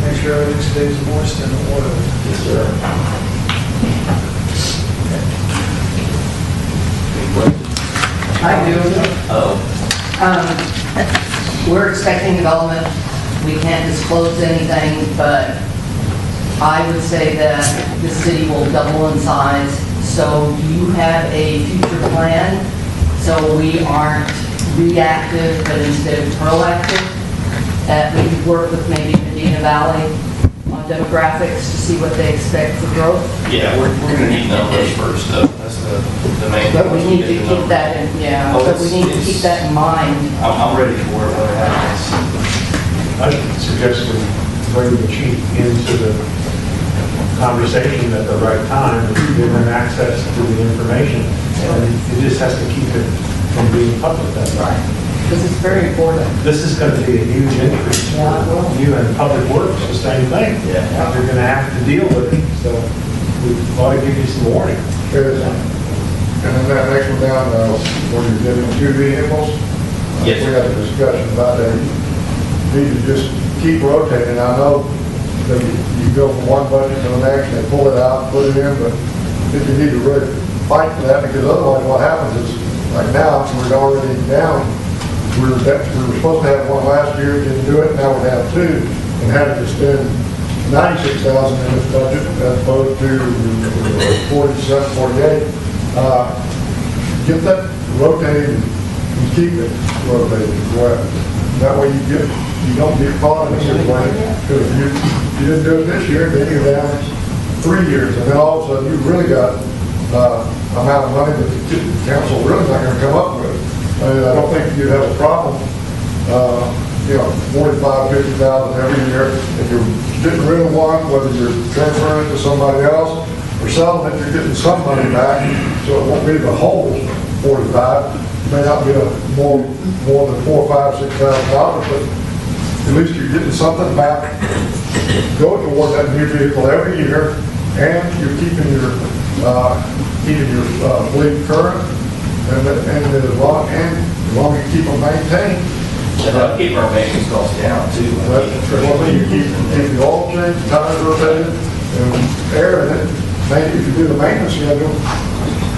Make sure everything stays moist and oil. Yes, sir. I do. Oh, We're expecting development. We can't disclose anything, but I would say that the city will double in size. So do you have a future plan? So we aren't reactive, but instead proactive? That we could work with maybe Medina Valley on demographics to see what they expect for growth? yeah, we're gonna need numbers first, though. That's the main. But we thing. need to keep that in, yeah, Oh, but we need to it's- keep that in mind. I'm ready for it when it happens. I suggested bring the chief into the conversation at the right time, and give him access to the information, and it just has to keep it from being public, that's right. Because it's very important. This is going to be a huge increase Yeah, it will. for you and Public Works, the same thing. Yeah. You're going to have to deal with it, so we ought to give you some warning. Good. And then that next one down, where you're getting 2 vehicles. Yes. We had a discussion about that. You need to just keep rotating. I know that you go from one budget to the next, they pull it out, put it in, but I think you need to really fight for that, because otherwise what happens is, like now, we're already down. We were supposed to have one last year, didn't do it, now we have 2, and having to spend $96,000 in this budget as opposed to 47, 48. Get that rotating and keep it rotating as well. That way you don't get caught in a situation, because if you didn't do it this year, then you're down 3 years, and then all of a sudden you've really got amount of money that the council really not gonna come up with. I don't think you'd have a problem, 45, 50,000 every year. If you're getting rid of one, whether you're transferring it to somebody else or selling it, you're getting some money back, so it won't be the whole 45. It may not be more than $4,000, $5,000, $6,000, but at least you're getting something back. Go toward that new vehicle every year, and you're keeping your fleet current, and as long as you keep them maintained. And that'll keep our maintenance costs down too. Well, you keep the oil change, tires rotated, and air in it. Maybe if you do the maintenance schedule,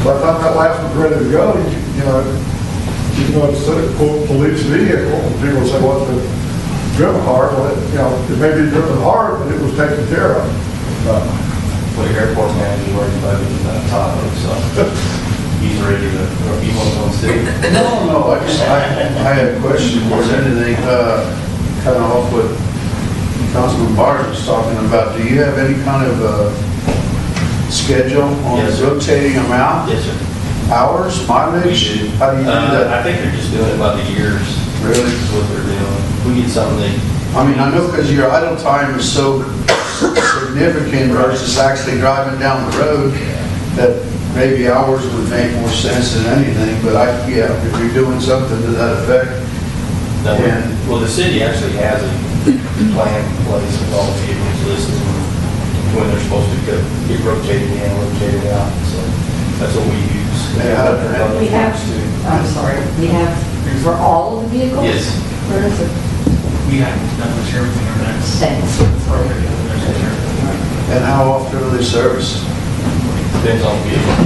by the time that last one's ready to go, it's a police vehicle, and people say, well, it's been driven hard. Well, it may be driven hard, but it was taken care of. Well, your airport manager worries about it on top of it, so he's ready to, or he wants to see. No, I had a question more than anything, kind of off what Councilman Barnes was talking about. Do you have any kind of schedule on Yes, sir. rotating them out? Yes, sir. Hours, mileage? How do you do that? I think they're just doing it by the years. Really? Is what they're doing. We get something I mean, I know because your idle time is so significant versus actually driving down the road, that maybe hours would make more sense than anything, but if you're doing something to that effect. well, the city actually has a plan in place with all the vehicles listed when they're supposed to get rotated in, rotated out, so that's what we use. We have, I'm sorry, we have for all of the vehicles? Yes. Where is it? We have numbers here within our next. Thanks. And how often are they serviced? Depends on the vehicle.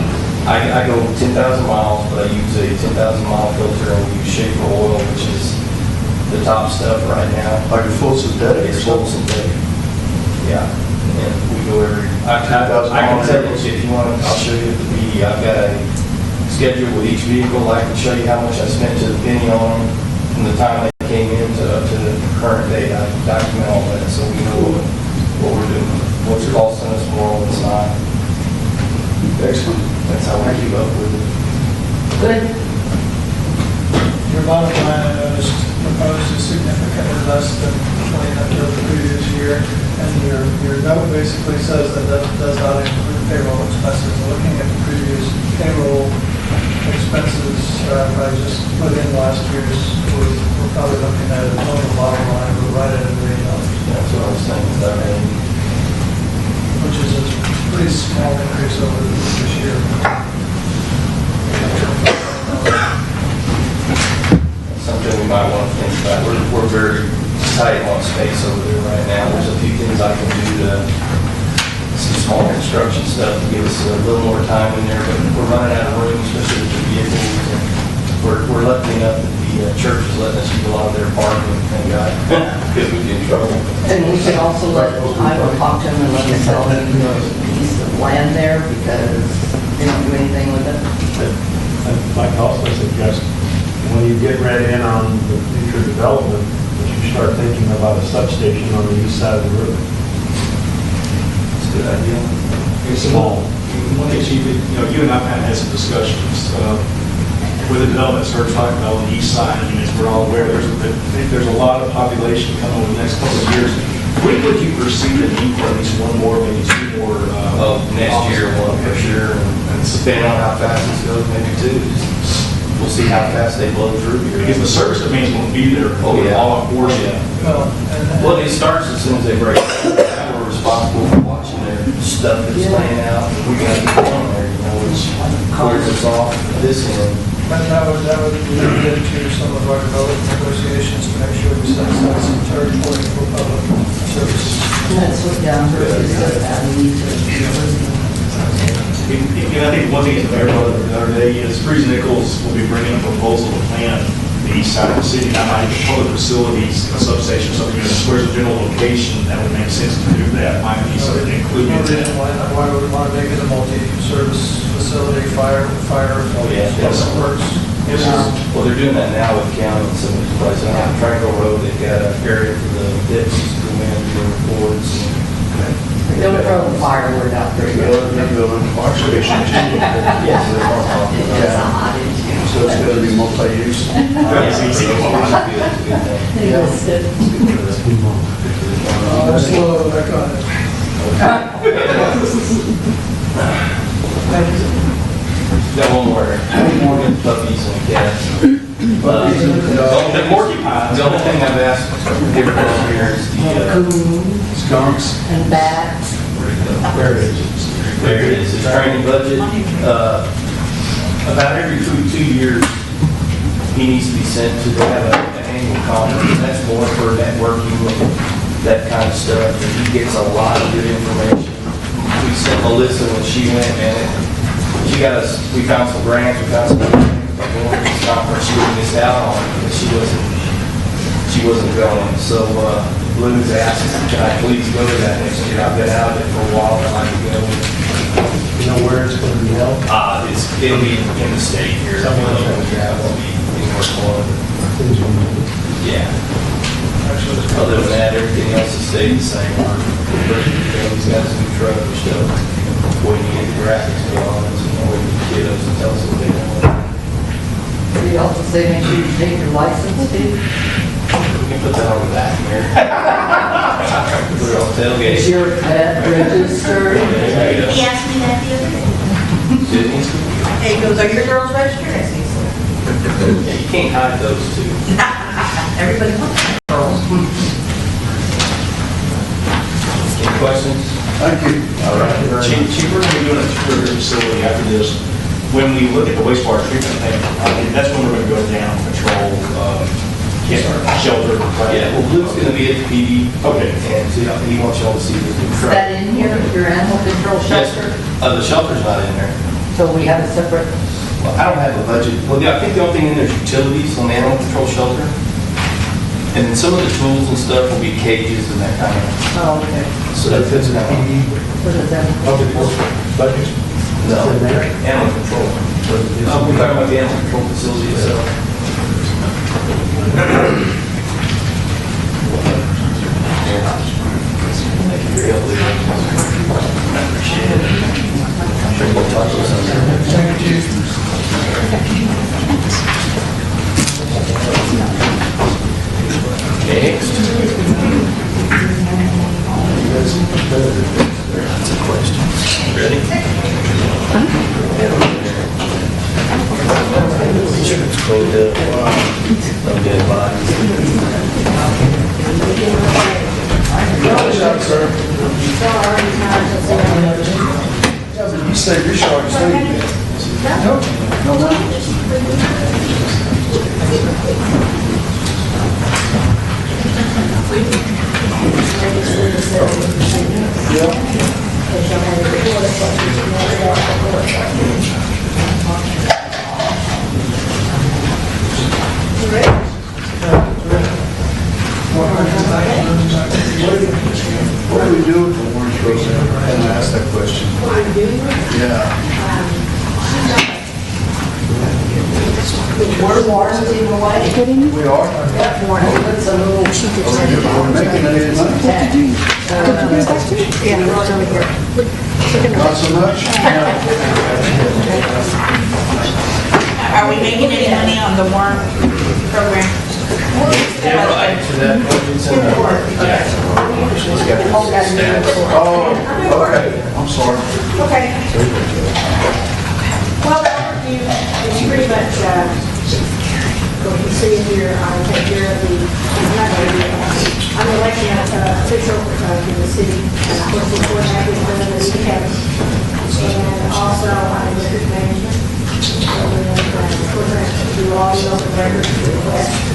I go 10,000 miles, but I use a 10,000-mile filter, and we use Schaefer oil, which is the top stuff right now. Like a full synthetic? It's full synthetic. Yeah, and we go I 10,000 can tell you, miles. if you want, I'll show you the PD. I've got a schedule with each vehicle. I can show you how much I spent to the penny on them from the time they came in to the current date. I document all that, so we know what we're doing. what's costing us more on the side. Excellent. That's how we keep up with it. Good. Your bottom line, I noticed, proposed is significantly less than 2019 of the previous year, and your note basically says that that does not include payroll expenses. Looking at the previous payroll expenses, I just put in last year's, we're probably looking at a total bottom line, we're right at $1 million, That's what I was thinking, I mean, which is a pretty small increase over this year. something we might want to think about. We're very tight on space over there right now. There's a few things I can do to, some small construction stuff to give us a little more time in there, but we're running out of room, especially with the vehicles. And we're lucky enough that the church is letting us use a lot of their parking, thank God, because we'd be in trouble. And we can also I will talk to him and let him sell him the piece of land there because they don't do anything with it. I'd like to also suggest, when you get ready in on the future development, that you start thinking about a substation on the east side of the river. It's a good idea. It's small. One thing, Chief, you and I kind of had some discussions with the development search talking about on the east side. I mean, as we're all aware, there's a lot of population coming over the next couple of years. When would you perceive the need for at least one more, maybe two more? Next year, one for sure, and depending on how fast this goes, maybe two. We'll see how fast they blow through here. Because the service demands won't be there for all of course. Well, it starts as soon as they break. We're responsible for watching their stuff that's laying out. We got to be on there, which clears us off this end. And that would lead into some of our development negotiations to make sure we set aside some territory for public services. And that's what Hershey said, that we need to. And I think one thing is the mayor brought up the other day is Freeze Nichols will be bringing a proposal to plan the east side of the city. Now, might be public facilities, a substation, something, where's the general location that would make sense to do that, might be something included. No reason why would we want to make it a multi-service facility, fire, Oh, yeah. yes, it works. Yes, well, they're doing that now with county and some of these places. On Triangle Road, they've got an area for the deputies to come in and do reports. They'll throw the firewood out there. They're building a fire station too. Yes, they're all talking about that. So it's going to be multi-use. Yes, it's a good thing. Let's slow back on it. Got one more puppies and cats. The porcupines. The only thing I've asked everyone here is the Skunks. And bats. There it is. There it is. The training budget. About every 2 years, he needs to be sent to have an annual conference. That's more for networking and that kind of stuff. And he gets a lot of good information. We sent Melissa when she went, and she got us, we found some grants, we found some things, but going to this conference, she would miss out on it because she wasn't going. So Blue's asked, can I please go to that next year? I've been out of it for a while, I'd like to go. You know where it's going to be held? It'll be in the state here. Somewhere. Yeah, it won't be in North Florida. Yeah. Other than that, everything else has stayed the same. He's got some new truck or stuff. Waiting to get the graphics going on, and waiting for kiddos to tell us what they want. Did you also say make sure you take your license too? We can put that on the back here. Put it on tailgate. Is your pet registered? There you go. He asked me that the other day. Sydney? Hey, he goes, are your girls registered? I said, Yeah, you can't hide those two. everybody wants girls. Any questions? Thank you. All right. Chief, we're going to be doing a tour of your facility after this. When we look at the wastewater treatment plant, I think that's when we're going to go down, control, shelter. Yeah, well, Blue's gonna be at the PD. Okay. And he wants y'all to see the new Is truck. that in here, your animal control Yes, shelter? the shelter's not in there. So we have a separate, Well, I don't have a budget. Well, I think the only thing in there is utilities on the animal control shelter. And then some of the tools and stuff will be cages and that kind of, oh, okay. so that fits kind of. What is that? Public works budget? No, It's in there? animal control. We're talking about the animal control facility itself. You say you're short, you say. What do we do with the orange program? I hadn't asked that question. Yeah. We're warranty away. We are? It's a little. We're making any money? Yeah, it's over here. Not so much? Are we making any money on the warrant program? Yeah, right, so that, it's in Oh, okay, I'm sorry. Okay. Well, the overview is pretty much, what you see here, I take care of I'm the election official in the city, and I work with happy with the city county. And also, I'm in record management. Of course, I do all the open records for the West.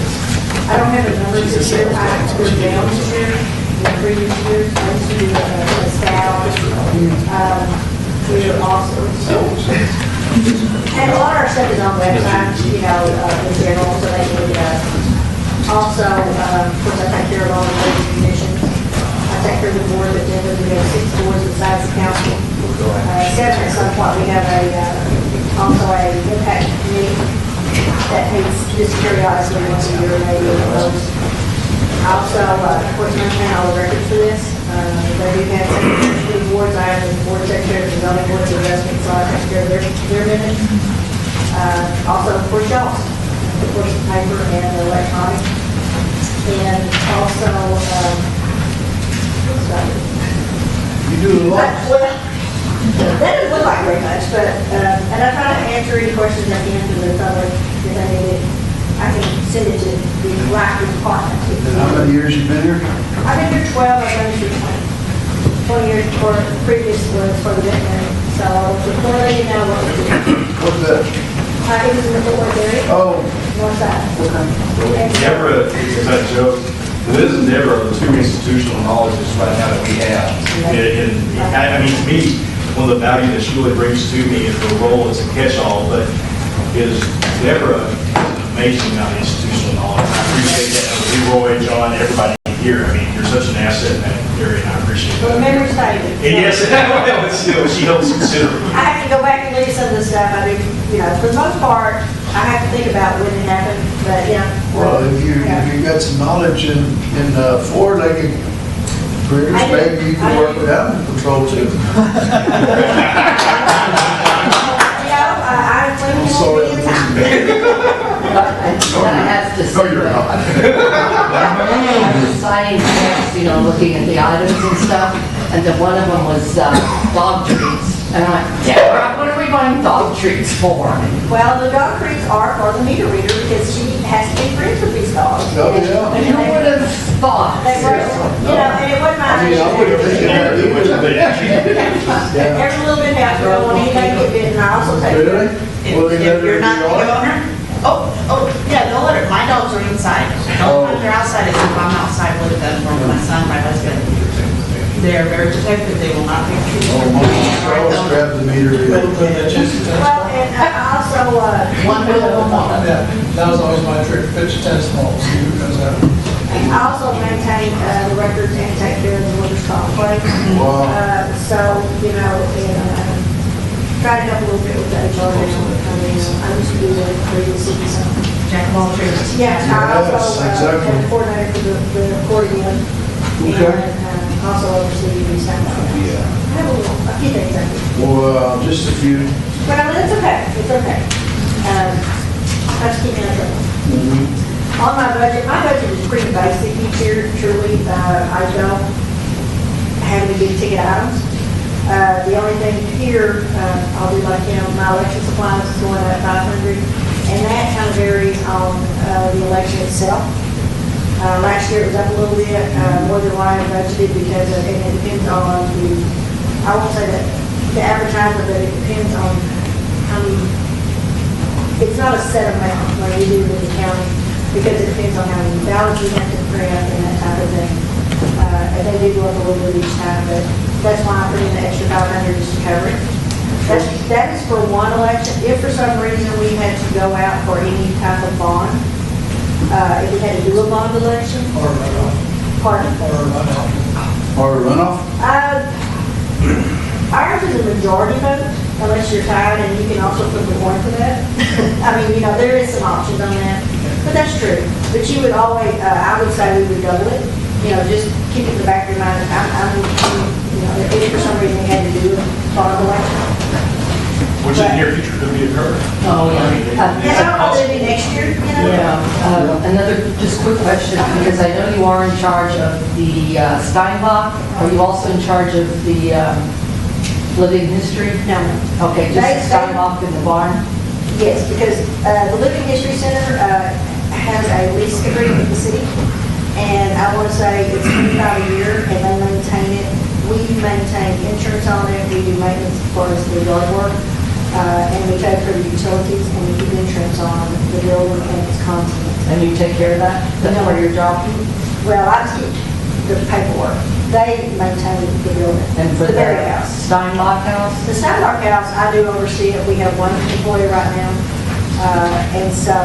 I don't have the numbers this year, I have to go down this year, in the previous years, I used to do a staff. We're also, and a lot of our stuff is on websites, you know, in general, so they can, also, of course, I take care of all the boards and commissions. I take care of the board agenda, we have 6 boards besides the council. 7 at some point, we have also a impact committee that meets just periodically once a year, maybe a most. I also, of course, maintain all the records for this. They do have secretary boards, I have the board secretary, the zoning board, the investment, so I take care of their minutes. Also, of course, y'all, of course, the paper and the electronic. And also, You do a lot. well, that doesn't look like very much, but, and I try to answer any questions at the end of the public, if I need it. I can send it to the right department. And how many years you been here? I've been here 12, I've been here 20. 20 years before, previous was for the veterinary, so before they know what to do. What's that? It was in the Fort Worth area, Oh, north side. And so- Never, as I joke, this is never the true institutional knowledge is right now that we have. I mean, to me, one of the value that she really brings to me is her role as a catch-all, but is Deborah amazing amount of institutional knowledge. I appreciate that. Leroy, John, everybody here. I mean, you're such an asset in that area, and I appreciate Well, that. memory's fading. And yes, but still, she helps considerably. I have to go back and read some of the stuff. I do, you know, for the most part, I have to think about when it happened, but, yeah. well, if you got some knowledge in four-legged critters, I do. maybe you can work with animal control too. I I'm sorry. I have to say that. Signing checks, you know, looking at the items and stuff, and then one of them was dog treats. And I'm like, Deborah, what are we buying dog treats for? Well, the dog treats are for the meter reader because she has to be friends with these dogs. Oh, yeah. And who would have thought? They were, you know, and it wasn't my. I mean, I wouldn't think that either. Every little bit helps, you know, when anything get bitten, I also take. Really? Well, they If let her you're in not the the yard? owner? Oh, yeah, they'll let her, my dogs are inside. The only time they're outside is if I'm outside with them, or my son, my husband. They're very protected, they will not be treated. Oh, most grab the meter. Well, and I also, One with a one. Yeah, that was always my trick, pitch tennis balls, see who goes out. I also maintain the records and take care of the workers' comp claims. Wow. So, you know, and try to help a little bit with that HR now. I mean, I used to do that previously, so. Jack of all trades. Yeah, I also Yes, exactly. am coordinator for the court again. Okay. And also oversee the staff. Yeah. I have a few things I do. Well, just a few. Well, it's okay, it's okay. Let's keep me in trouble. On my budget is pretty basic each year, truly. I don't have any big ticket items. The only thing here, I'll do like, my election supplies is going up 500, and that kind of varies on the election itself. Last year it was up a little bit, more than what I budgeted because and it depends on I won't say that the advertisement, but it depends on how many, it's not a set amount like you do with the county, because it depends on how many ballots you have to print and that type of thing. And they do go up a little bit each time, but that's why I put in the extra 500 just to cover it. That is for one election. If for some reason we had to go out for any type of bond, if we had to do a bond election. Or a runoff. Pardon? Or a runoff. Or a runoff? Ours is a majority vote, unless you're tired, and you can also flip a coin for that. I mean, there is some options on that, but that's true. But you would always, I would say we would double it, just keep it in the back of your mind. If for some reason we had to do a bond election. Which in the near future could be occurring. Oh, yeah. And I don't know if it'll be next year, Yeah, another just quick question, because I know you are in charge of the Steinbach. Are you also in charge of the living history? No. Okay, just the Steinbach in the barn? Yes, because the Living History Center has a lease agreement with the city, and I want to say it's $25 a year, and they maintain it. We maintain insurance on it, we do maintenance as far as the yard work, and we pay for the utilities, and we keep insurance on the building and its contents. And you take care of that? That's part of your job? Well, I just keep the paperwork. They maintain the building. And for the the very house. Steinbach house? The Steinbach house, I do oversee it. We have one employee right now, and so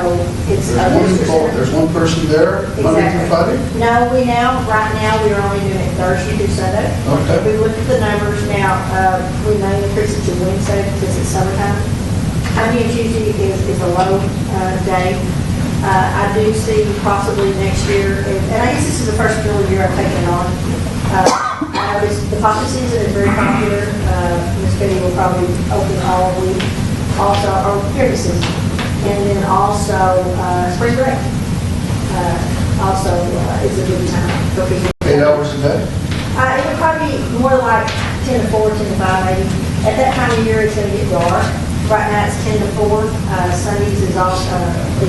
it's. There's one person there, Monday through Friday? No, right now, we are only doing it Thursday through Sunday. Okay. We looked at the numbers now, we may increase it to Wednesday because it's summertime. Monday and Tuesday is a low day. I do see possibly next year, and I guess this is the first full year I've taken it on. I noticed the poppy season is very popular. Miss Betty will probably open all week, also, or every season. And then also spring break. Also is a good time for people. 8 hours a day? It would probably be more like 10 to 4, 10 to 5 maybe. At that time of year, it's going to get dark. Right now, it's 10 to 4. Sundays is also, I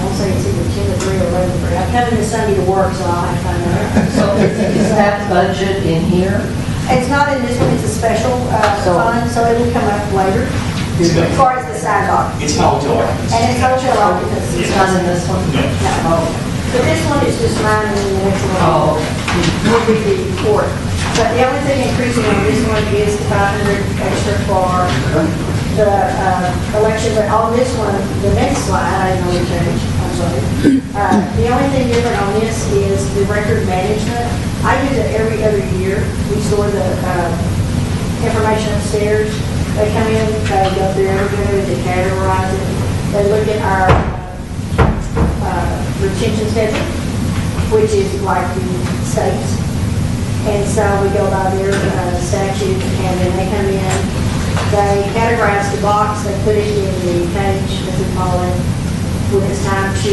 won't say it's either 10 to 3 or 11 to 3. I'm coming this Sunday to work, so I'll have to find out. So is that budget in here? It's not in this one, it's a special fund, so it will come up later. As far as the sidewalk. It's not hotel occupancy. And it's hotel occupancy. It's not in this one? No. But this one is just mine and then the next one. Oh. Will be the report. But the only thing increasing on this one is the 500 extra for the election. But on this one, the next slide, I didn't know we changed. I'm sorry. The only thing different on this is the record management. I use it every other year. We store the information upstairs. They come in, they go through everything, they categorize it. They look at our retention schedule, which is like the states. And so we go by their statute, and then they come in, they categorize the box, they put it in the cage, as we call it. When it's time to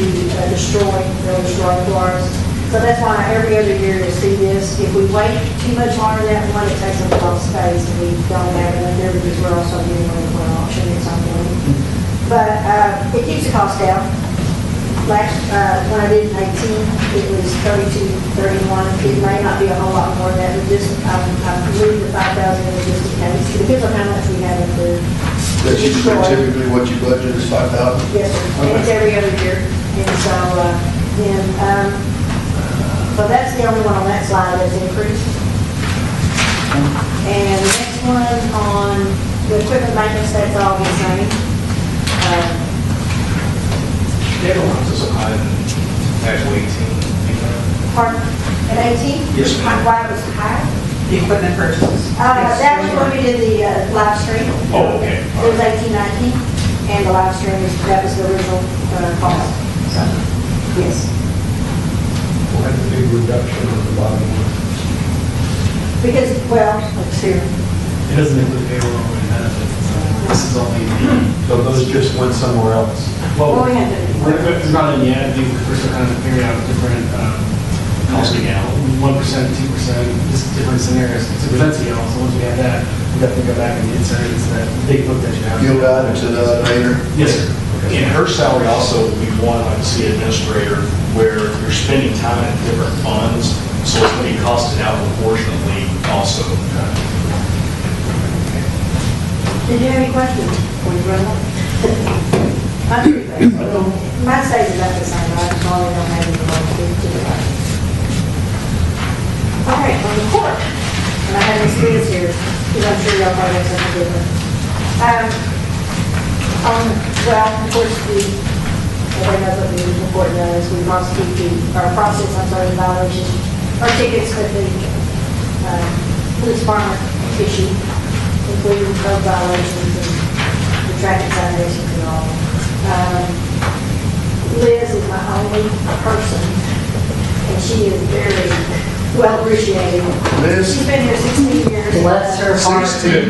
destroy, they'll destroy for us. So that's why every other year you'll see this. If we wait too much longer than that one, it takes up a lot of space, and we don't have enough there because we're also getting ready for an auction at some point. But it keeps the cost down. Last, when I did 18, it was 32, 31. It may not be a whole lot more than that, but just, I've moved the 5,000 in just in case. It depends on how much we have in the. That's usually typically what you budget is 5,000? Yes, sir. And it's every other year. And so, so that's the only one on that slide that's increased. And the next one on the equipment maintenance, that's all the same. Everyone's is so high than actually 18. Pardon? At 18? Yes, ma'am. Why was it high? The equipment purchases. That was when we did the live stream. Oh, okay. It was 1819, and the live stream, that was the original cost. So, yes. We'll have a big reduction on the bottom line. Because, well, let's see. It doesn't include payroll and benefits. This is only So those just went somewhere else. Well, we had to. we're not in yet. I think we're still kind of figuring out different cost scale, 1%, 2%, just different scenarios. It's a percent scale, so once we have that, we have to go back and insert into that big book that you have. You'll add to that later. Yes, sir. In her salary also, we want like a city administrator where you're spending time in different funds, so it's going to be costed out proportionately also. Did you have any questions before you run off? Mine stays about the same, I probably don't have any more to do to it. All right, on the court, and I have Ms. Spears here, because I'm sure y'all probably have something different. Well, of course, everybody knows what the report does, we prosecute the violations, or tickets that the police department issue, including code violations and the traffic citations and all. Liz is my only person, and she is very well appreciated. Liz? She's been here 16 years. Bless her heart. 16.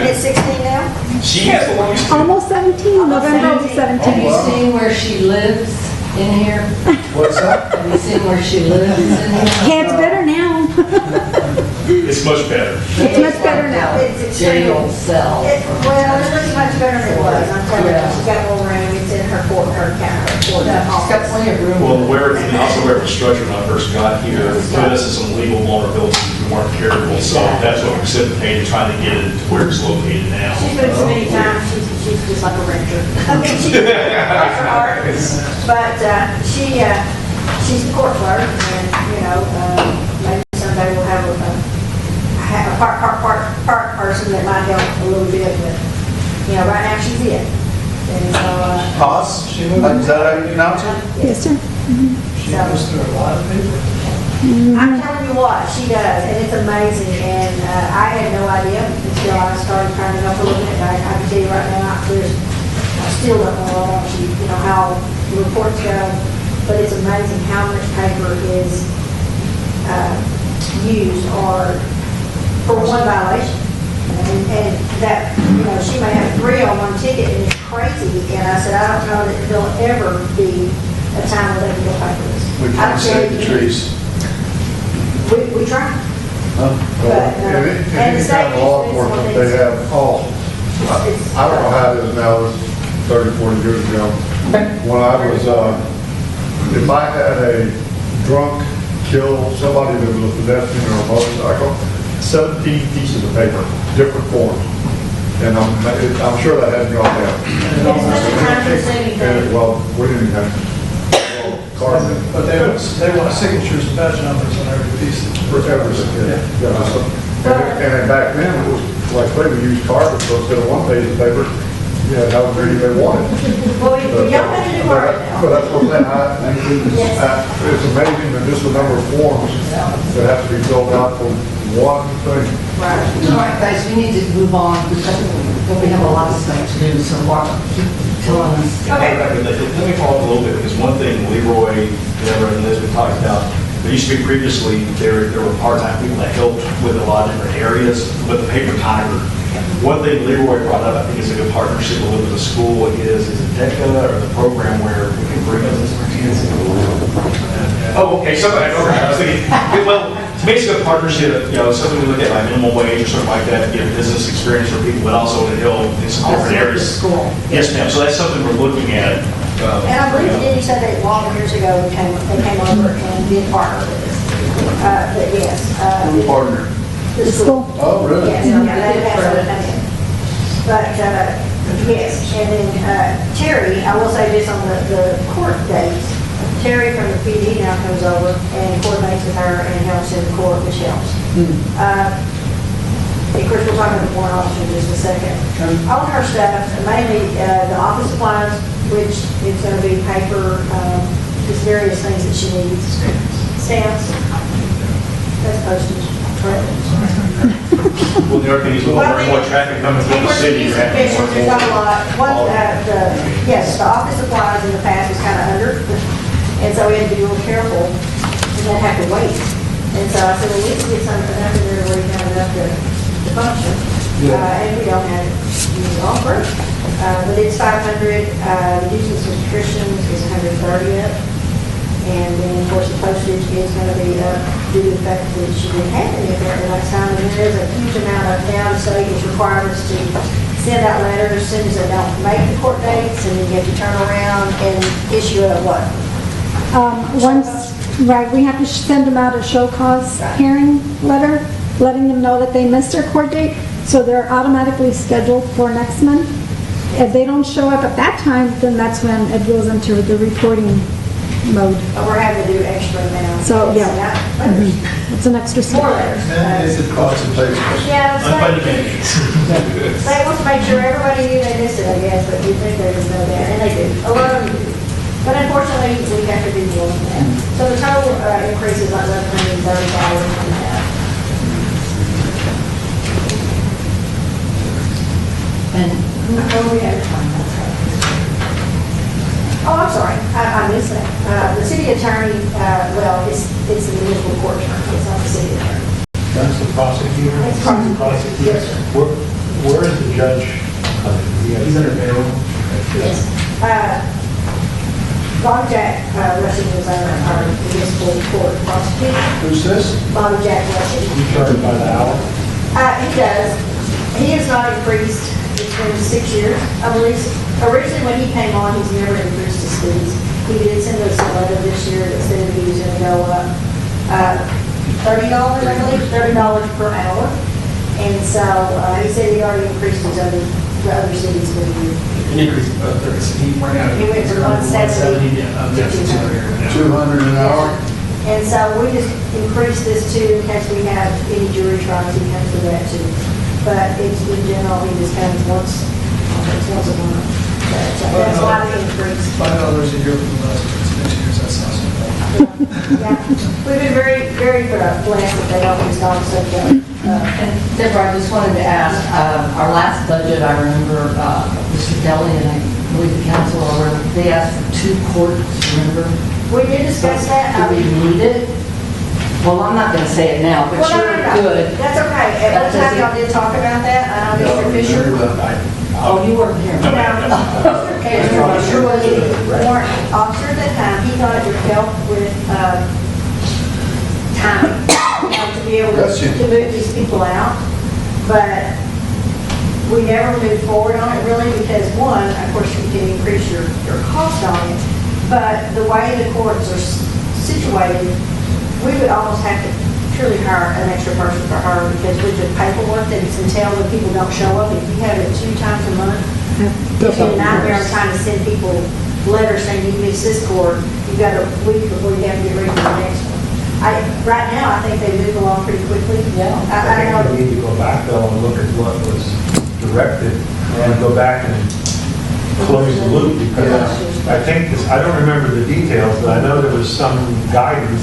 It's 16 now? She has the longest. Almost 17, November 17. Have you seen where she lives in here? What's that? Have you seen where she lives in here? Yeah, it's better now. It's much better. It's much better now. It's extremely. Jail cell. Well, it looks much better than it was, I'm telling you, she's got more room, it's in her court, her counter, court She's got office. plenty of room. Well, also where it was structured when I first got here, put us in some legal vulnerabilities if we weren't careful. So that's what precipitated trying to get it to where it's located now. She's been so many times, she's just like a renter. I mean, she's like her heart, but she's the court clerk, and, you know, maybe someday we'll have a part person that might help a little bit, but, you know, right now she's it. And so, Haas? Is that how you pronounce it? Yes, sir. She goes through a lot of people. I'm telling you what, she does, and it's amazing, and I had no idea until I started kind of up a little bit, and I can tell you right now, I still don't know how the reports go, but it's amazing how much paper is used or for one violation. And that, she may have 3 on one ticket, and it's crazy, and I said, I don't know that there'll ever be a time where they can go paperless. We can't save the trees. We try. Any kind of law enforcement, they have calls. I don't know how it is now, it's 30, 40 years ago. When I was, if I had a drunk kill somebody that was a pedestrian or a motorcycle, 17 pieces of paper, different forms. And I'm sure that hasn't gone down. And, well, we didn't have card. But they want signatures and badge numbers on every piece. For everything, yeah. And back then, it was like, we used cards, so instead of 1 page of paper, you had however many they wanted. Well, we don't have to do hard now. But that's what I'm saying, it's amazing that just the number of forms that have to be filled out for one thing. All right, guys, we need to move on because we have a lot of stuff to do, so keep telling us. Let me follow up a little bit, because one thing Leroy, Deborah, and Liz, we talked about, there used to be previously, there were part-time people that helped with a lot of different areas with the paper timer. One thing Leroy brought up, I think is a good partnership with the school, is it DECA or the program where we can bring in Oh, okay, something, I was thinking, well, it's basically a partnership, something we look at like minimum wage or something like that, to give business experience for people, but also to help in some different areas. School. Yes, ma'am, so that's something we're looking at. And I believe Denny said that long years ago, they came over and did partner with us. But yes. Who partner? The school. Oh, really? Yes, but, yes, and then Terry, I will say this on the court dates, Terry from the PD now comes over and coordinates with her and helps in the court, which helps. Of course, we'll talk about the warrant officer in just a second. All of her stuff, mainly the office supplies, which is going to be paper, just various things that she needs. Stamps, that's postage, correct? Well, the other thing is with more traffic coming through the city, you're having more. There's not a lot. Yes, the office supplies in the past was kind of under, and so we had to be real careful and then have to wait. And so I said, well, we need to get something up in there where you have enough to function. And we don't have it, we offer. But it's 500, reducing subscriptions is 130 up. And then, of course, the postage is going to be up due to the fact that she didn't have any of that the last time. And there is a huge amount of now the state is requiring us to send out letters as soon as they don't make the court dates, and then you have to turn around and issue a what? Once, right, we have to send them out a show cause hearing letter, letting them know that they missed their court date, so they're automatically scheduled for next month. If they don't show up at that time, then that's when it goes into the reporting mode. But we're having to do extra now. So, yeah. Send out letters. It's an extra step. More letters. And it's a cost of takes. Yeah, the state wants to make sure everybody knew they missed it, I guess, but you think they would know that, and they do. A lot of them do. But unfortunately, we have to do more than that. So the total increase is like $1,130 on that. And Oh, we have time. Oh, I'm sorry, I missed that. The city attorney, well, it's the municipal court attorney, it's not the city attorney. That's the prosecutor? It's prosecutor. Yes, sir. Where is the judge? He's under bail. Yes. Bob Jack Rushing is our municipal court prosecutor. Who's this? Bob Jack Rushing. You charged by the hour? He does. He has not increased. It's been 6 years, I believe. Originally, when he came on, he's never increased his fees. He did send us a letter this year that said he was going to go up $30, I believe, $30 per hour. And so he said he already increased the other cities for the year. An increase of 30. He went out. He went from 170 to 200 an hour? And so we just increased this too in case we have any jury trials, he comes to that too. But it's in general, he just comes once a month. That's why the increase. $5 a year for the last 6 years, that's not so bad. Yeah, we've been very, very blessed that they always done so good. And Deborah, I just wanted to ask, our last budget, I remember Mr. Kelly and I believe the council, they asked for 2 courts, remember? We did discuss that. Do we need it? Well, I'm not going to say it now, but Well, you're no. good. That's okay. At one time, y'all did talk about that. I know Mr. Fisher. Oh, you weren't here. Okay, Mr. Fisher was the warrant officer at that time. He thought it would help with time to be able to move these people out. But we never moved forward on it really because one, of course, you can increase your cost on it. But the way the courts are situated, we would almost have to truly hire an extra person for her because with the paperwork that it's entailed when people don't show up, if you have it 2 times a month, it's a nightmare trying to send people letters saying you missed this court, you've got a week before you have to get ready for the next one. Right now, I think they move along pretty quickly. Yeah. I think we need to go back though and look at what was directed and go back and close the loop because I think this, I don't remember the details, but I know there was some guidance.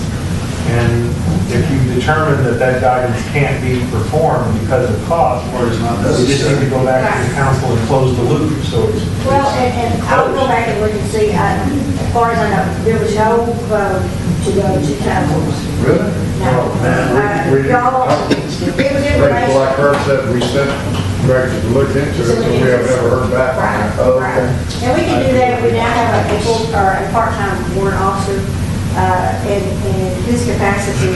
And if you determine that that guidance can't be performed because of cost, Or it's not you just need to go back to the council and close the loop, so it's. Well, and I'll go back and look and see, as far as I know, there was no vote to go to council. Really? No. Y'all, it was People information. like her said, we sent Greg to look into it, so we have never heard back from Right, him. Oh, right. okay. And we can do that, we now have a full, or a part-time warrant officer, in his capacity,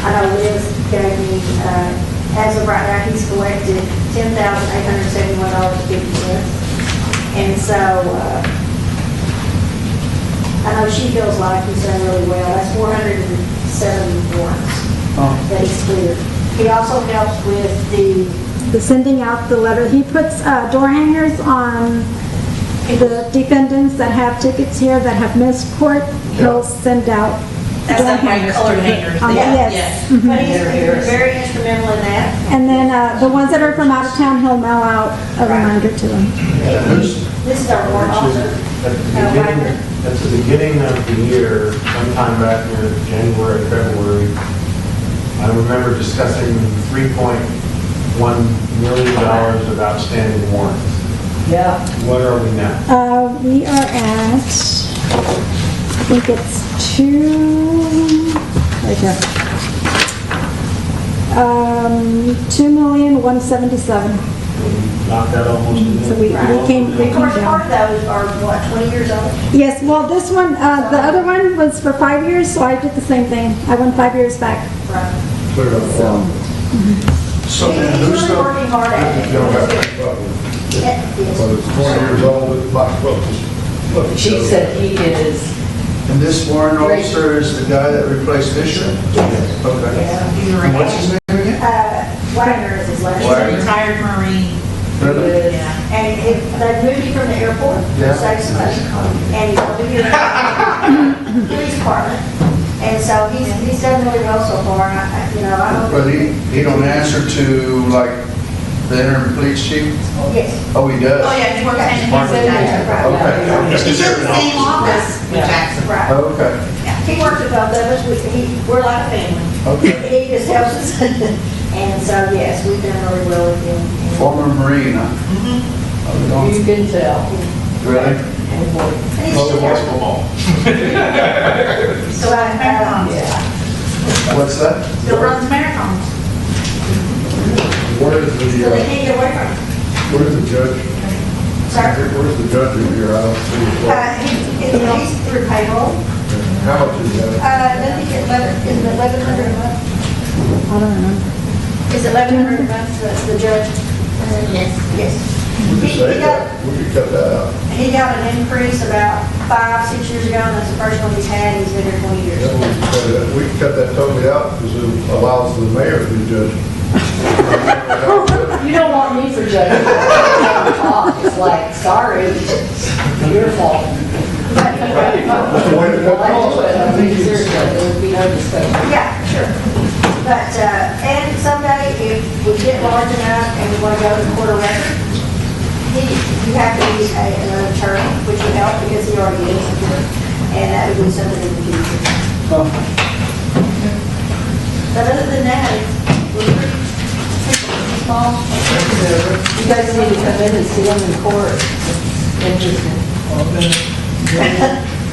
I know Liz gave me, as of right now, he's collected $10,871.50. And so, I know she feels like he's done really well, that's 407 warrants that he's cleared. He also helps with The sending out the letter, he puts door hangers on the defendants that have tickets here that have missed court, he'll send out That's door like my hangers. colored hangers. Yes. But he's been very instrumental in that. And then the ones that are from out of town, he'll mail out a reminder to them. This is our warrant officer. At the beginning of the year, sometime back in January, February, I remember discussing $3.1 million of outstanding warrants. Yeah. What are we now? We are at, I think it's 2, right here. 2,177,000. Knock that almost in. So we came Of course, part down. of those are, what, 20 years old? Yes, well, this one, the other one was for 5 years, so I did the same thing. I went 5 years back. Clear up farm. So then He's who's really the, working hard at You don't have it. to problem. But it's 20 years old, it's like, look, look. She said he is, and this warrant officer is the guy that replaced Fisher? Okay. And what's his name again? Wagner is his last He's a name. retired Marine. Really? Yeah. And if they moved him from the airport, Yeah. save some money. And he's over here in the police department. And so he's done really well so far. And I don't. But he don't answer to like the interim police chief? Yes. Oh, he does? Oh, yeah, he works hand in He's hand with in there, Jackson. right. Okay. He's in the same office with Jackson. Right. Okay. He works with both of us. We're like a family. Okay. He just helps us. And so, yes, we've done really well with him. Former Marine, huh? Oh, you can tell. really? And he's Most still of us there. football. Still runs marathons. What's that? Still runs marathons. Where is So they the, can't get away from him. where's the judge? Sir? Where's the judge in here? I don't see his. He's through payroll. How much is that? I think it's 11, is it 1,100 a month? I don't remember. Is it 1,100 a month, the judge? Yes. Yes. We could say that, we could cut that out. He got an increase about 5, 6 years ago, and that's the first one he's had, he's been here 20 years. Yeah, we could cut that. We could cut that totally out because it allows the mayor to be judge. You don't want me for judge. It's like, sorry, your fault. That's the way to cut costs. I mean, seriously, there would be no discussion. Yeah, sure. But, and someday, if we get large enough and we want to go to the court of record, you have to use another attorney, which would help because he already is here, and that would be something in the future. But other than that, we're pretty small. You guys need to come in and see them in court. Interesting.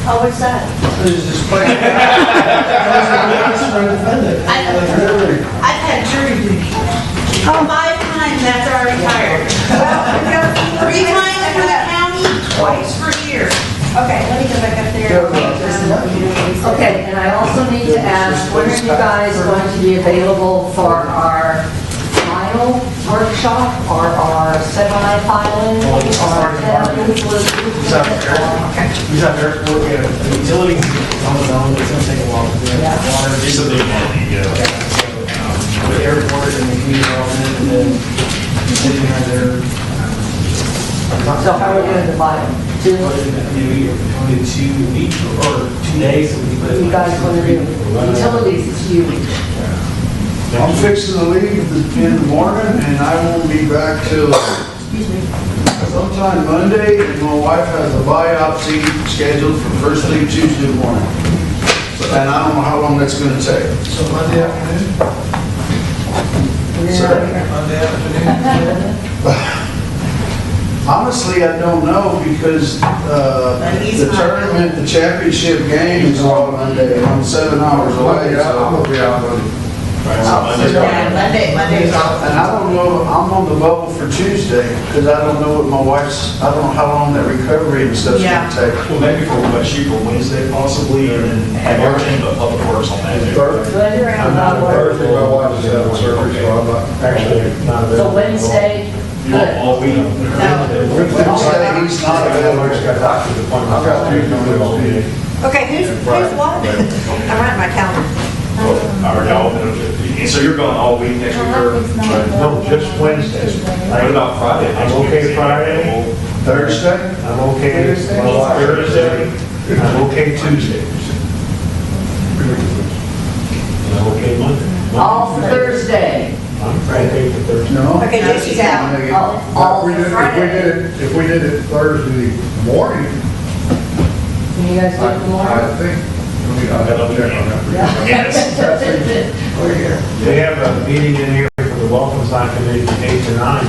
Oh, what's that? I've had jury duty. 5 times after I retired. Well, we got 3 times for the county, twice for here. Okay, let me go back up there. Okay, and I also need to ask, when are you guys going to be available for our final workshop or our semi-final? or He's out there working at the utilities on his own, it's gonna take a while to do it. Water, It's a big one, yeah. the airport and the community development, and then sitting right there. So how are we going to divide them? Two? Maybe 2 weeks or 2 days. So we put it You guys want to do utilities, it's huge. I'm fixing to leave in the morning and I won't be back till sometime Monday, and my wife has a biopsy scheduled for first thing Tuesday morning. And I don't know how long that's gonna take. So Monday afternoon? Sir? Monday afternoon? Honestly, I don't know because the tournament, the championship game is on Monday, and I'm 7 hours away. I'm gonna be out on. Yeah, Monday's off. And I don't know, I'm on the bubble for Tuesday, because I don't know what my wife's, I don't know how long that recovery and stuff's Yeah. gonna take. Well, maybe shoot for Wednesday possibly, and then have everything but public works on that day. Thursday, my wife is having surgery, so I'm not. Actually, not So available. Wednesday, good. All week. Wednesday, he's not available. I've got doctor's appointment. I've got two coming. Okay, who's what? I'm writing my calendar. Are y'all, and so you're going all week next week, or? No, just Wednesday. What about Friday? I'm okay Friday. Thursday? I'm okay Thursday. I'm okay Tuesday. And I'm okay Monday. All for Thursday. I'm okay for Thursday. No? Okay, Jesse's out. All If we for did, Friday. if we did it Thursday morning, Can you guys do it tomorrow? I think, I mean, I'll have to check on that. We're here. They have a meeting in here for the welcome sign committee from 8 to 9.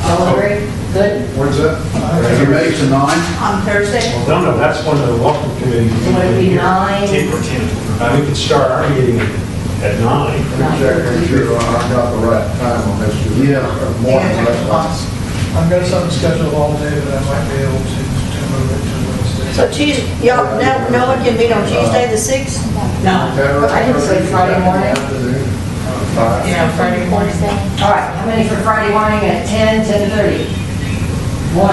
Celebrate, good. Where's that? From 8 to 9? On Thursday? Well, no, that's when the welcome committee. So it'd be 9. 10 or 10. We can start our meeting at 9. Check, make sure I got the right time on this. Yeah. Morning, right? I've got something scheduled all day, but I might be able to move it to Wednesday. So Tuesday, y'all, no one can meet on Tuesday, the 6th? No, I can say Friday morning. Afternoon, 5. Yeah, Friday morning. All right, how many for Friday morning at 10, 10:30? 1,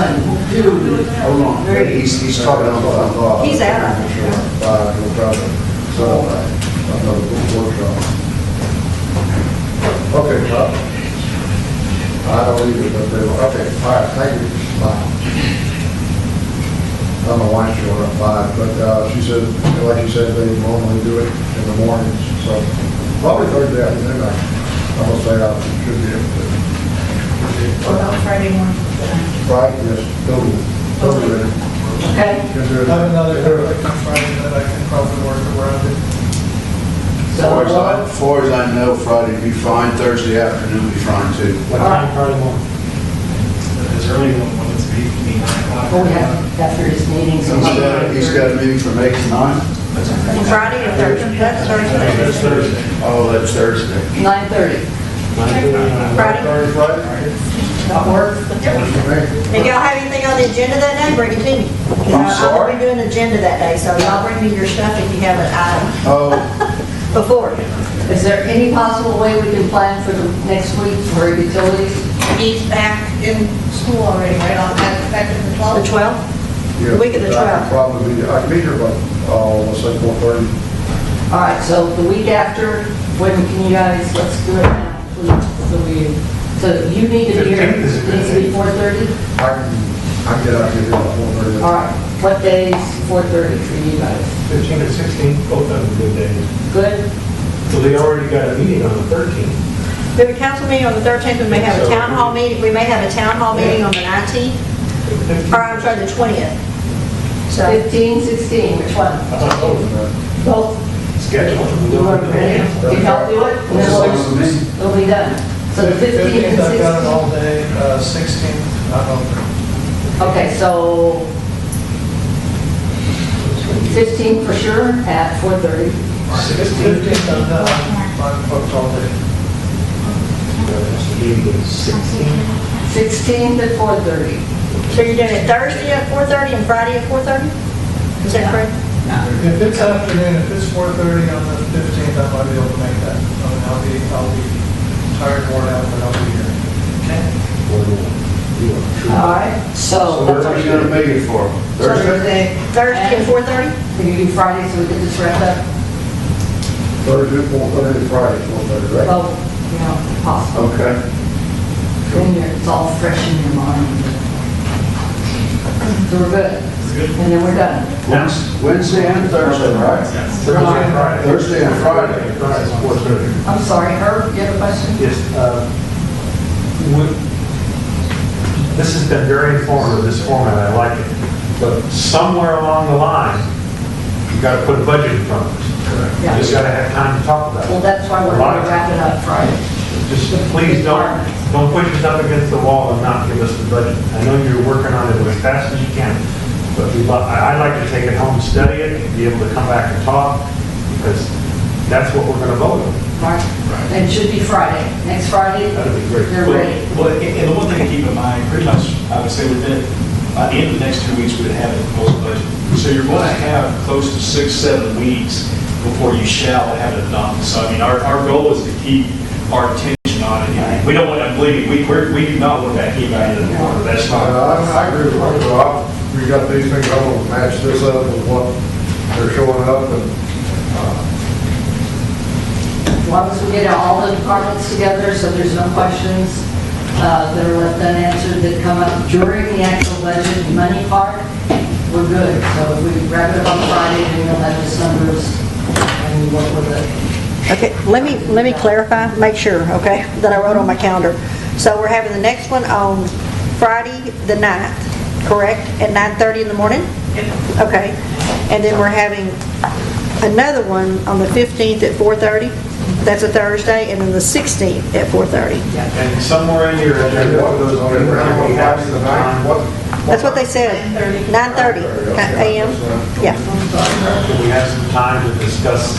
2, Hold on, 3. he's talking on the phone. He's out, I think. We'll try to set up another workshop. Okay, Bob. I don't either, but they, okay, all right, thank you. Bye. I don't know why she went up 5, but she said, like you said, they normally do it in the mornings, so probably Thursday afternoon, I'm gonna say I should be able to. What about Friday morning? Right, yes, totally ready. Okay, Can do I it. have another conflict on Friday that I can probably work around it. As far as I know, Friday would be fine, Thursday afternoon would be fine too. What time Friday morning? As early when it's be 9 o'clock. oh, we have, after his meetings. He's got a meeting from 8 to 9? Friday or Thursday? That's Thursday. That's Thursday. Oh, that's Thursday. 9:30. Friday? Friday? That work? If y'all have anything on the agenda that day, bring it to me. I'm sorry? I'm doing an agenda that day, so y'all bring me your stuff if you have an item Oh, before. Is there any possible way we can plan for the next week for utilities? He's back in school already, right, on that, effective the The 12th? 12th? Yeah, The week of the I 12th. can probably be, I can be here by, let's say 4:30. All right, so the week after, when can you guys, let's do it now, please. So you need to be here, it 15th is a good needs to be day. 4:30? I can get out here by 4:30. All right, what days 4:30 for you guys? 15 and 16, both of them good days. Good? So they already got a meeting on the 13th. We have a council meeting on the 13th, we may have a town hall meeting, we may have a town hall meeting on the 19th, or I'm sorry, the 20th. So, 15, 16, which one? I thought both. Both? Schedule. You want to ready? Can y'all do it? And then it'll be done. So the 15 and 15th, I've got it 16? all day, 16th, I'm open. Okay, so 15 for sure at 4:30. 15th, I'm done, I'm booked all day. Meeting is 16. 16th at 4:30. so you're doing it Thursday at 4:30 and Friday at 4:30? Is that correct? If it's afternoon, if it's 4:30 on the 15th, I might be able to make that. I mean, I'll be tired, worn out, but I'll be here. All right, so so where are you gonna make it for? Thursday? Thursday at 4:30? can you do Friday so we can just wrap up? Thursday, 4:30, Friday, 4:30, right? Well, you know, if possible. Okay. Then it's all fresh in your mind. So we're good. And then we're done. Wednesday and Thursday, right? Thursday and Friday. Thursday and Friday. Friday, 4:30. I'm sorry, Herb, you have a question? Yes, this has been very informative, this format, I like it. But somewhere along the line, you've got to put a budget in front of us. Yeah. You just got to have time to talk about Well, it. that's why we're going to wrap it up Friday. Just please don't push us up against the wall and not give us the budget. I know you're working on it as fast as you can, but I'd like to take it home, study it, and be able to come back and talk, because that's what we're going to vote on. Right? And it should be Friday. Next Friday, That'd be great. they're ready. Well, and the one thing to keep in mind, pretty much, I would say within, by the end of the next 2 weeks, we'd have a proposed budget. So you're going to have close to 6-7 weeks before you shall have it adopted. So, I mean, our goal is to keep our attention on it. We don't want to, believe me, we do not want that keep out of the corner. That's not. I agree with you, Rob. We got these things, I want to match this up with what they're showing up, and, As long as we get all the departments together, so there's no questions that are left unanswered that come up during the actual budget money part, we're good. So if we wrap it up on Friday, then we'll have those numbers and we work with it. Okay, let me clarify, make sure, okay, that I wrote on my calendar. So we're having the next one on Friday, the 9th, correct? At 9:30 in the morning? Okay. And then we're having another one on the 15th at 4:30. That's a Thursday, and then the 16th at 4:30. And somewhere in your agenda, what goes on, we have the night, what? That's what they said. 9:30 a.m. Yeah. we have some time to discuss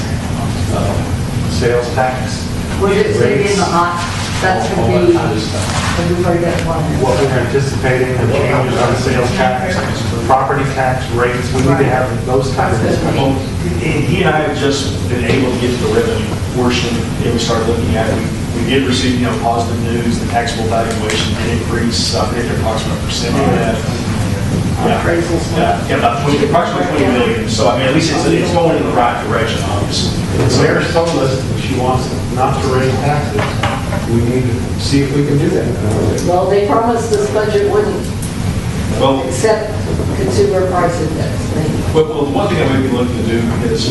sales tax. We're just getting in the hot, that's all gonna that be, kind of stuff. everybody got one. What we're anticipating, the changes on sales tax, property tax rates, we need to have those kinds of Well, discussions. he and I have just been able to get to the revenue portion, and we started looking at it. We did receive, positive news, the taxable valuation did increase, I think approximately percent of that. Yeah, about approximately 20 million, so I mean, at least it's going in the right direction, obviously. The mayor's told us that she wants not to raise taxes. We need to see if we can do that. Well, they promised this budget wouldn't Well, accept consumer price index. Well, the one thing that we'd be looking to do is,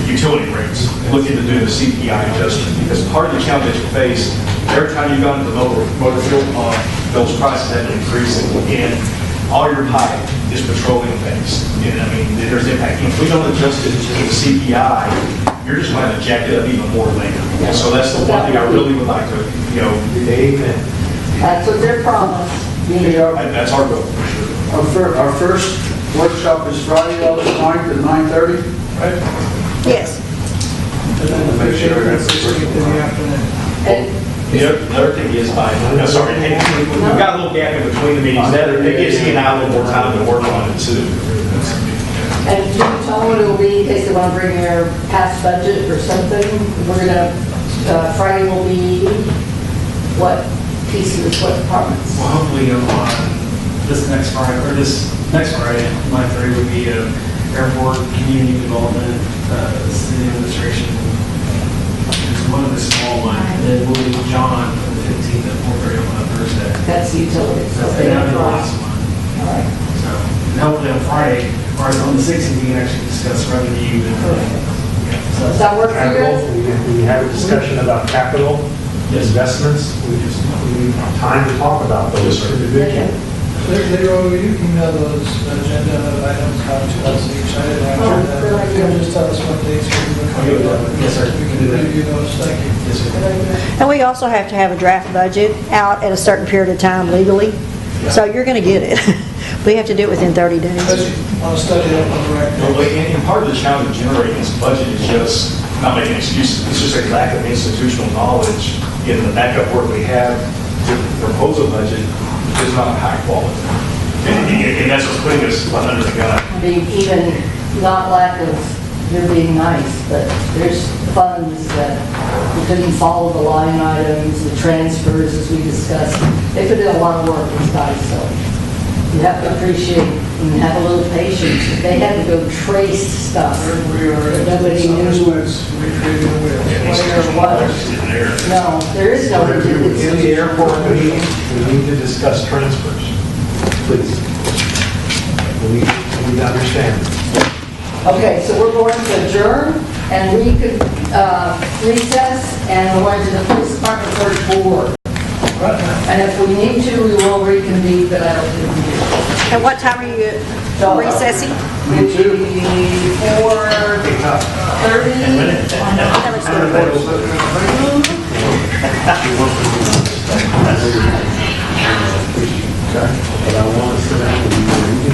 utility rates, looking to do the CPI adjustment, because part of the challenge that you face, every time you go into the motor fuel pump, those prices have been increasing, and all your pipe is petroleum based, and I mean, there's impact. If we don't adjust it to the CPI, you're just going to jack it up even more later. So that's the one thing I really would like to, Amen. That's what they're promised. that's our goal, for sure. Our first workshop is Friday, August 9th at 9:30. Yes. And then the 15th, 16th in the afternoon. And The other thing is, sorry, we've got a little gap in between the meetings. That gives he and I a little more time to work on it too. And can you tell them what it'll be in case they want to bring their past budget or something? We're gonna, Friday will be what pieces, what departments? Well, hopefully on this next Friday, or this next Friday, 9:30 would be airport, community development, city administration. There's one of the small one, and then we'll leave John for the 15th at 4:30 on Thursday. That's the utilities. So Okay, that'll be the all last one. right. So, and hopefully on Friday, or on the 16th, we can actually discuss revenue and. Does that work for you guys? We had a discussion about capital investments. We need time to talk about those individually. Leroy, will you email those agenda items out to us each? I didn't answer that. You can just tell us what dates we're coming up. Yes, sir. We can review those, thank you. Yes, sir. And we also have to have a draft budget out at a certain period of time legally. So you're going to get it. We have to do it within 30 days. On a study of the record. Well, and part of the challenge of generating this budget is just not making excuses. It's just a lack of institutional knowledge in the backup work we have. The proposal budget is not high quality. And that's what's putting us under the gun. I mean, even not lack of, you're being nice, but there's funds that we couldn't follow the line items, the transfers as we discussed. They put in a lot of work, these guys, so you have to appreciate and have a little patience. They had to go trace stuff. Nobody knew where or what. No, there is no. In the airport meeting, we need to discuss transfers, please. We need to understand. Okay, so we're going to adjourn, and we could recess, and we're going to the police department first board. And if we need to, we will reconvene, but I don't think we do. And what time are you recessing? Me too. 4:30. But I want to sit down with you.